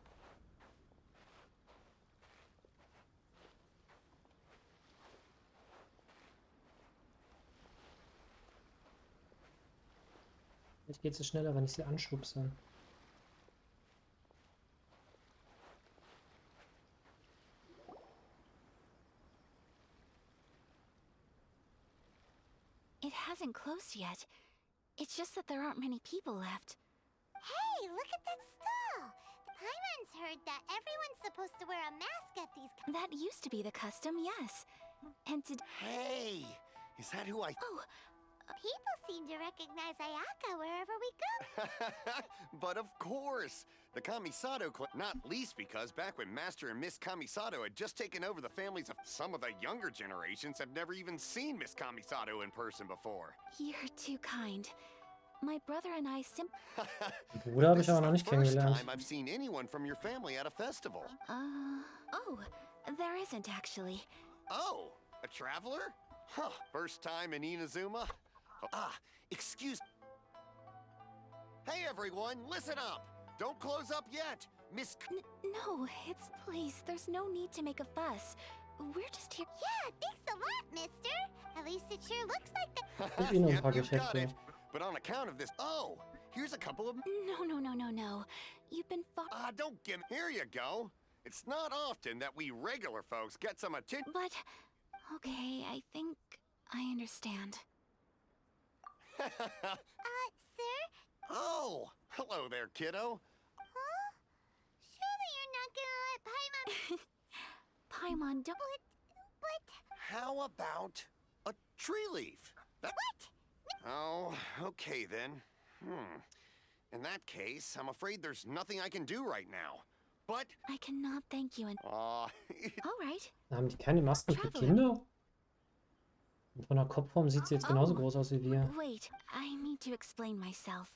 [SPEAKER 1] Jetzt geht es schneller, wenn ich sie anschubse.
[SPEAKER 12] It hasn't closed yet. It's just that there aren't many people left.
[SPEAKER 2] Hey, look at that stall. Paimon's heard that everyone's supposed to wear a mask at these...
[SPEAKER 12] That used to be the custom, yes. And to...
[SPEAKER 5] Hey, is that who I...
[SPEAKER 12] Oh,
[SPEAKER 2] people seem to recognize Ayaka wherever we go.
[SPEAKER 5] But of course, the Kamisato clan, not least because back when Master and Miss Kamisato had just taken over the families of some of the younger generations have never even seen Miss Kamisato in person before.
[SPEAKER 12] You're too kind. My brother and I
[SPEAKER 1] Bruder habe ich aber noch nicht
[SPEAKER 5] First
[SPEAKER 1] kennengelernt.
[SPEAKER 5] time I've seen anyone from your family at a festival.
[SPEAKER 12] Oh, there isn't actually.
[SPEAKER 5] Oh, a traveler? Huh, first time in Inazuma? Excuse... Hey everyone, listen up! Don't close up yet! Miss...
[SPEAKER 12] No, it's... Please, there's no need to make a fuss. We're just here...
[SPEAKER 2] Yeah, thanks a lot, mister. At least it sure looks like the...
[SPEAKER 1] Ich noch ein paar
[SPEAKER 5] Yep, you got
[SPEAKER 1] Geschäfte.
[SPEAKER 5] it. But on account of this... Oh, here's a couple of...
[SPEAKER 12] No. You've been
[SPEAKER 5] don't give... Here you go. It's not often that we regular folks get some attention...
[SPEAKER 12] But... Okay, I think I understand.
[SPEAKER 2] Sir?
[SPEAKER 5] Oh, hello there, kiddo.
[SPEAKER 2] Huh? Surely you're not gonna let Paimon...
[SPEAKER 12] Paimon, don't...
[SPEAKER 2] But...
[SPEAKER 5] How about a tree leaf?
[SPEAKER 2] What?
[SPEAKER 5] Oh, okay then. In that case, I'm afraid there's nothing I can do right now. But...
[SPEAKER 12] I cannot thank you and...
[SPEAKER 5] Aw...
[SPEAKER 12] Alright.
[SPEAKER 1] Haben die keine Masken für Kinder? Und von der Kopfform sieht sie jetzt genauso groß aus wie wir.
[SPEAKER 12] Wait, I need to explain myself.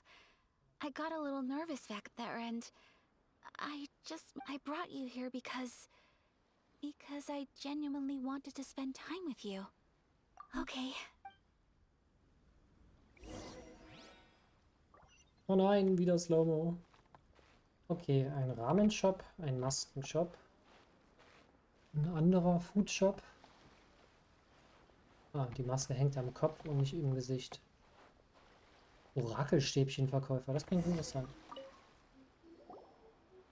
[SPEAKER 12] I got a little nervous back there and... I brought you here because I genuinely wanted to spend time with you. Okay.
[SPEAKER 1] Oh nein, wieder Slow-Mo. Okay, ein Ramen-Shop, ein Masken-Shop. Ein anderer Food-Shop. Ah, die Maske hängt am Kopf und nicht im Gesicht. Orakelstäbchenverkäufer, das klingt interessant.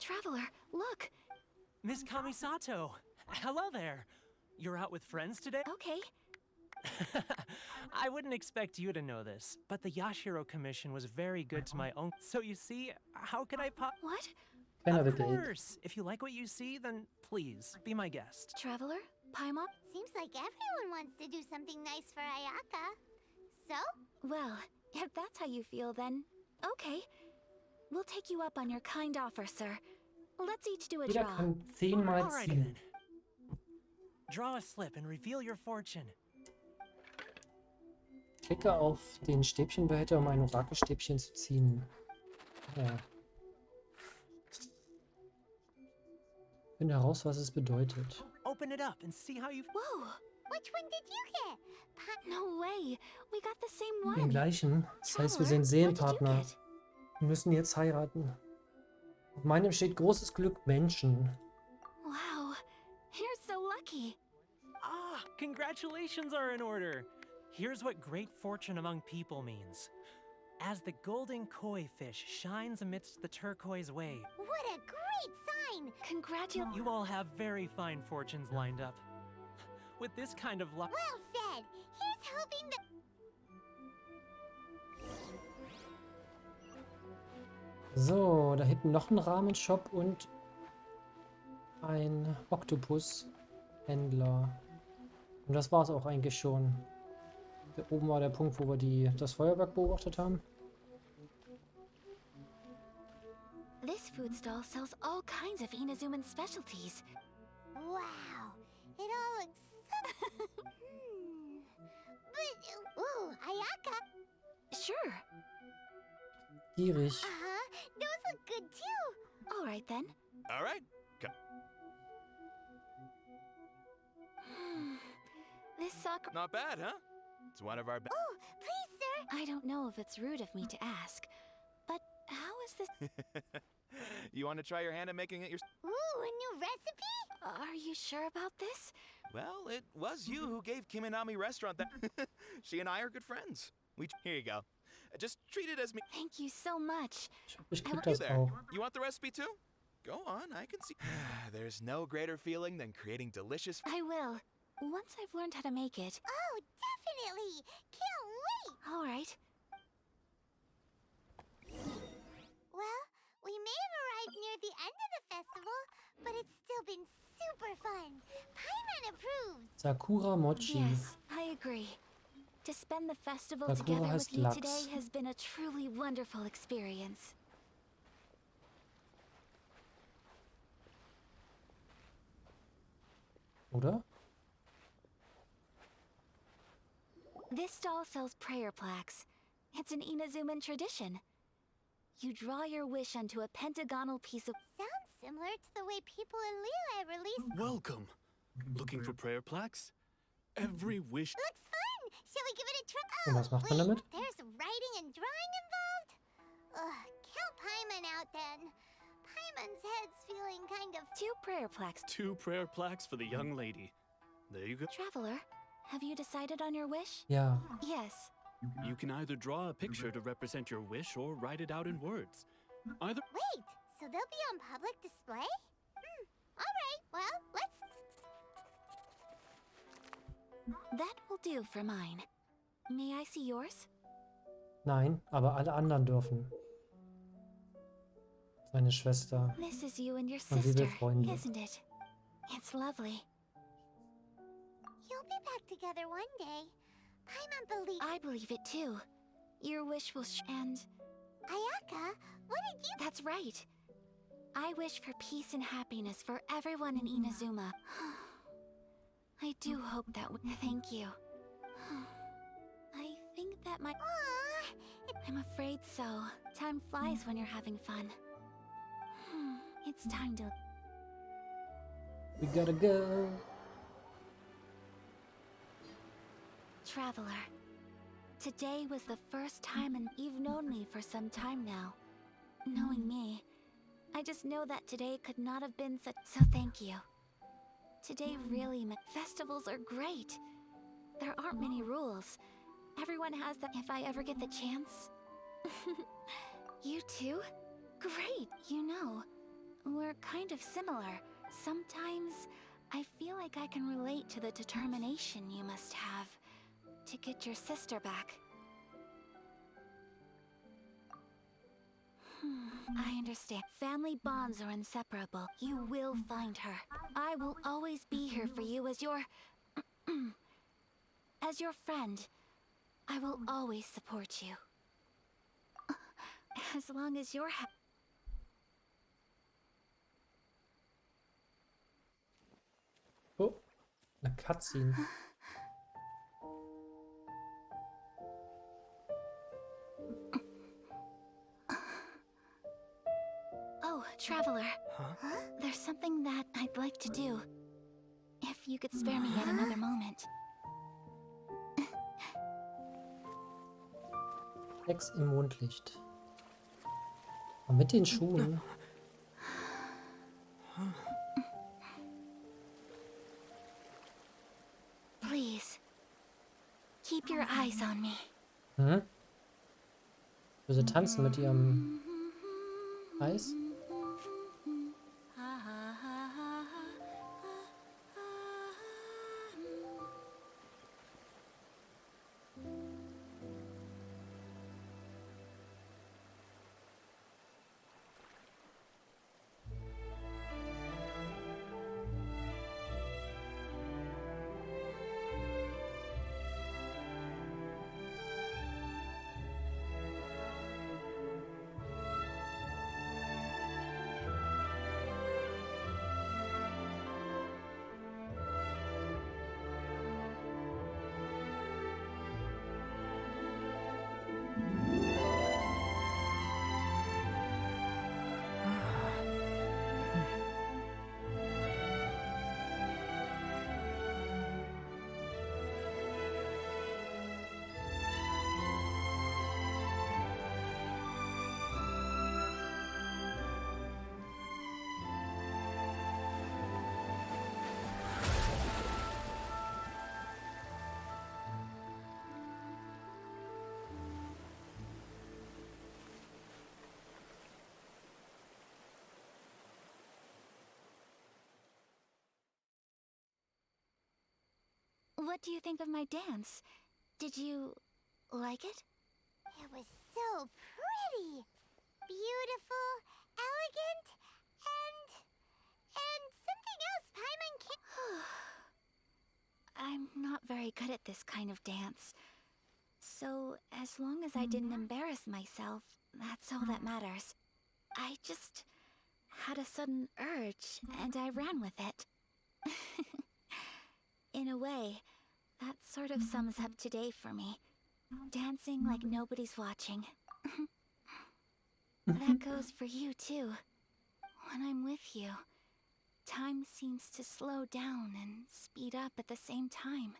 [SPEAKER 16] Traveler, look!
[SPEAKER 17] Miss Kamisato! Hello there! You're out with friends today?
[SPEAKER 16] Okay.
[SPEAKER 17] I wouldn't expect you to know this, but the Yashiro Commission was very good to my uncle. So you see, how could I
[SPEAKER 16] What?
[SPEAKER 1] Keiner
[SPEAKER 17] Of
[SPEAKER 1] begeht.
[SPEAKER 17] course! If you like what you see, then please, be my guest.
[SPEAKER 16] Traveler? Paimon?
[SPEAKER 2] Seems like everyone wants to do something nice for Ayaka. So?
[SPEAKER 16] Well, if that's how you feel, then okay. We'll take you up on your kind offer, sir. Let's each do a
[SPEAKER 1] Jeder
[SPEAKER 16] draw.
[SPEAKER 1] kann 10-mal
[SPEAKER 17] Alrighty
[SPEAKER 1] ziehen.
[SPEAKER 17] then. Draw a slip and reveal your fortune.
[SPEAKER 1] Klicke auf den Stäbchenbehälter, um ein Orakelstäbchen zu ziehen. Ja. Finde heraus, was es bedeutet.
[SPEAKER 17] Open it up and see how you...
[SPEAKER 16] Whoa!
[SPEAKER 2] Which one did you get?
[SPEAKER 16] No way! We got the same
[SPEAKER 1] Den
[SPEAKER 16] one!
[SPEAKER 1] gleichen. Das heißt, wir
[SPEAKER 16] Traveler,
[SPEAKER 1] sind
[SPEAKER 16] what did you
[SPEAKER 1] Seelenpartner.
[SPEAKER 16] get?
[SPEAKER 1] Wir müssen jetzt heiraten. Auf meinem steht großes Glück Menschen.
[SPEAKER 16] Wow! You're so lucky!
[SPEAKER 17] Ah, congratulations are in order. Here's what great fortune among people means. As the golden koi fish shines amidst the turquoise wave,
[SPEAKER 2] What a great sign!
[SPEAKER 16] Congratulations!
[SPEAKER 17] you all have very fine fortunes lined up. With this kind of luck...
[SPEAKER 2] Well said! Here's hoping that...
[SPEAKER 1] So, da hinten noch ein Ramen-Shop und ein Oktopus-Händler. Und das war es auch eigentlich schon. Da oben war der Punkt, wo wir das Feuerwerk beobachtet haben.
[SPEAKER 16] This food stall sells all kinds of Inazuman specialties.
[SPEAKER 2] Wow! It all looks so... But... Ooh, Ayaka!
[SPEAKER 16] Sure.
[SPEAKER 1] Gierig.
[SPEAKER 2] Uh-huh. Those look good too!
[SPEAKER 16] All right then.
[SPEAKER 7] All right.
[SPEAKER 16] This soccer...
[SPEAKER 7] Not bad, huh? It's one of our best.
[SPEAKER 2] Oh, please, sir!
[SPEAKER 16] I don't know if it's rude of me to ask, but how is this...
[SPEAKER 7] You want to try your hand at making it yourself?
[SPEAKER 2] Ooh, a new recipe?
[SPEAKER 16] Are you sure about this?
[SPEAKER 7] Well, it was you who gave Kiminami Restaurant that. She and I are good friends. Here you go. Just treat it as me.
[SPEAKER 16] Thank you so much.
[SPEAKER 1] Ich
[SPEAKER 16] I
[SPEAKER 1] krieg
[SPEAKER 16] will-
[SPEAKER 1] das
[SPEAKER 7] There.
[SPEAKER 1] auch.
[SPEAKER 7] You want the recipe too? Go on, I can see. There's no greater feeling than creating delicious.
[SPEAKER 16] I will. Once I've learned how to make it.
[SPEAKER 2] Oh, definitely! Can't wait!
[SPEAKER 16] All right.
[SPEAKER 2] Well, we may have arrived near the end of the festival, but it's still been super fun. Paimon approves!
[SPEAKER 1] Sakura Mochi.
[SPEAKER 16] Yes, I agree. To spend the festival
[SPEAKER 1] Sakura
[SPEAKER 16] together
[SPEAKER 1] heißt
[SPEAKER 16] with you
[SPEAKER 1] Lachs.
[SPEAKER 16] today has been a truly wonderful experience.
[SPEAKER 1] Oder?
[SPEAKER 16] This stall sells prayer plaques. It's an Inazuman tradition. You draw your wish onto a pentagonal piece of...
[SPEAKER 2] Sounds similar to the way people in Liyue release...
[SPEAKER 3] Welcome. Looking for prayer plaques? Every wish...
[SPEAKER 2] Looks fun! Shall we give it a try?
[SPEAKER 1] Und was macht man damit?
[SPEAKER 2] There's writing and drawing involved? Ugh, count Paimon out then. Paimon's head's feeling kind of...
[SPEAKER 16] 2 prayer plaques.
[SPEAKER 3] 2 prayer plaques for the young lady. There you go.
[SPEAKER 16] Traveler, have you decided on your wish?
[SPEAKER 1] Ja.
[SPEAKER 16] Yes.
[SPEAKER 3] You can either draw a picture to represent your wish or write it out in words. Either...
[SPEAKER 2] Wait, so they'll be on public display? Alright, well, let's...
[SPEAKER 16] That will do for mine. May I see yours?
[SPEAKER 1] Nein, aber alle anderen dürfen. Seine Schwester.
[SPEAKER 16] This is you and your
[SPEAKER 1] Und sie will
[SPEAKER 16] sister,
[SPEAKER 1] Freunde.
[SPEAKER 16] isn't it? It's lovely.
[SPEAKER 2] You'll be back together one day. Paimon believes...
[SPEAKER 16] I believe it too. Your wish will and...
[SPEAKER 2] Ayaka, what did you...
[SPEAKER 16] That's right. I wish for peace and happiness for everyone in Inazuma. I do hope that... Thank you. I think that might...
[SPEAKER 2] Aww,
[SPEAKER 16] I'm afraid so. Time flies when you're having fun. It's time to...
[SPEAKER 1] We gotta go.
[SPEAKER 16] Traveler,
[SPEAKER 12] Today was the first time, and you've known me for some time now. Knowing me, I just know that today could not have been such. So thank you. Today really meant festivals are great. There aren't many rules. Everyone has that if I ever get the chance. You too? Great, you know. We're kind of similar. Sometimes I feel like I can relate to the determination you must have to get your sister back. I understand. Family bonds are inseparable. You will find her. I will always be here for you as your... as your friend. I will always support you. As long as you're
[SPEAKER 1] Oh, eine Cutscene.
[SPEAKER 12] Oh, Traveler. There's something that I'd like to do. If you could spare me yet another moment.
[SPEAKER 1] Sex im Mondlicht. Aber mit den Schuhen.
[SPEAKER 12] Please. Keep your eyes on me.
[SPEAKER 1] Hm? Will sie tanzen mit ihrem Eis?
[SPEAKER 12] What do you think of my dance? Did you like it?
[SPEAKER 2] It was so pretty. Beautiful, elegant, and something else Paimon can't...
[SPEAKER 12] I'm not very good at this kind of dance. So, as long as I didn't embarrass myself, that's all that matters. I just had a sudden urge, and I ran with it. In a way, that sort of sums up today for me. Dancing like nobody's watching. That goes for you too. When I'm with you, time seems to slow down and speed up at the same time.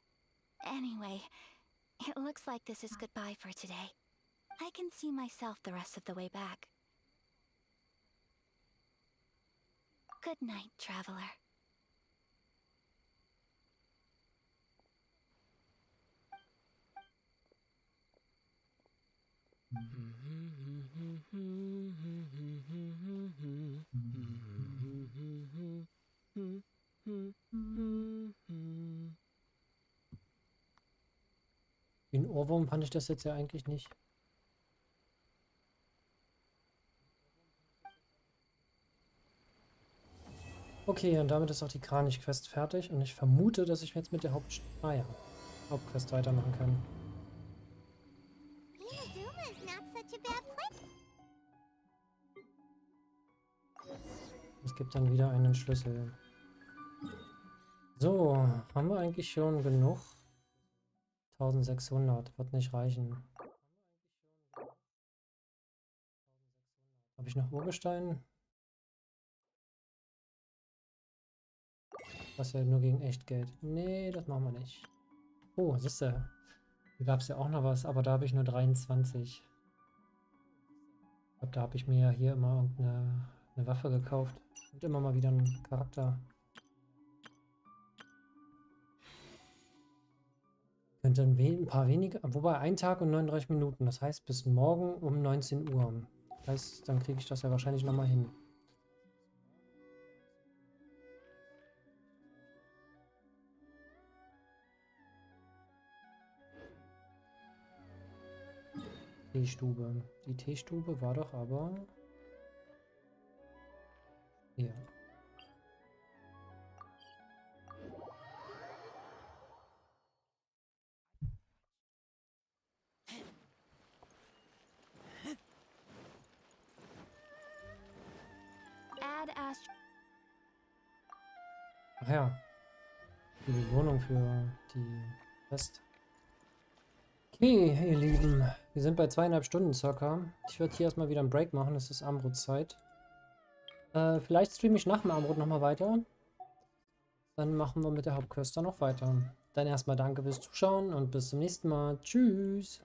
[SPEAKER 12] Anyway, it looks like this is goodbye for today. I can see myself the rest of the way back. Good night, Traveler.
[SPEAKER 1] Wie ein Ohrwurm fand ich das jetzt ja eigentlich nicht. Okay, und damit ist auch die Kranich-Quest fertig und ich vermute, dass ich jetzt mit der Hauptquest weitermachen kann.
[SPEAKER 2] Inazuma is not such a bad place.
[SPEAKER 1] Es gibt dann wieder einen Schlüssel. So, haben wir eigentlich schon genug? 1600, wird nicht reichen. Habe ich noch Urgestein? Das wäre nur gegen Echtgeld. Nee, das machen wir nicht. Oh, siehst du. Hier gab es ja auch noch was, aber da habe ich nur 23. Ich glaube, da habe ich mir ja hier immer irgendeine Waffe gekauft. Und immer mal wieder einen Charakter. Könnte ein paar weniger, wobei 1 Tag und 39 Minuten, das heißt bis morgen um 19 Uhr. Das heißt, dann kriege ich das ja wahrscheinlich nochmal hin. Teestube. Die Teestube war doch aber hier. Ach ja, die Belohnung für die Quest. Okay, ihr Lieben, wir sind bei 2,5 Stunden circa. Ich werde hier erstmal wieder einen Break machen, es ist Armbrutzeit. Vielleicht streame ich nach dem Armbrot nochmal weiter. Dann machen wir mit der Hauptquest dann noch weiter. Dann erstmal danke fürs Zuschauen und bis zum nächsten Mal. Tschüss!